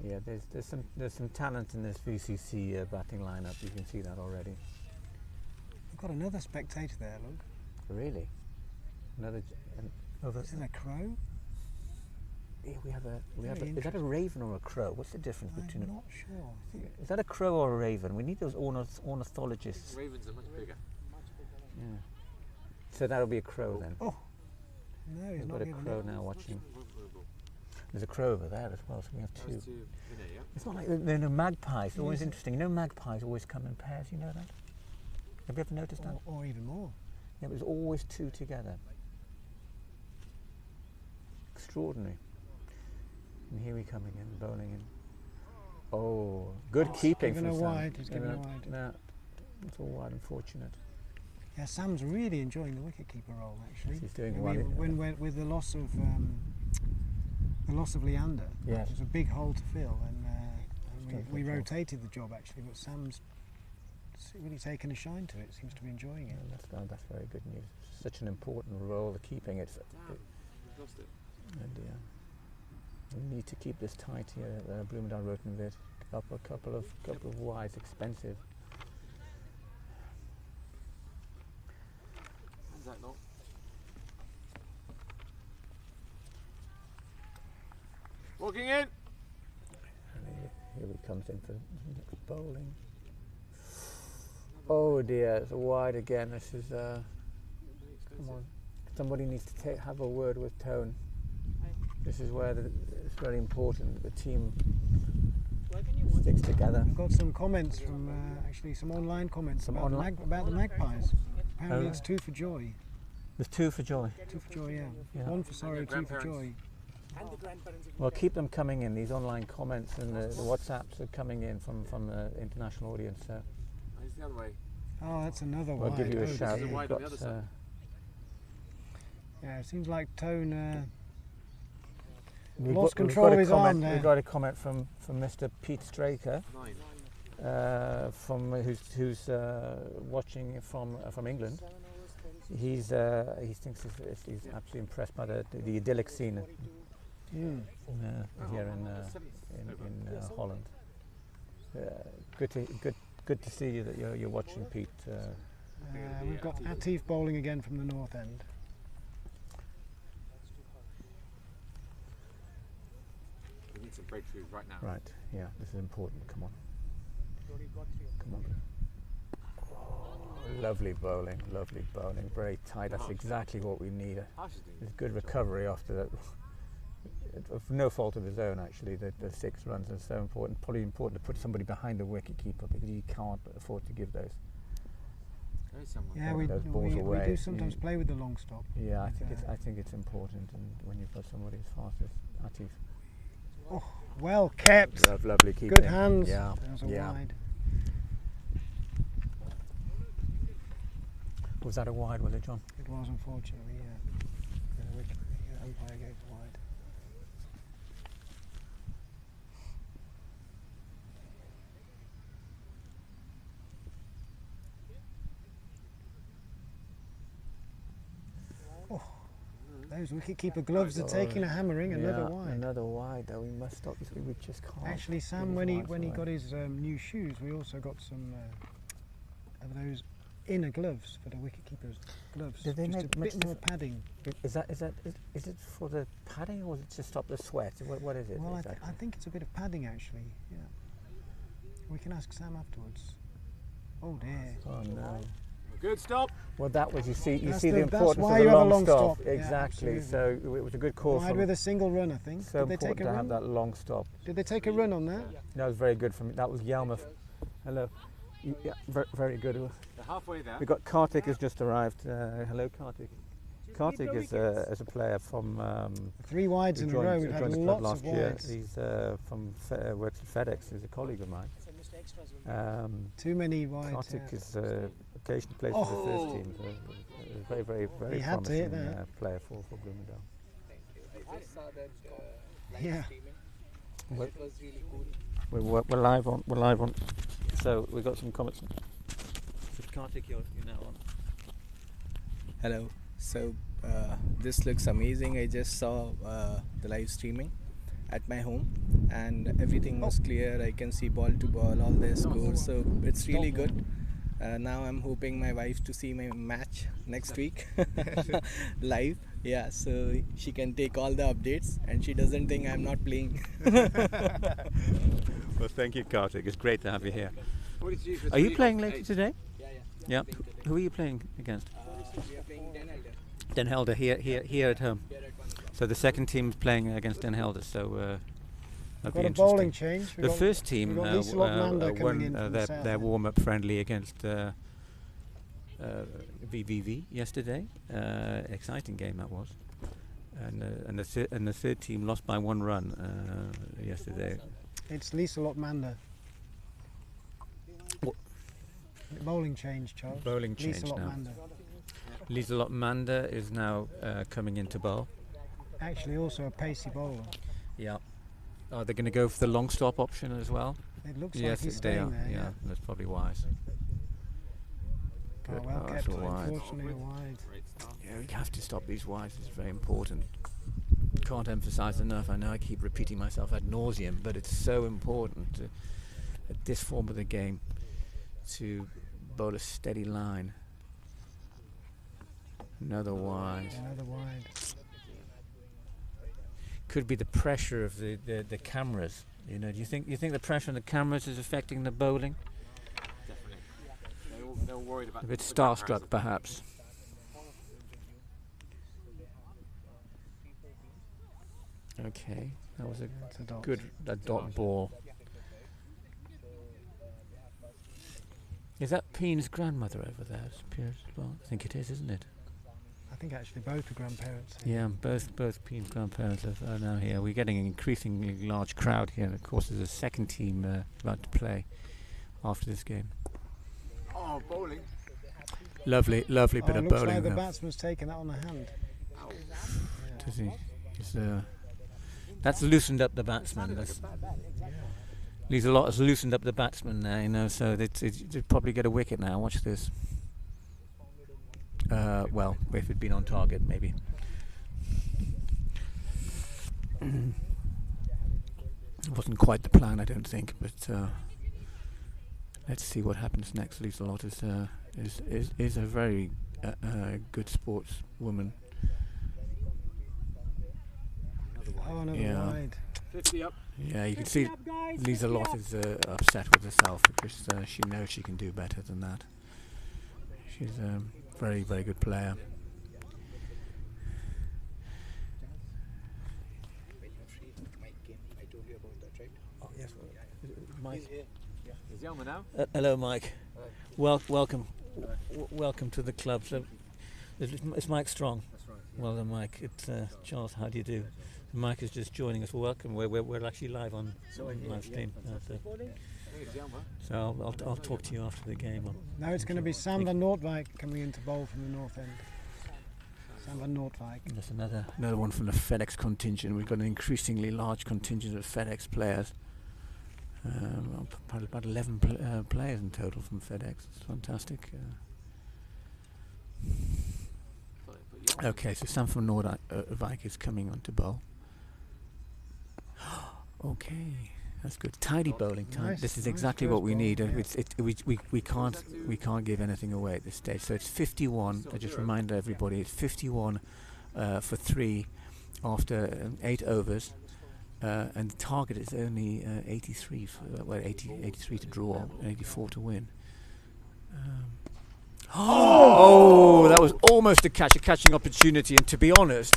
Yeah, there's some talent in this VCC batting lineup. You can see that already. We've got another spectator there. Look. Really? Another. Is it a crow? Yeah, we have a. Is that a raven or a crow? What's the difference between? I'm not sure. Is that a crow or a raven? We need those ornithologists. Ravens are much bigger. Yeah. So that'll be a crow then. Oh. No, he's We've not. got a crow now watching. There's a crow over there as well, so we have 2. It's not like there are no magpies. It's always interesting. You know, magpies always come in pairs. You know that? Have you ever noticed that? Or even more. Yeah, but there's always 2 together. Extraordinary. And here we come again, bowling in. Oh, good keeping from Sam. Wide. He's giving a wide. No, it's all wide. Unfortunate. Yeah, Sam's really enjoying the wicketkeeper role actually. He's doing well. When with the loss of Leander, yes. It was a big hole to fill, and we rotated the job actually. But Sam's really taken a shine to it. Seems to be enjoying it. Yeah, that's very good news. Such an important role, the keeping it. Lost it. And we need to keep this tight here at Bloemendaal, Rood and Wit. Up a couple of wides, expensive. How's that not? Walking in. And here he comes in for next bowling. Oh dear, it's wide again. This is come on. Somebody needs to have a word with Tone. This is where it's very important the team sticks together. I've got some comments from actually some online comments about the Magpies. Apparently it's 2 for joy. There's 2 for joy. 2 for joy, yeah. 1 for sorrow, 2 for joy. Well, keep them coming in. These online comments and the WhatsApps are coming in from the international audience. So He's the other way. Oh, that's another I'll wide. give you a Oh, shout. dear. Wide on the other side. Yeah, it seems like Tone We've lost got- we've control got of a his arm comment- there. We've got a comment from Mr. Pete Straker, 9. from who's watching from England. He thinks he's absolutely impressed by the idyllic scene Mm. here in Holland. Good to see you that you're watching, Pete. We've got Atif bowling again from the north end. We need some breakthroughs right now. Right, yeah, this is important. Come on. Come on. Oh, lovely bowling, very tight. That's exactly what we need. It's good recovery after that. Of no fault of his own, actually. The 6 runs are so important. Probably important to put somebody behind the wicket keeper because you can't afford to give those. Yeah, those balls we away. do sometimes play with the long stop. Yeah, I think it's important, and when you've got somebody as fast as Atif. Oh, well kept. Lovely keeping. Good hands. Yeah, That was a yeah. wide. Was that a wide, was it, John? It was, unfortunately, yeah. The umpire gave it wide. Oh, those wicketkeeper gloves are taking a hammering. Another wide. Another wide. Though we must stop this. We just can't. Actually, Sam, when he got his new shoes, we also got some of those inner gloves for the wicketkeeper's gloves. Did they just make a much bit more padding. Is it for the padding or is it to stop the sweat? What is it? Well, exactly? I think it's a bit of padding actually. Yeah. We can ask Sam afterwards. Oh dear. Oh no. Good stop. Well, that was the That's importance why of you the have a long long stop. stop. Yeah, Exactly. So it was a good call. Wide with a single run, I think. So Did they important take a to run? have that long stop. Did they take a run on that? That was very good from. That was Yarmouth. Hello. Yeah, very good. They're halfway there. We got Kartik has just arrived. Hello, Kartik. Kartik is a player from 3 wides in a row. We've had joined the club lots last of year. wides. He's works at FedEx. He's a colleague of mine. Too many wides. Kartik yeah. is occasionally plays for the first team. So a very He had to hit promising that. player for Bloemendaal. Yeah. We're live on. So we got some comments. Kartik, you're now on. Hello. So this looks amazing. I just saw the live streaming at my home and everything was clear. I can see ball to ball, all the scores. So it's really good. Now I'm hoping my wife to see my match next week live. Yeah, so she can take all the updates and she doesn't think I'm not playing. Well, thank you, Kartik. It's great to have you here. Are you playing later today? Yeah. Who are you playing against? We are playing Den Helder here at home. So the second team's playing against Den Helder. So that'll be Got a bowling interesting. change. The first team we've got Lisa Lockmander coming in won from the south their end. warm-up friendly against VVV yesterday. Exciting game that was. And the third team lost by 1 run yesterday. It's Lisa Lockmander. What? Bowling change, Charles. Bowling change Lisa now. Lockmander. Lisa Lockmander is now coming into bowl. Actually, also a pacey bowler. Yeah. Are they going to go for the long stop option as well? It looks Yes, like he's they are. staying there. Yeah, that's probably wise. Oh, Good. well That's kept. all wide. Unfortunately, a wide. Yeah, we have to stop these wides. It's very important. Can't emphasise enough. I know I keep repeating myself ad nauseum, but it's so important at this form of the game to bowl a steady line. Another wide. Another wide. could be the pressure of the cameras. You know, do you think the pressure on the cameras is affecting the bowling? Definitely. They're worried about A bit the cameras. starstruck, perhaps. Okay, that was a good dot ball. Is that Peen's grandmother over there? Well, I think it is, isn't it? I think actually both the grandparents. Yeah, both Peen's grandparents are now here. We're getting an increasingly large crowd here, and of course there's a second team about to play after this game. Oh, bowling. Lovely bit of looks bowling. like the though. batsman's taken that on the hand. Does he? That's loosened up the batsman. Leaves a lot has loosened up the batsman there, you know, so they'd probably get a wicket now. Watch this. Well, if it'd been on target, maybe. It wasn't quite the plan, I don't think, but let's see what happens next. Lisa Lott is a very good sportswoman. Oh, another wide. 50 up. Yeah, you can see Lisa Lott is upset with herself because she knows she can do better than that. She's a very, very good player. Oh, yes. Mike. Is Jelmer now? Hello, Mike. Welcome to the club. So, is Mike Strong? That's right. Well done, Mike. It's Charles. How do you do? Mike is just joining us. Welcome. We're actually live on live stream. So I'll talk to you after the game. Now it's going to be Sam van Noordwijk coming in to bowl from the north end. Sam van Noordwijk. There's another one from the FedEx contingent. We've got an increasingly large contingent of FedEx players. About 11 players in total from FedEx. It's fantastic. Okay, so Sam van Noordwijk is coming on to bowl. Okay, that's good. Tidy bowling time. Nice, This is nice exactly first what we ball, need. yeah. We can't give anything away at this stage. So it's 51. I just remind everybody it's 51 for 3 after 8 overs, and the target is only 83. 83 to draw, and 84 to win. Oh, that was almost a catching opportunity. And to be honest,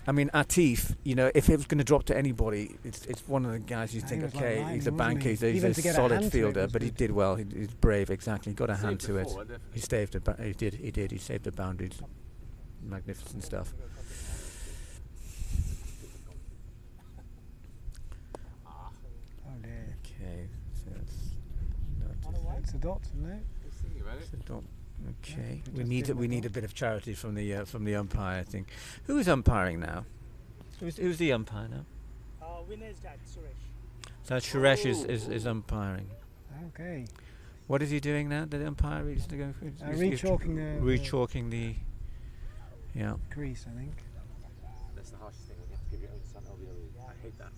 I mean, Atif, you know, if it was going to drop to anybody, it's one of the guys you think, okay, he's a banker, he's a solid fielder, but he did well. He's brave, exactly. He got a hand to it. He saved it. He did. He saved the boundaries. Magnificent stuff. Oh dear. Okay, so It's a dot, no? it's a dot. Okay, we need a bit of charity from the umpire, I think. Who is umpiring now? Who's the umpire now? Winner's dad, Suresh. So Suresh is umpiring. Okay. What is he doing now? The umpire is going for rechalking the crease, I think. That's the harshest thing when you have to give your own son LBW. I hate that.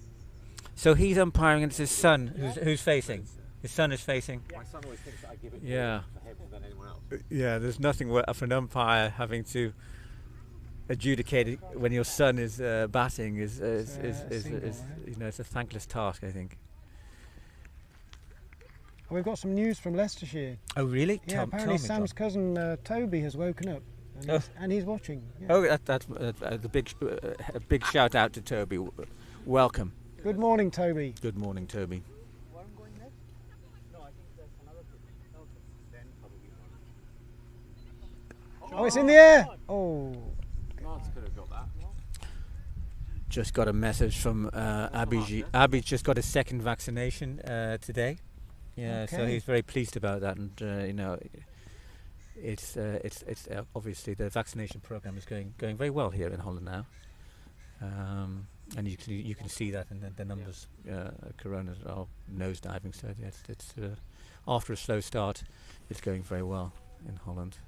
So he's umpiring, and it's his son who's facing. His son is facing. My son always thinks that I give it Yeah. more for him than anyone else. Yeah, there's nothing worse for an umpire having to adjudicate it when your son is batting is you know, it's a thankless task, I think. Oh, we've got some news from Leicestershire. Oh really? Yeah, apparently Sam's cousin Toby has woken up and he's watching. Yeah. Oh, that's a big shout out to Toby. Welcome. Good morning, Toby. Good morning, Toby. Oh, it's in the air. Oh. Lance could have got that. Just got a message from Abhijit. Abhi just got a second vaccination today. Yeah, so he's very pleased about that, and you know, it's obviously the vaccination program is going very well here in Holland now, and you can see that in the numbers. Coronas are nosediving, so it's after a slow start, it's going very well in Holland.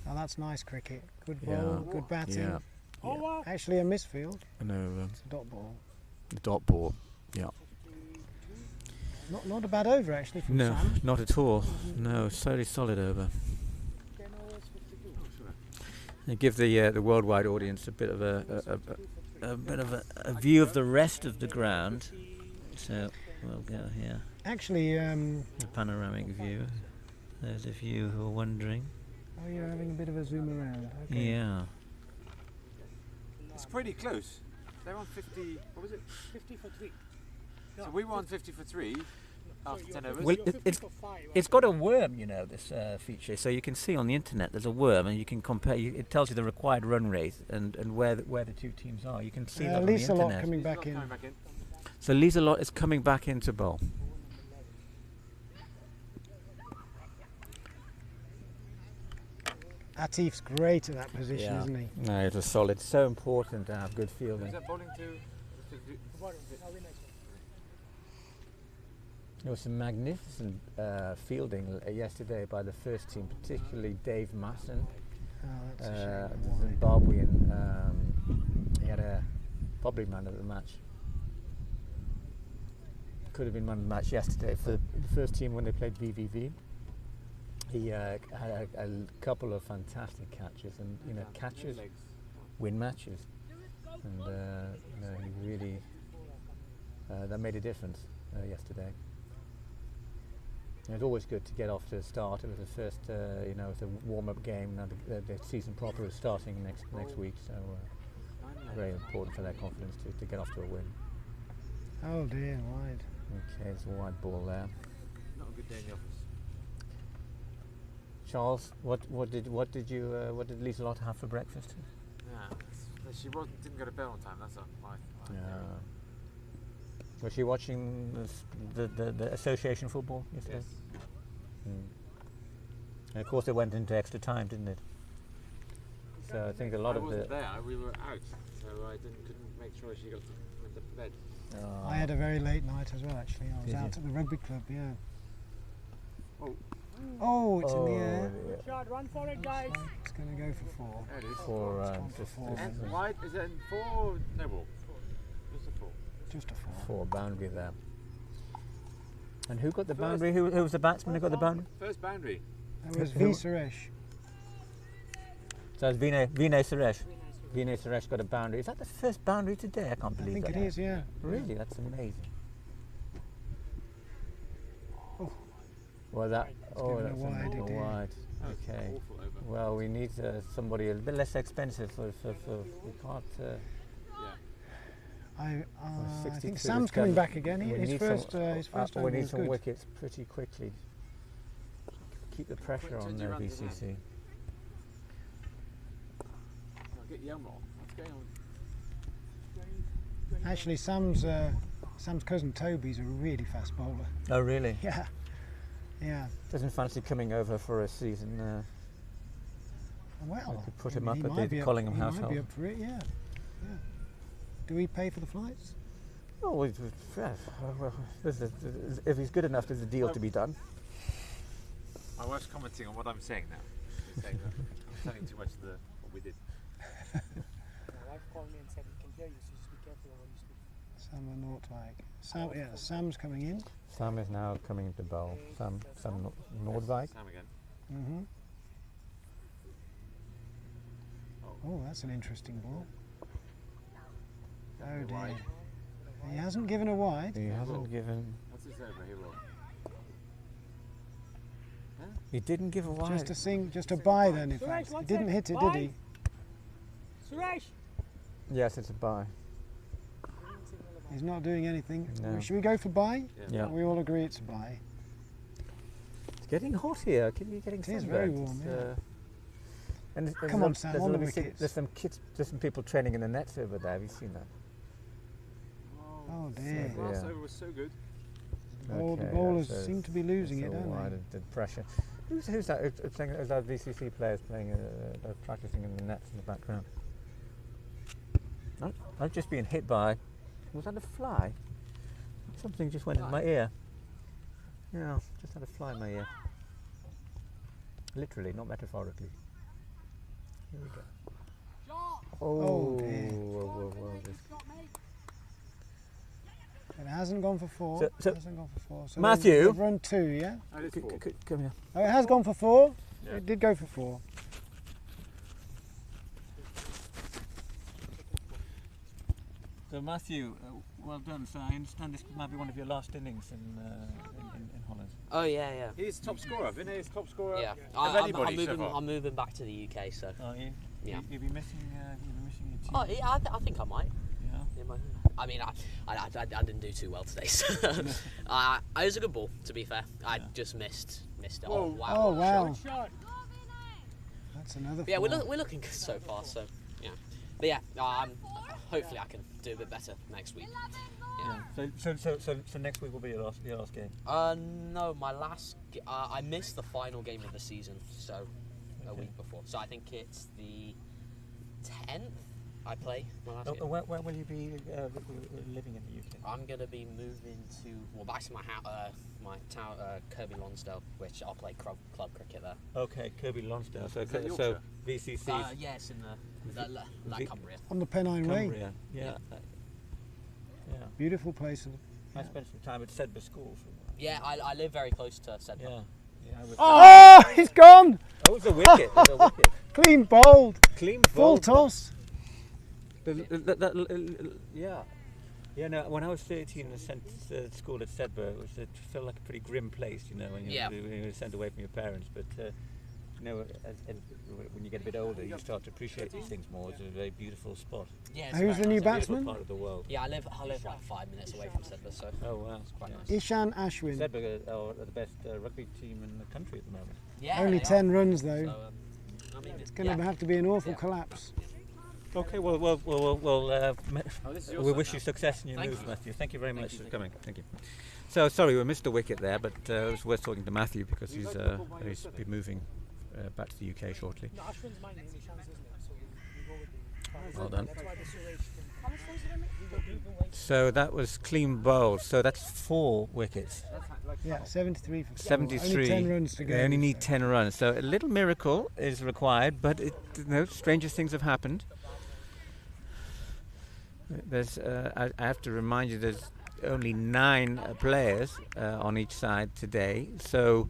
Oh, that's nice cricket. Good ball, good batting. Yeah. Actually a misfield. No, It's a dot ball. the dot ball. Yeah. Not a bad over actually from No, Sam. not at all. No, solely solid over. And give the worldwide audience a bit of a a bit of a view of the rest of the ground. So we'll go here. Actually, The panoramic view. There's a few who are wondering. oh, you're having a bit of a zoom around. Okay. Yeah. It's pretty close. They're on 50. What was it? 50 for 3. So we were on 50 for 3 after 10 overs. Well, 50 for 5. It's got a worm, you know, this feature. So you can see on the internet there's a worm, and you can compare. It tells you the required run rate and where the two teams are. You can see that on the Lisa Lot internet. coming back in. Coming back in. So Lisa Lot is coming back into bowl. Atif's great at that position, Yeah. isn't he? No, it's a solid. So important to have good fielding. Is that bowling to? There was some magnificent fielding yesterday by the first team, particularly Dave Masson, Oh, that's a the shame. Why? Zimbabwean. He had probably man of the match. Could have been man of the match yesterday for the first team when they played VVV. He had a couple of fantastic catches, and you know, catches win matches, and you know, he really that made a difference yesterday. And it's always good to get off to a start. It was the first, you know, it's a warm-up game. Now the season proper is starting next week, so very important for their confidence to get off to a win. Oh dear, wide. Okay, there's a wide ball there. Not a good day in the office. Charles, what did Lisa Lot have for breakfast? Yeah, she didn't go to bed on time. That's my Yeah. Was she watching the association football yesterday? Yes. And of course it went into extra time, didn't it? So I think a lot I of wasn't the. there. We were out, so I couldn't make sure she went to bed. I had a very late night as well, actually. I was Did out you? at the rugby club, yeah. Oh. Oh, it's in the air. Good shot, run for it, guys. It's going to go for 4. There it is. 4 It's runs. gone for 4. And wide is it in 4? No ball. Just a 4. Just a 4. 4 boundary there. And who got the First. boundary? Who was the batsman who got the boundary? First boundary. It was Who- V. Suresh. So it's Vinay Suresh. Vinay Suresh got a boundary. Is that the first boundary today? I can't I believe think that. it is, yeah. Really, that's amazing. Oh. Well, that. Oh, given a that's wide, it a did. wide. That's Okay. awful over. Well, we need somebody a bit less expensive for we can't. Yeah. I 62 think is Sam's coming. coming back again. We His need first some, over we need was some good. wickets pretty quickly. Keep the pressure Quick on 20 there, runs is VCC. I'll get Yelmore. What's going on? Actually, Sam's cousin Toby's a really fast bowler. Oh, really? Yeah. Yeah. Doesn't fancy coming over for a season. Well, I could put I him mean, up he at might the be up- Collingham he might household. be up for it, yeah. Yeah. Do we pay for the flights? Oh, well, if he's good enough, there's a deal to be done. My wife's commenting on what I'm saying now. She's saying that I'm telling too much of what we did. My wife called me and said, we can hear you, so just be careful when you speak. Sam and Nordwijk. Yeah, Sam's coming in. Sam is now coming into bowl. Sam Nordwijk. Sam again. Mm-hmm. Oh, that's an interesting ball. Oh dear. Wide. He hasn't given a wide. He hasn't given. What's this over? He will. He didn't give a wide. Just a buy then, in Suresh, fact. He one didn't sec. hit it, Buy. did he? Suresh! Yes, it's a buy. He's not doing anything. No. Should we go for buy? Yeah. We all agree it's a buy. It's getting hot here. You're getting It is very sunburnt. warm, It's, yeah. and Come on, Sam, on the wickets. There's some kids, there's some people training in the nets over there. Have you seen that? Oh dear. The last Yeah. over was so good. The Okay, bowlers that's seem to be losing it, all don't wide they? and the pressure. Who's that? It's playing, is that VCC players playing, practicing in the nets in the background? I've just been hit by. Was that a fly? Something just went in my ear. Yeah, just had a fly in my ear. Literally, not metaphorically. Here we go. Oh, dear. Whoa, this- It hasn't gone for 4. So- It hasn't gone for 4. So Matthew? they've run 2, yeah? Oh, it's 4. Come here. Oh, it has gone for 4. Yeah. It did go for 4. So Matthew, well done. So I understand this might be one of your last innings in Holland. Oh yeah. He's top scorer, isn't he? He's top scorer. Yeah, Of anybody so far. I'm moving back to the UK, so. Are you? Yeah. You'll be missing your team. Oh yeah, I think I might. Yeah. I mean, I didn't do too well today. So it was a good ball, to be fair. I just missed it. Oh wow! Oh wow! That's another. But yeah, we're looking good so far. So yeah, but yeah, hopefully I can do a bit better next week. Yeah. So next week will be your last game. No, my last. I missed the final game of the season, so a week before. So I think it's the 10th. I play my last game. Where will you be living in the UK? I'm gonna be moving back to my house, my town, Kirby Lonsdale, which I'll play club cricket there. Okay, Kirby Lonsdale. So VCC. Yes, in the Cumbria. On the Pennine Way. Cumbria. Yeah. Beautiful place. I spent some time at Sedbergh School. Yeah, I live very close to Sedbergh. Oh, he's gone! Oh, it was a wicket. Clean bowled. Clean Full bowled. toss. Yeah. Yeah, no, when I was 13 and sent to school at Sedbergh, it felt like a pretty grim place, you know, when you were sent away from your parents. But, you know, when you get a bit older, you start to appreciate these things more. It's a very beautiful spot. Yeah, who's the new It's a batsman? beautiful part of the world. Yeah, I live like 5 minutes away from Sedbergh, so. Oh, wow. It's quite nice. Ishan Ashwin. Sedbergh are the best rugby team in the country at the moment. Yeah, Only 10 runs though. So, it's going to have to be an awful collapse. Okay, well, we wish you success in your move, Matthew. Thank you very much for coming. Thank you. So, sorry, we missed the wicket there, but it was worth talking to Matthew because he's be moving back to the UK shortly. No, Ashwin's my name, Ishan's isn't it? So we go with the. Well done. That's why the Suresh So that was clean bowled. So that's 4 wickets. Yeah, 73 for 4. 73. Only 10 runs to go. They only need 10 runs. So a little miracle is required, but stranger things have happened. There's, I have to remind you, there's only 9 players on each side today. So,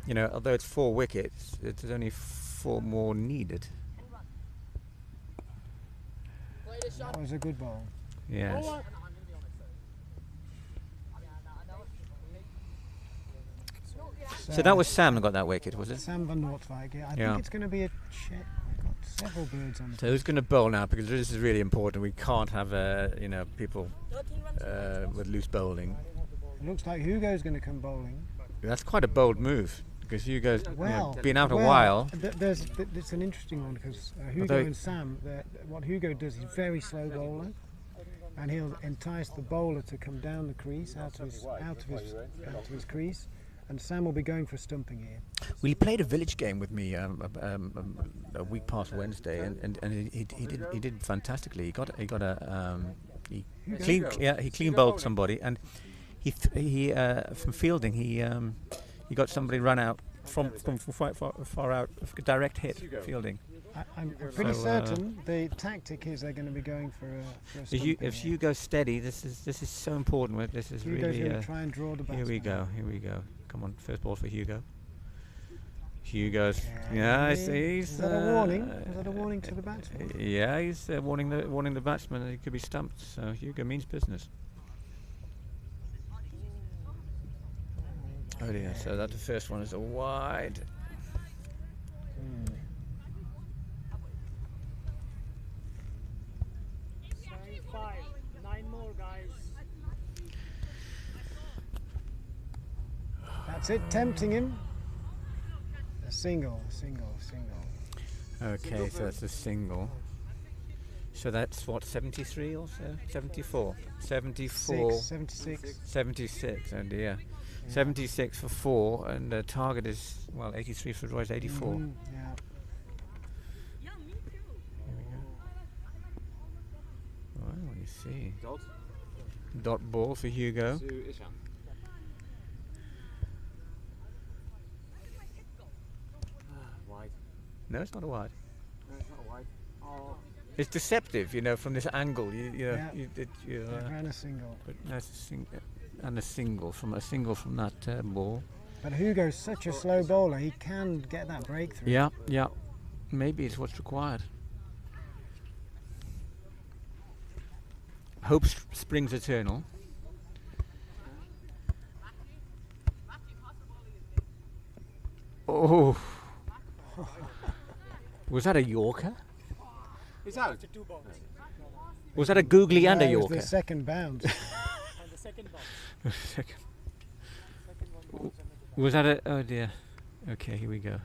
you know, although it's 4 wickets, there's only 4 more needed. That was a good ball. Yes. So that was Sam that got that wicket, was it? Sam van Noordwijk, yeah. I think it's going to be a check. We've got several birds on the So who's going to bowl now? Because this is really important. We can't have, people with loose bowling. It looks like Hugo's going to come bowling. That's quite a bold move because Hugo's been out a while. It's an interesting one because Hugo and Sam, what Hugo does, he's very slow bowler, and he'll entice the bowler to come down the crease out of his crease. And Sam will be going for a stumping here. Well, he played a village game with me a week past Wednesday, and he did fantastically. He clean bowled somebody, and he from fielding he got somebody run out from far out, direct hit fielding. I'm pretty certain the tactic is they're going to be going for a stumping. If Hugo's steady, this is so important. This is Hugo's really. Going to try and draw the batsman. Here we go. Come on, first ball for Hugo. Hugo's. Yeah, he's. Is that a warning? Is that a warning to the batsman? Yeah, he's warning the batsman that he could be stumped. So Hugo means business. Oh dear. So that the first one is a wide. 9 more, guys. That's it, tempting him. A single. Okay, so that's a single. So that's what, 73 or so? 74. 74. 76. 76, oh dear. 76 for 4, and the target is, 83 for Roy's 84. Yeah. Here we go. Well, you see. Dot ball for Hugo. Wide. No, it's not a wide. No, it's not a wide. Oh. It's deceptive, from this angle. You ran a single. But that's a single from that ball. But Hugo's such a slow bowler; he can get that breakthrough. Yeah. Maybe it's what's required. Hope springs eternal. Oh, was that a Yorker? He's out. Was that a googly and a No, it was Yorker? the second bounce. And the second bounce. Second. Was that a? Oh dear. Okay, here we go.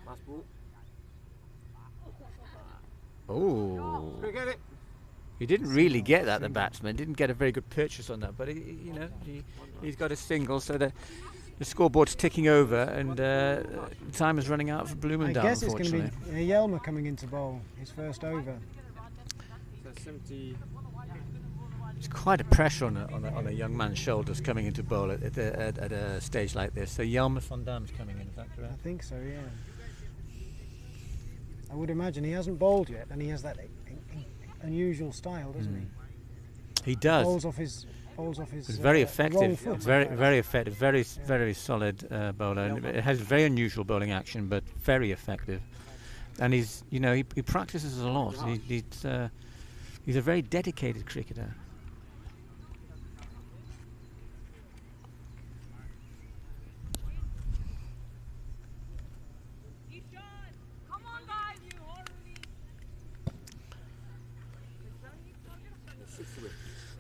Last ball. Oh. Get it. He didn't really get that, the batsman. Didn't get a very good purchase on that, but he's got a single, so the scoreboard's ticking over, and time is running out for Bloemendaal. I guess it's going to unfortunately. be Jelmer coming into bowl, his first over. It's quite a pressure on a young man's shoulders coming into bowl at a stage like this. So Jelmer van Dam's coming in, is that correct? I think so, yeah. I would imagine he hasn't bowled yet, and he has that unusual style, doesn't he? He does. Bowls off his. It's very wrong effective, foot. very effective, very solid bowler. And it has very unusual bowling action, but very effective. And he's, he practices a lot. He's a very dedicated cricketer.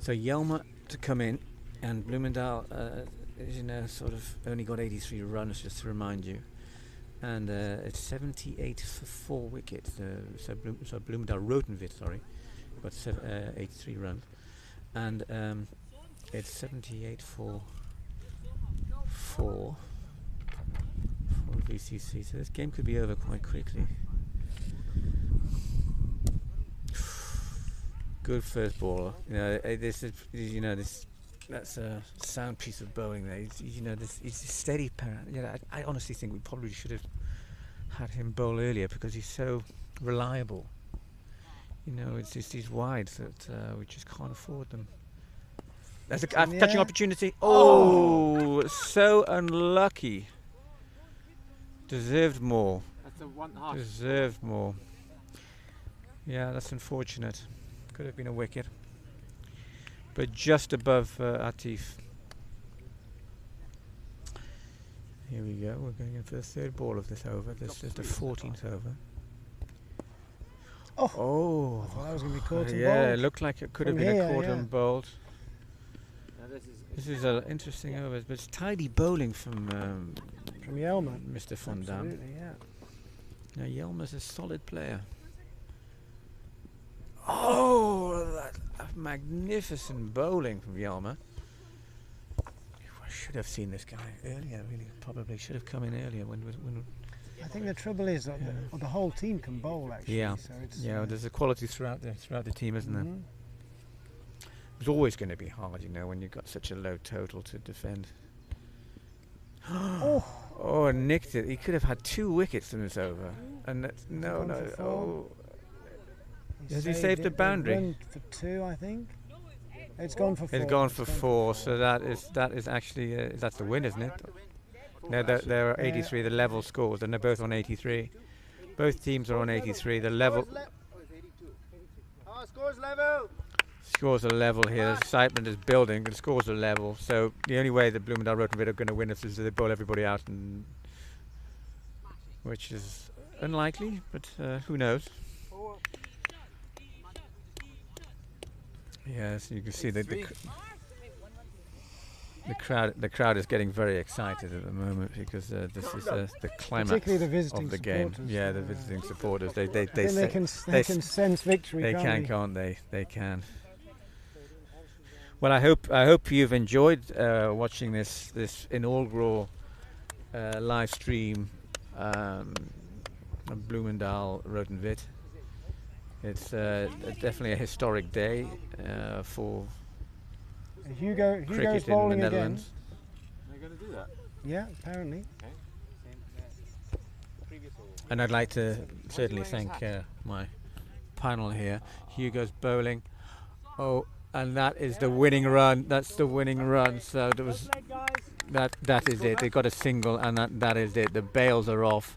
So Jelmer to come in, and Bloemendaal, sort of only got 83 runs, just to remind you, and it's 78 for 4 wickets. So Bloemendaal Rood and Wit, sorry, got 83 runs, and it's 78 for 4 for VCC. So this game could be over quite quickly. Good first baller. That's a sound piece of bowling there. He's a steady parent. I honestly think we probably should have had him bowl earlier because he's so reliable. It's just these wides that we just can't afford them. That's a catching opportunity. Oh, so unlucky. Deserved more. That's a 1/2. Deserved more. Yeah, that's unfortunate. Could have been a wicket, but just above Atif. Here we go. We're going in for the third ball of this over. This is the 14th over. Oh! I thought that was going to be caught and bowled. Yeah, it looked like it could have been a caught and bowled. This is an interesting over, but it's tidy bowling from Jelmer, Mr. van Dam. Absolutely, yeah. Now Jelmer's a solid player. Oh, that magnificent bowling from Jelmer. I should have seen this guy earlier, really. Probably should have come in earlier when I think the trouble is that the whole team can bowl, actually. Yeah, so it's, there's a quality throughout the team, isn't there? It's always going to be hard, when you've got such a low total to defend. Oh, nicked it. He could have had 2 wickets in this over. And that's, has he saved the boundary? Run for 2, I think. It's gone for 4. It's gone for 4, so that is actually that's the win, isn't it? No, there are 83. The level scores, and they're both on 83. Both teams are on 83. The level scores level. Scores are level here. The excitement is building. The scores are level. So the only way that Bloemendaal Rood and Wit are going to win is if they bowl everybody out, which is unlikely, but who knows? Yes, you can see that the crowd is getting very excited at the moment because this is the climax of the game. Yeah, the visiting supporters. They can sense victory. They can't they? They can. Well, I hope you've enjoyed watching this inaugural live stream of Bloemendaal Rood and Wit. It's definitely a historic day for Hugo's cricket in bowling the Netherlands. They're going to do that? Yeah, apparently. Okay. And I'd like to certainly thank my panel here. Hugo's bowling. Oh, and that is the winning run. That's the winning run. So there was that is it. They got a single, and that is it. The bails are off.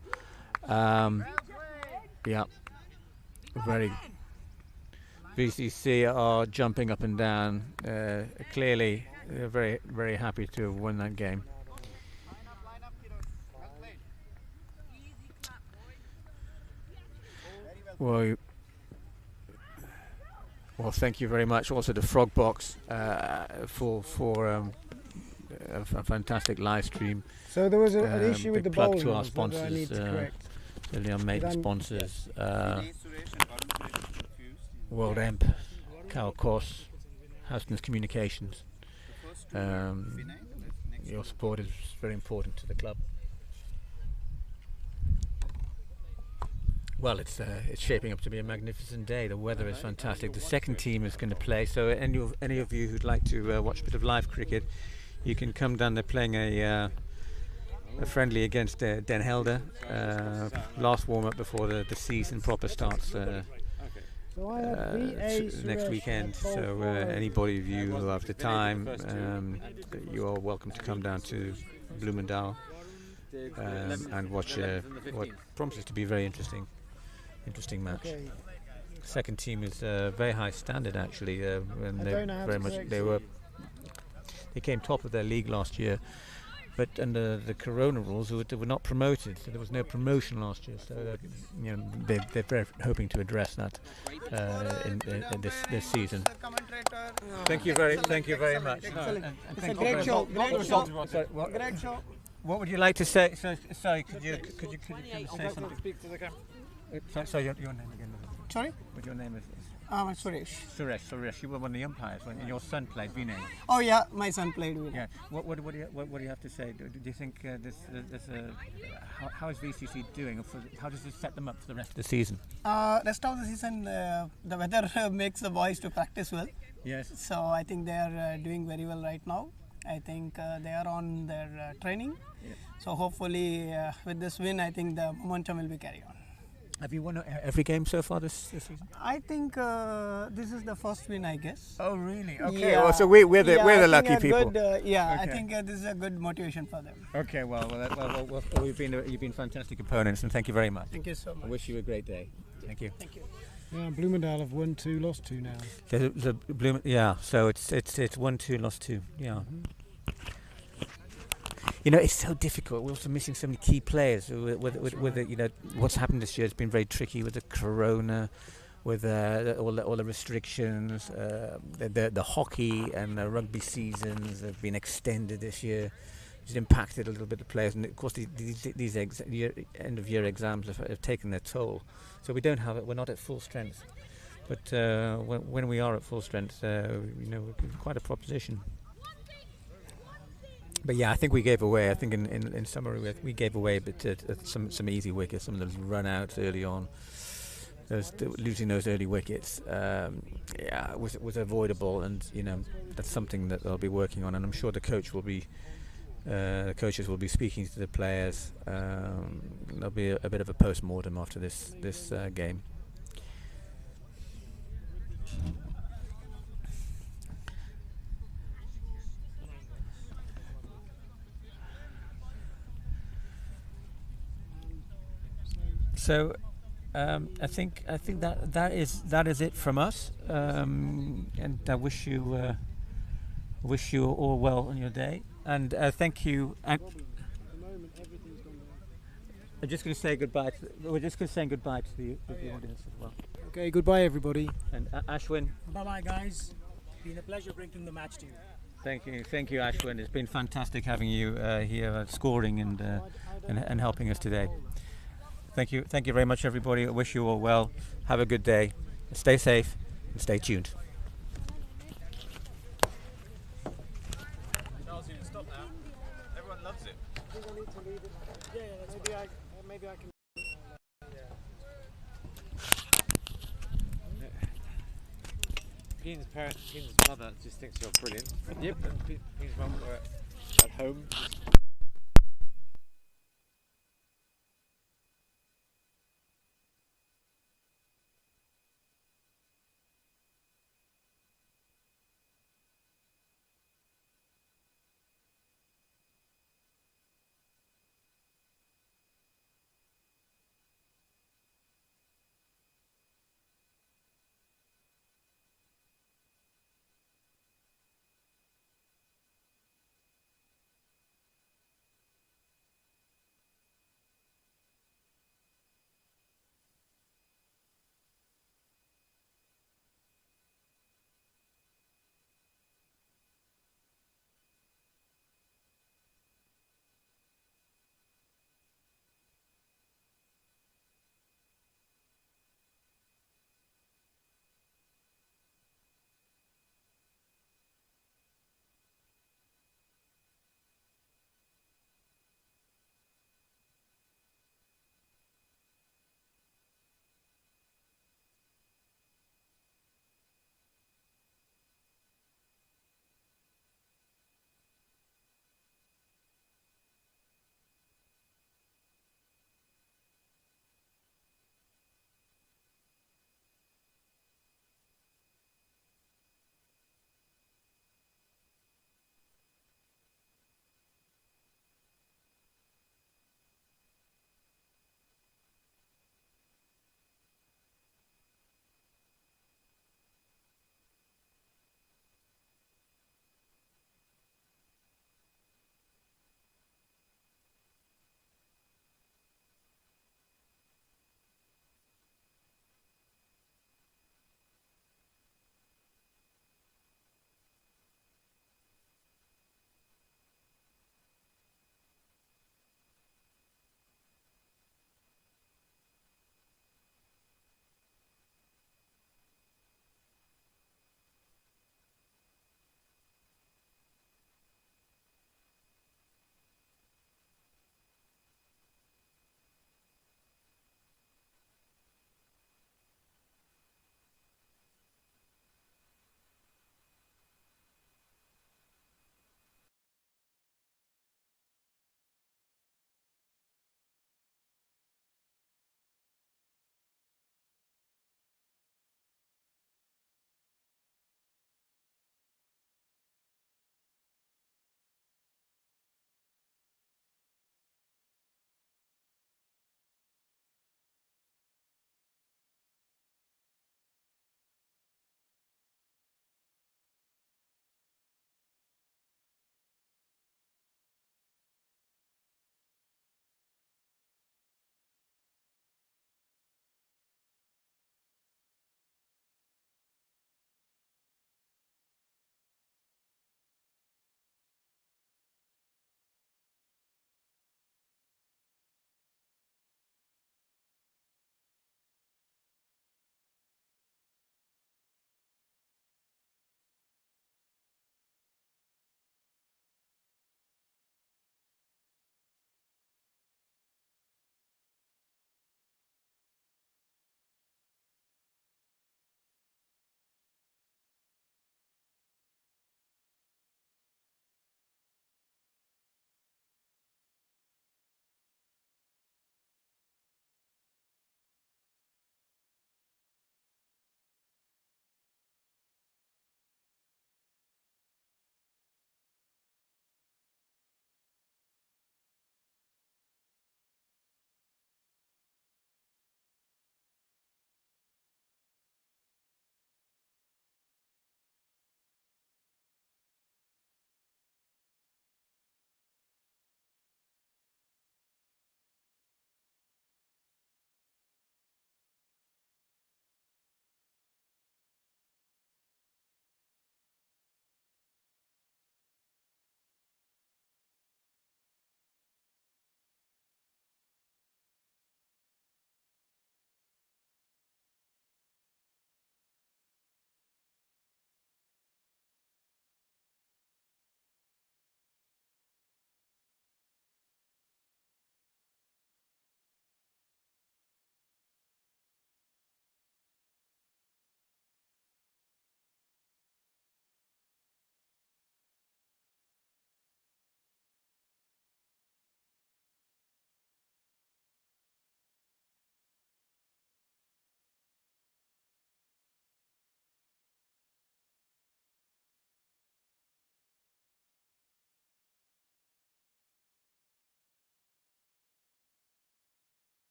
VCC are jumping up and down. Clearly, they're very, very happy to have won that game. Well, thank you very much. Also, the Frog Box for a fantastic live stream. So there was an issue with the plug bowling. to our sponsors, certainly our main sponsors, World Emp, Cal Kos, Houston's Communications. Your support is very important to the club. Well, it's shaping up to be a magnificent day. The weather is fantastic. The second team is going to play. So any of you who'd like to watch a bit of live cricket, you can come down. They're playing a friendly against Den Helder. Last warm up before the season proper starts next weekend. So anybody of you who have the time, you are welcome to come down to Bloemendaal and watch what promises to be a very interesting match. Okay. Second team is very high standard actually, and they came top of their league last year, but under the Corona rules they were not promoted, so there was no promotion last year. So they're very hoping to address that in this season. Thank you very much. It's a great show. Great show. What would you like to say? Sorry, could you say something? Speak to the camera. So your name again? Sorry? What your name is? Suresh. Suresh, you were one of the umpires and your son played Vinay. Oh yeah, my son played with. Yeah. What do you have to say? Do you think how is VCC doing? How does this set them up for the rest of the season? Rest of the season, the weather makes the boys to practice well. Yes. So I think they are doing very well right now. I think they are on their training. Yeah. So hopefully with this win, I think the momentum will be carried on. Have you won every game so far this season? I think this is the first win, I guess. Oh really? Okay. Yeah. Well, so we're the lucky people. Good, Okay. I think this is a good motivation for them. Okay. Well, you've been fantastic opponents, and thank you very much. Thank you so much. I wish you a great day. Thank you. Thank you. Yeah, Bloemendaal have won 2, lost 2 now. So it's 1-2, lost 2. Yeah. You know, it's so difficult. We're also missing so many key players. With what's happened this year has been very tricky with the Corona, with all the restrictions. The hockey and the rugby seasons have been extended this year. It's impacted a little bit the players, and of course these end of year exams have taken their toll. So we don't have it. We're not at full strength. But when we are at full strength, we're quite a proposition. But yeah, I think we gave away. I think in summary, we gave away a bit some easy wickets, some of those run outs early on. Losing those early wickets, was avoidable, and that's something that they'll be working on. And I'm sure the coaches will be speaking to the players. There'll be a bit of a post-mortem after this game. So I think that is it from us, and I wish you all well on your day, and thank you. And I'm just going to say goodbye. We're just going to say goodbye to the audience as well. Okay, goodbye everybody. And Ashwin. Bye guys. Been a pleasure bringing the match to you. Thank you, Ashwin. It's been fantastic having you here, scoring and helping us today. Thank you very much, everybody. I wish you all well. Have a good day. Stay safe and stay tuned. Charles, you can stop now. Everyone loves it. I think I need to leave it. Yeah, maybe I can. Peen's mother just thinks you're brilliant. Yep. And Peen's mum were at home